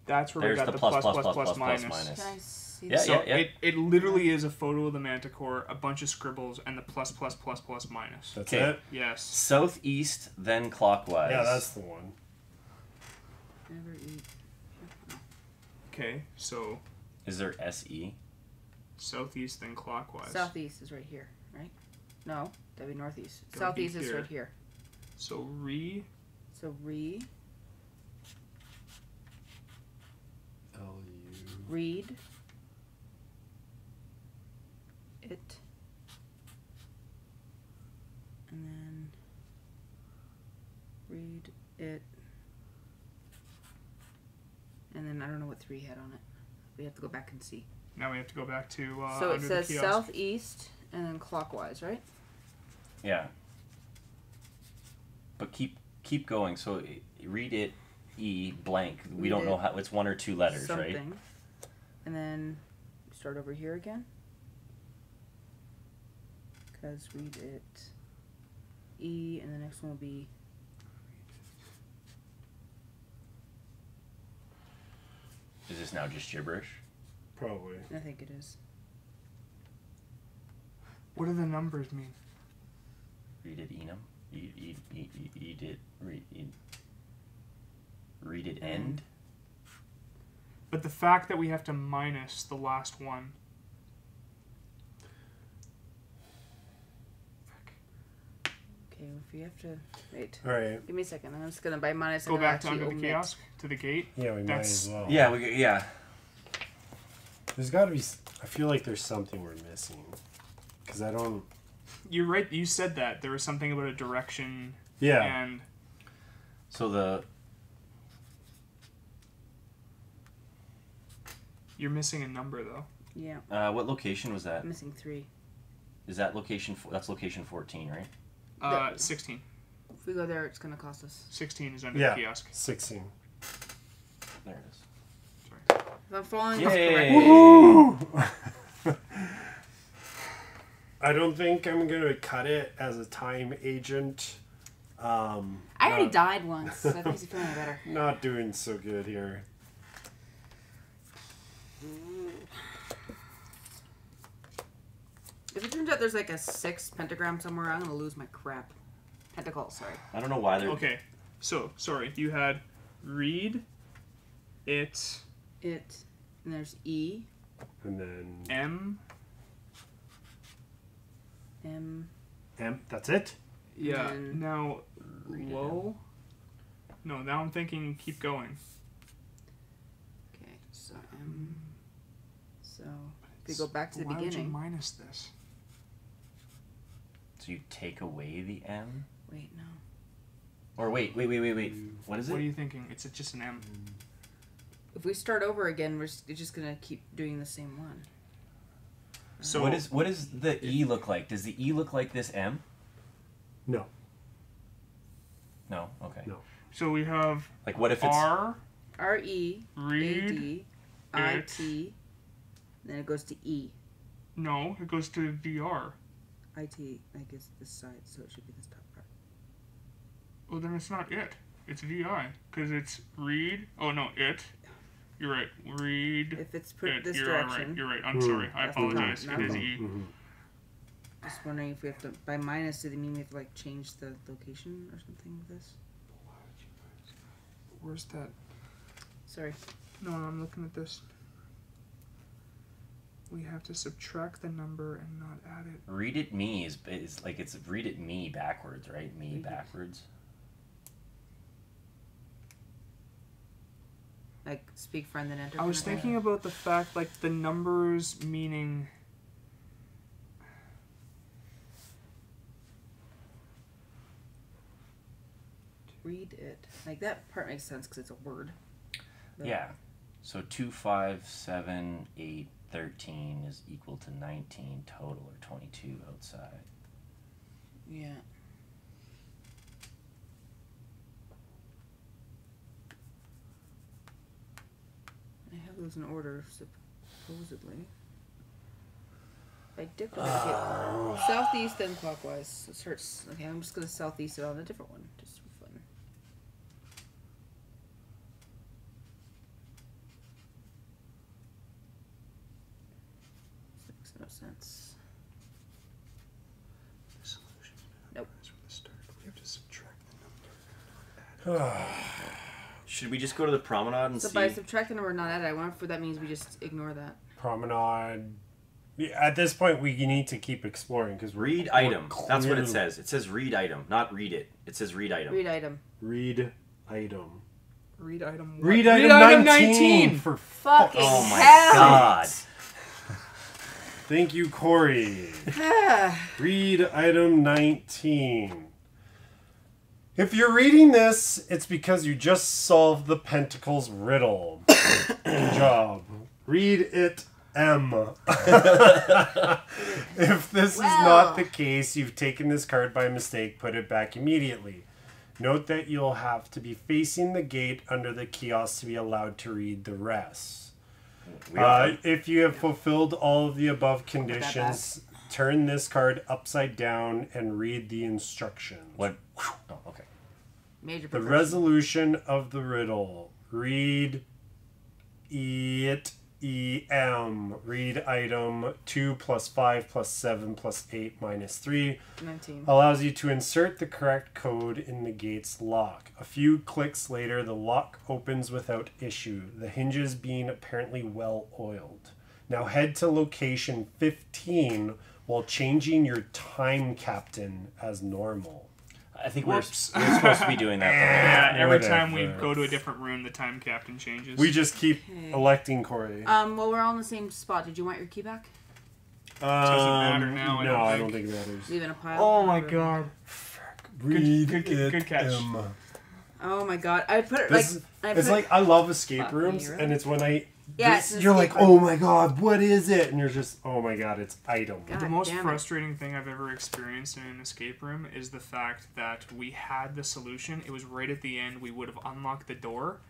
That's where There's we got the the plus, plus, plus, plus, plus, plus, plus, minus. minus. Can I see Yeah, this? So yeah. it literally is a photo of the manticore, a bunch of scribbles, and the plus, plus, plus, plus, minus. That's Okay. it. Yes. Southeast, then clockwise. Yeah, that's the one. Never eat. Okay, so Is there SE? southeast then clockwise. Southeast is right here, right? No, that'd be northeast. That would be Southeast is here. right here. So So read, it, and then read it, and then I don't know what 3 had on it. We have to go back and see. now we have to go back to So it under says the kiosk. southeast and then clockwise, right? Yeah. But keep going. So read it E blank. We Read don't know it how it's 1 or 2 letters, Something. right? And then start over here again. Because read it E, and the next one will be Is this now just gibberish? Probably. I think it is. What do the numbers mean? Read it enum. Read it. Read it end. But the fact that we have to minus the last one. Okay, well, if you have to wait. All right. Give me a second. I'm just gonna by minus. Go I'm gonna back to actually under the omit. kiosk to the gate. Yeah, we might That's- as well. Yeah, yeah. There's got to be. I feel like there's something we're missing. Because I don't. You're right. You said that there was something about a direction. Yeah. And So you're missing a number though. Yeah, what location was that? I'm missing 3. Is that location? That's location 14, right? 16. If we go there, it's gonna cost us. 16 is under Yeah. the kiosk. 16. There it is. Sorry. If I'm following this Yay! correctly. I don't think I'm going to cut it as a time agent. I already not- died once. So that makes me feel any better. Not doing so good here. If it turns out there's like a 6 pentagram somewhere, I'm gonna lose my crap. Pentacle, sorry. I don't know why they're. Okay. So sorry. You had read it It, and there's E, And then. M. M, M. That's it? Yeah. And Now Read it low. No. Now I'm thinking. Keep going. okay, so M. So, if we go back to the Why would you beginning. minus this? So you take away the M? Wait, no. Or wait. What is What are it? you thinking? It's just an M. If we start over again, it's just gonna keep doing the same one. So What does the E look like? Does the E look like this M? No. No. Okay. No. So we have Like what if it's R. R-E, Read A-D, I-T, then it goes to E. No, it goes to VR. I-T, like it's this side, so it should be this top part. Well, then it's not it. It's VI. Because it's read. Oh, no, it. You're right. Read. If it's put it. this You're direction, right. You're right. I'm sorry. I That's not- apologize. not It is wrong. E. Mm-hmm. just wondering if we have to, by minus, do they mean we have to like change the location or something with this? Where's that? Sorry. No, I'm looking at this. We have to subtract the number and not add it. Read it me is like it's read it me backwards, right? Me backwards. Like, speak friend then enter. I was thinking about the fact, like, the numbers meaning... Read it. Like, that part makes sense because it's a word. But Yeah. So 2, 5, 7, 8, 13 is equal to 19 total, or 22 outside. Yeah. I have those in order, supposedly. I dip it. Okay. Southeast, then clockwise. It starts. Okay, I'm just gonna southeast it on a different one, just for fun. This makes no sense. Nope. From the start. We have to subtract the number. Should we just go to the promenade and So see? by subtracting the word not added, I wonder if that means we just ignore that. Promenade. Yeah, at this point, we need to keep exploring because Read item. That's what it says. It says read item, not read it. It says read item. Read item. Read item. Read item. What? Read item 19 for Fucking Oh my hell! god. Thank you, Cory. Read item 19. If you're reading this, it's because you just solved the Pentacles riddle. Good job. Read it, M. If this is not the case, you've taken this card by mistake, put it back immediately. Note that you'll have to be facing the gate under the kiosk to be allowed to read the rest. If you have fulfilled all of the above conditions, turn this card upside down and read the instructions. What? Oh, okay. Major The progression. resolution of the riddle. Read it, E-M. Read item 2 plus 5 plus 7 plus 8 minus 3. 19. Allows you to insert the correct code in the gate's lock. A few clicks later, the lock opens without issue, the hinges being apparently well oiled. Now head to location 15 while changing your time captain as normal. I think we're Whoops. supposed to be doing that. Yeah, every time we Whatever. go to a different room, the time captain changes. We just keep electing Cory. Well, we're all in the same spot. Did you want your key back? matter now, No, I I don't don't think it matters. Leave it in a pile? Oh my god. Read good catch. M. Oh my god. I put it This like... It's like I love escape Fuck, rooms, really? and it's when I Yeah, this- it's an you're escape like, room. oh my god, what is it? And you're just, oh my god, it's item. God The most damn it. frustrating thing I've ever experienced in an escape room is the fact that we had the solution. It was right at the end. We would have unlocked the door,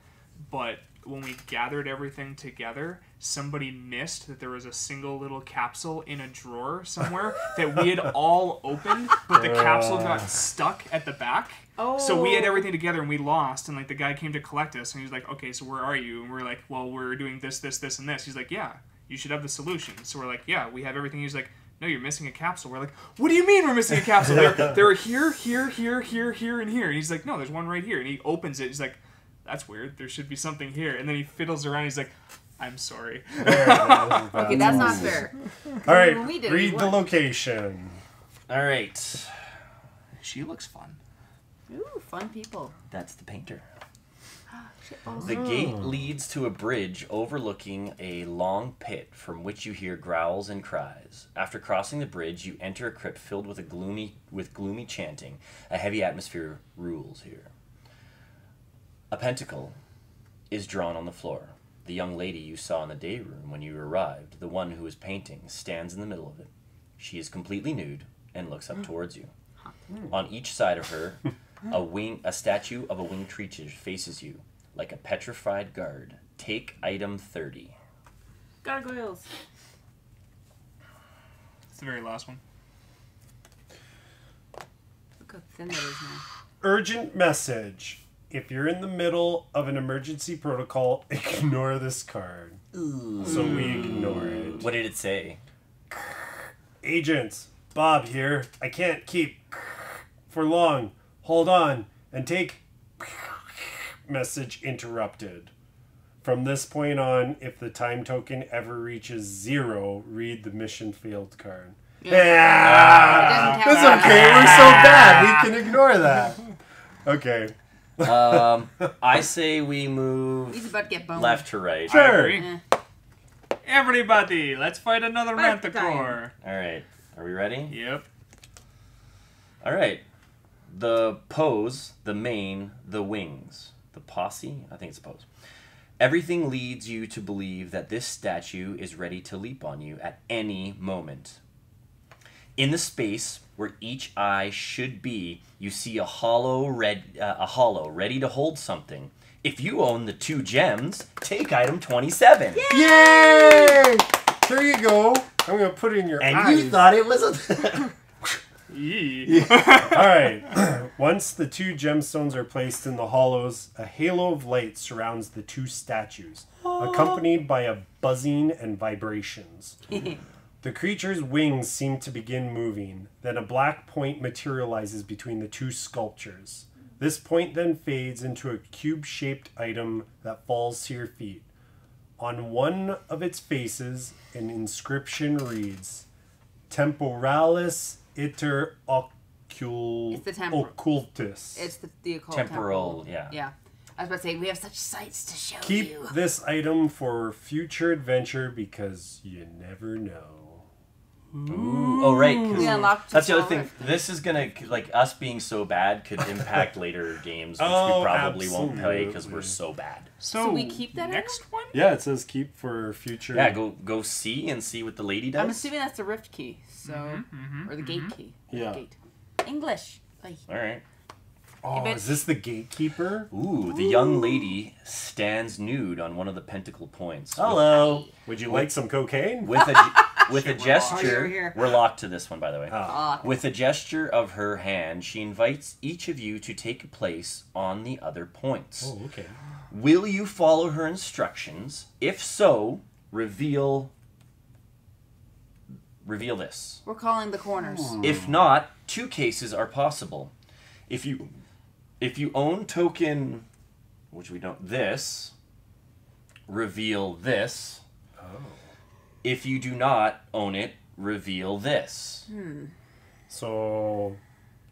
but when we gathered everything together, somebody missed that there was a single little capsule in a drawer somewhere that we had all opened, but the capsule got stuck at the back. Oh. So we had everything together and we lost, and like the guy came to collect us, and he was like, "Okay, so where are you?" And we're like, "Well, we're doing this, this, this, and this." He's like, "Yeah, you should have the solution." So we're like, "Yeah, we have everything." He's like, "No, you're missing a capsule." We're like, "What do you mean we're missing a capsule? They're here, here, here, here, here, and here." And he's like, "No, there's one right here." And he opens it. He's like, "That's weird. There should be something here." And then he fiddles around. He's like, "I'm sorry." Okay, that's not fair. All right, When we did, read we the won. location. All right. She looks fun. Ooh, fun people. That's the painter. Shitballs. The gate leads to a bridge overlooking a long pit from which you hear growls and cries. After crossing the bridge, you enter a crypt filled with gloomy chanting. A heavy atmosphere rules here. A pentacle is drawn on the floor. The young lady you saw in the day room when you arrived, the one who was painting, stands in the middle of it. She is completely nude and looks up towards you. On each side of her, a statue of a winged creature faces you, like a petrified guard. Take item 30. Gargoyles. It's the very last one. Look how thin that is now. Urgent message. If you're in the middle of an emergency protocol, ignore this card. So we ignore it. What did it say? Agents, Bob here. I can't keep for long. Hold on and take message interrupted. From this point on, if the time token ever reaches 0, read the mission failed card. Yeah. That's okay. We're so bad. We can ignore that. Okay. I say we move He's about to get boned. left to right. I Sure. agree. Everybody, let's fight another Fight Manticore. All right. Are we ready? Yep. All right. The pose, the mane, the wings. The posse? I think it's a pose. Everything leads you to believe that this statue is ready to leap on you at any moment. In the space where each eye should be, you see a hollow ready to hold something. If you own the 2 gems, take item 27. Yay! There you go. I'm going to put it in your And eyes. you thought it was a... Yee. Alright. Once the 2 gemstones are placed in the hollows, a halo of light surrounds the 2 statues, accompanied by a buzzing and vibrations. The creature's wings seem to begin moving. Then a black point materializes between the 2 sculptures. This point then fades into a cube-shaped item that falls to your feet. On one of its faces, an inscription reads, Temporalis iter It's the temporal. occultus. It's the occult Temporal, temple. yeah. Yeah. I was about to say, we have such sights to show Keep you. this item for future adventure because you never know. Ooh. Oh, right. 'Cause We unlocked that's the other Temporal thing. Rift. This is going to, like, us being so bad could impact later games, which Oh, we probably won't play because we're absolutely. so bad. So we keep that next one? Yeah, it says keep for future. Yeah, go see and see what the lady does. I'm assuming that's the rift key, so or the gate key. Yeah. Gate. English. Like, All right. Oh, If is this the gatekeeper? Ooh, the young lady stands nude on one of the pentacle points. Hello. Would you like some cocaine? With a with a Oh, you're gesture, here. we're locked to this one, by the way. Ah. With a gesture of her hand, she invites each of you to take a place on the other points. Oh, okay. Will you follow her instructions? If so, reveal this. we're calling the corners. If not, 2 cases are possible. If you own token, which we don't, this, reveal this. Oh. If you do not own it, reveal this. So,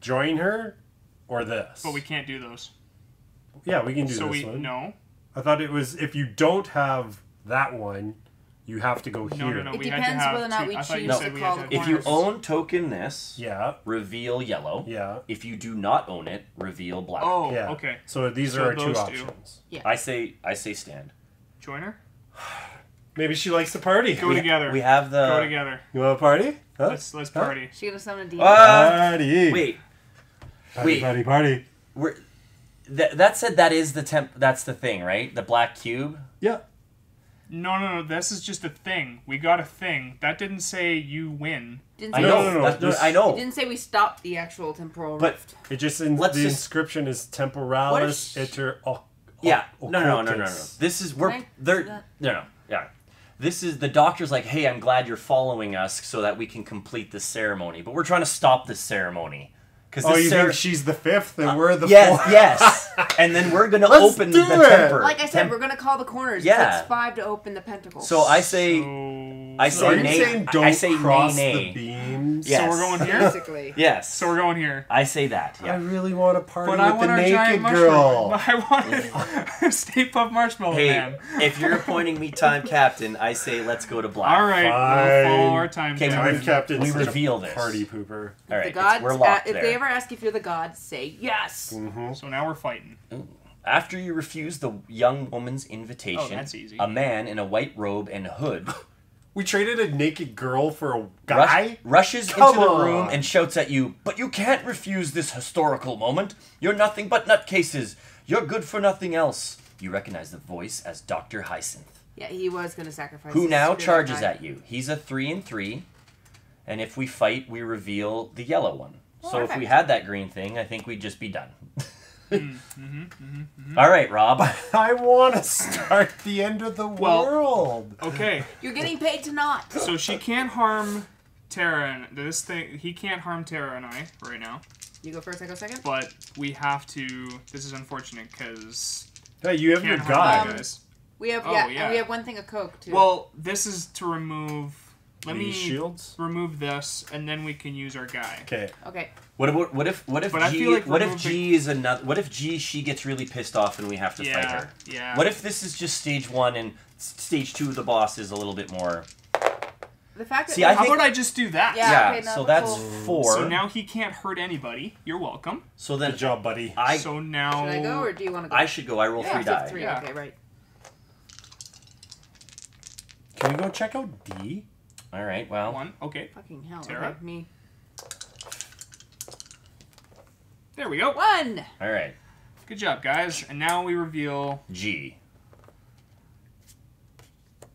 join her or this? But we can't do those. Yeah, we can do So this we one. no. I thought it was if you don't have that one, you have to go here. No. It We had to depends have whether or not two- we I thought you choose said to we call had the to- If you corners. own token this, Yeah. reveal yellow. Yeah. If you do not own it, reveal black. Oh, Yeah. okay. So these So are our 2 those two. options. I say stand. Join her. Maybe she likes to party. Go together. We have the Go together. You want to party? Huh? Let's party. She gonna summon a demon. Party. Wait. Party, wait. party, party. We're that said that is the that's the thing, right? The black cube. Yeah. No. This is just a thing. We got a thing. That didn't say you win. Didn't I say know. no, That's- this- I know. It didn't say we stopped the actual temporal But- rift. It just Let's the just- inscription is temporalis What iter Yeah. occultus. No. This is Can we're I see they're that? no. Yeah. This is the doctor's like, hey, I'm glad you're following us so that we can complete this ceremony. But we're trying to stop this ceremony. Oh, you think she's the 5th and we're the Yes, 4th? yes. And then we're gonna Let's open do the it. temper. Like I said, we're gonna call the corners. Yeah. It's 5 to open the pentacles. So I say I So say Are you nay. saying don't I say cross nay. the beams? Yes. So we're going here. basically. Yes. So we're going here. I say that. I Yeah. really want to party But I with want the our naked giant girl. mushroom. I want Stay Puft Marshmallow Hey, Man. if you're appointing me time captain, I say let's go to black. All right, Fine. we'll follow our time. Okay, captain. Time captain's we such a reveal this. party pooper. All right, The gods, we're locked if there. they ever ask if you're the god, say yes. So now we're fighting. After you refuse the young woman's invitation, Oh, that's easy. a man in a white robe and hood We traded a naked girl for a guy? rushes Come into the on. room and shouts at you, "But you can't refuse this historical moment. You're nothing but nutcases. You're good for nothing else." You recognize the voice as Dr. Hyacinth, Yeah, he was gonna sacrifice. who his now spirit charges guy. at you. He's a 3-3, and if we fight, we reveal the yellow one. So if we perfect. had that green thing, I think we'd just be done. All right, Rob. I want to start the end of the world. Okay, You're getting paid to not. so she can't harm Tara and this thing. He can't harm Tara and I right now. You go first, I go second. But we have to. This is unfortunate because Hey, you have your can't harm guy. you guys. We have yeah. and we have one thing of Coke too. Well, this is to remove. Let These me shields? remove this, and then we can use our guy. Okay. Okay. What if But I feel like what if removing- G is another? What if G she gets really pissed off and we have to fight her? Yeah. What if this is just stage 1 and stage 2 the boss is a little bit more? The fact that See, I How think- about I just do that? Yeah. Okay, no, so that's that's cool. 4. So now he can't hurt anybody. You're welcome. So then Good job, buddy. So now. should I go or do you want to go? I should go. I roll Yeah. 3 You have die. 3. Yeah. Okay, right. Can we go check out D? All right. Well, 1. Okay. Fucking hell. Tara? Okay, me. There we go. 1. all right. Good job, guys. And now we reveal. G. I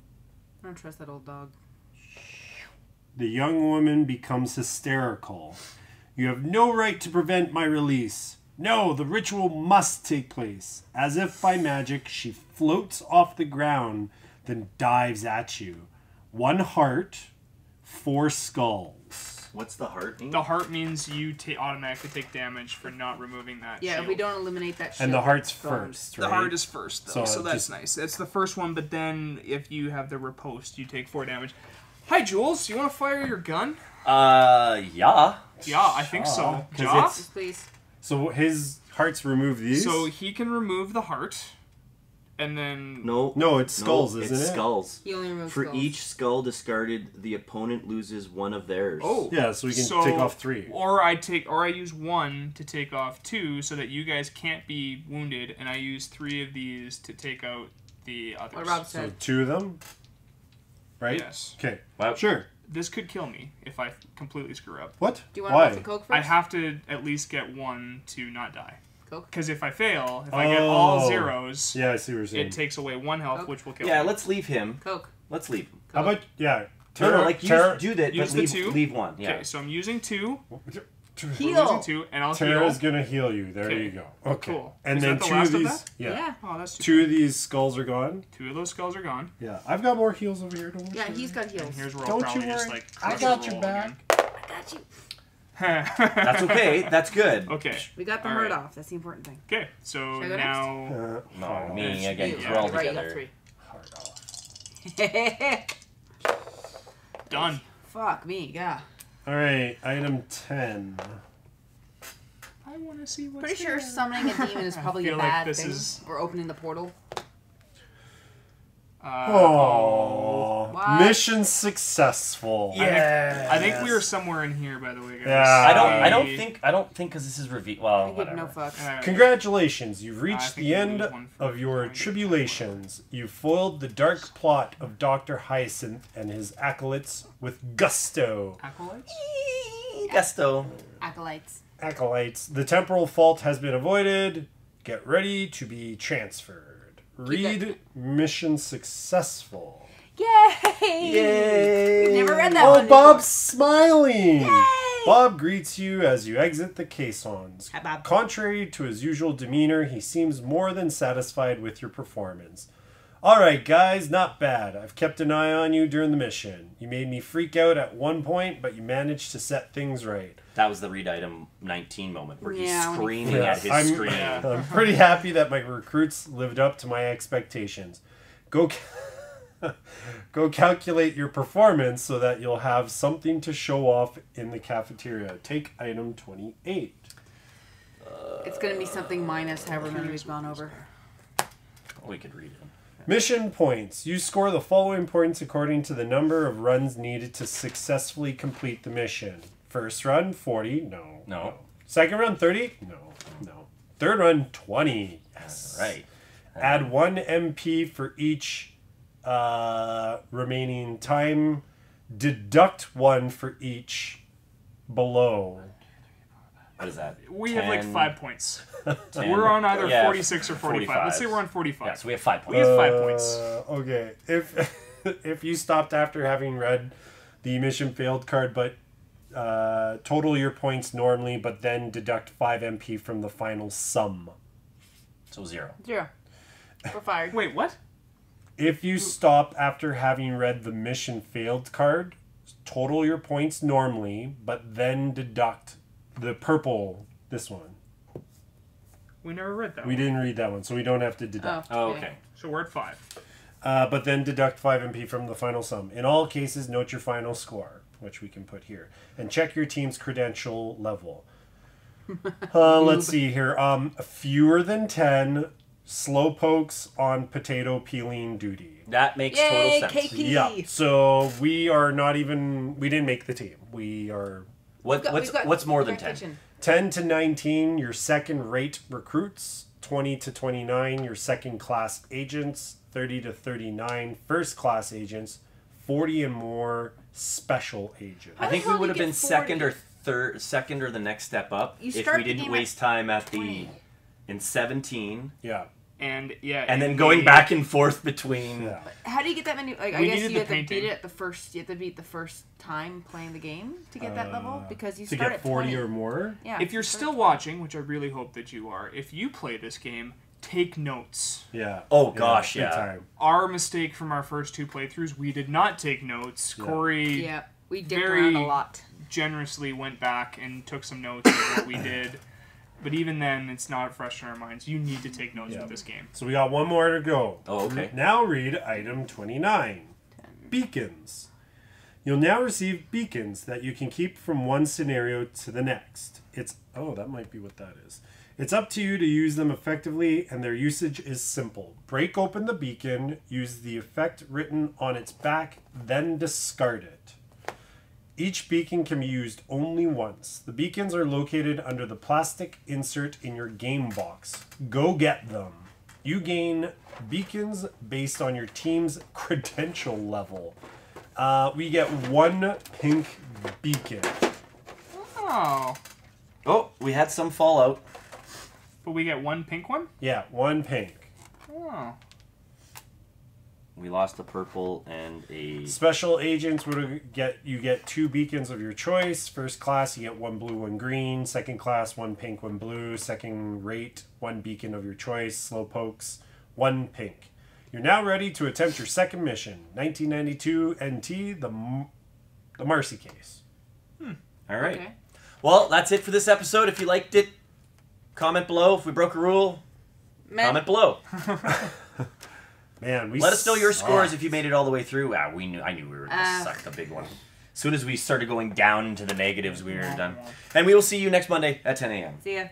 don't trust that old dog. The young woman becomes hysterical. You have no right to prevent my release. No, the ritual must take place. As if by magic, she floats off the ground, then dives at you. 1 heart, 4 skulls. What's the heart mean? The heart means you automatically take damage for not removing that Yeah, shield. if we don't eliminate that shield. And the heart's it's gone. first, right? The heart is first, though, So so that's just- nice. It's the first one, but then if you have the riposte, you take 4 damage. Hi, Jules. You want to fire your gun? Yeah. Yeah, I think so. 'Cause Ja? Yes, please. So his hearts remove these? So he can remove the heart, and then No, it's skulls, isn't it's it? skulls. He only removes For skulls. each skull discarded, the opponent loses 1 of theirs. Oh, Yeah, so we can so- take off 3. Or I use 1 to take off 2, so that you guys can't be wounded, and I use 3 of these to take out the others. What Rob So said. 2 of them? Right? Yes. Okay. Wow. Sure. This could kill me if I completely screw up. What? Do you want Why? to go for Coke first? I have to at least get 1 to not die. Coke. Because if I fail, if I get all Oh. zeros, Yeah, I see what you're saying. it takes away 1 health, Coke. which will kill Yeah. me. Let's leave him. Coke. Let's leave him. How about, yeah. No, like Tara, do that, use but the leave, 2. leave 1. Yeah. Okay, so I'm using 2. Heal. We're using 2, and I'll Tara's heal. gonna heal you. There Okay. you go. Okay. Cool. And Is then that the 2 last of of these. that? Yeah. Oh, that's too 2 of these skulls are gone. 2 of those skulls are gone. Yeah. I've got more heals over here. Don't Yeah, worry. he's got And heals. here's where I'll Don't probably you just worry. like I crush got the your roll back. I got you. again. That's okay. That's good. Okay. We got the All hurt right. off. That's the important thing. Okay. So Should I go now. No, me again. You. 'Cause we're all Right, you got together. 3. Hard off. Done. Fuck me, yeah. All right. Item 10. I want to see what's Pretty sure there. summoning a demon is probably a feel like bad this thing. is- Or opening the portal. Oh. What? Mission successful. Yeah. I think we were somewhere in here, by the way, guys. Yeah. I don't think because this is reveal. Well, I give whatever. no fucks. Congratulations, you've I reached think the we end lose one for of your trying to get tribulations. You foiled the dark plot of Dr. Hyacinth and his acolytes with gusto. Acolytes? Gusto. Acolytes. Acolytes. The temporal fault has been avoided. Get ready to be transferred. Read mission successful. Yay! Yay! We've never read that Oh, one Bob's smiling! Yay! Bob greets you as you exit the caissons. Hi, Bob. Contrary to his usual demeanor, he seems more than satisfied with your performance. Alright, guys, not bad. I've kept an eye on you during the mission. You made me freak out at one point, but you managed to set things right. That was the read item 19 moment where he's Yeah, when he- screaming Yeah, at his I'm- screen. I'm pretty happy that my recruits lived up to my expectations. Go go calculate your performance so that you'll have something to show off in the cafeteria. Take item 28. It's gonna be something minus however many we've gone over. We could read it. Mission points. You score the following points according to the number of runs needed to successfully complete the mission. First run, 40. No. Second run, 30. No. Third run, 20. Yes. Right. Add 1 MP for each remaining time. Deduct 1 for each below. What is that? We have like 10, 5 points. 10. We're on either Yeah, 46 or 45. Let's say we're on 45. Yeah, so we have 5 We points. have 5 points. Okay. If you stopped after having read the mission failed card, but total your points normally, but then deduct 5 MP from the final sum. So 0. 0. We're fired. Wait, what? If you stop after having read the mission failed card, total your points normally, but then deduct the purple, this one. We never read that We one. didn't read that one, so we don't have to deduct. Oh, okay. So we're at 5. but then deduct 5 MP from the final sum. In all cases, note your final score, which we can put here, and check your team's credential level. Let's see here. Fewer than 10 slowpokes on potato peeling duty. That makes Yay, total sense. Keiki. Yeah. So we are not even. We didn't make the team. We are What's more than 10? 10 to 19. Your second rate recruits. 20 to 29. Your second class agents. 30 to 39. First class agents. 40 and more special agents. I think we hell would do have you been get second or the next step up You if start we the didn't game waste at time at 20. in 17 Yeah. And yeah, and then in going the- back and forth between. Yeah. How do you get that many? Like, I We guess needed you the have to beat painting. it at the first. You have to beat the first time playing the game to get that level because you To start get at 40 20. or more. Yeah. If you're you start still at watching, which I really hope that you are, if you play this game, take notes. Yeah. Oh, gosh, big yeah. time. Our mistake from our first 2 playthroughs, we did not take notes. Yeah. Cory 20. Yeah, we dipped very- around a lot. generously went back and took some notes of what we did. But even then, it's not fresh in our minds. You need to take notes Yeah. with this game. So we got one more to go. Oh, okay. Now read item 29. Beacons. You'll now receive beacons that you can keep from one scenario to the next. That might be what that is. It's up to you to use them effectively, and their usage is simple. Break open the beacon, use the effect written on its back, then discard it. Each beacon can be used only once. The beacons are located under the plastic insert in your game box. Go get them. You gain beacons based on your team's credential level. We get 1 pink beacon. Oh. Oh, we had some fallout. But we get 1 pink one? Yeah, 1 pink. Oh. We lost a purple and a... Special agents you get 2 beacons of your choice. First class, you get 1 blue, 1 green. Second class, 1 pink, 1 blue. Second rate, 1 beacon of your choice. Slowpokes, 1 pink. You're now ready to attempt your second mission. 1992 NT, the Marcy case. All right. Okay. Well, that's it for this episode. If you liked it, comment below. If we broke a rule, comment below. Man, Let us know your scores if you made it all the way through. I knew we were going to suck the big one. As soon as we started going down into the negatives, we were done. And we will see you next Monday at 10 a.m. See ya.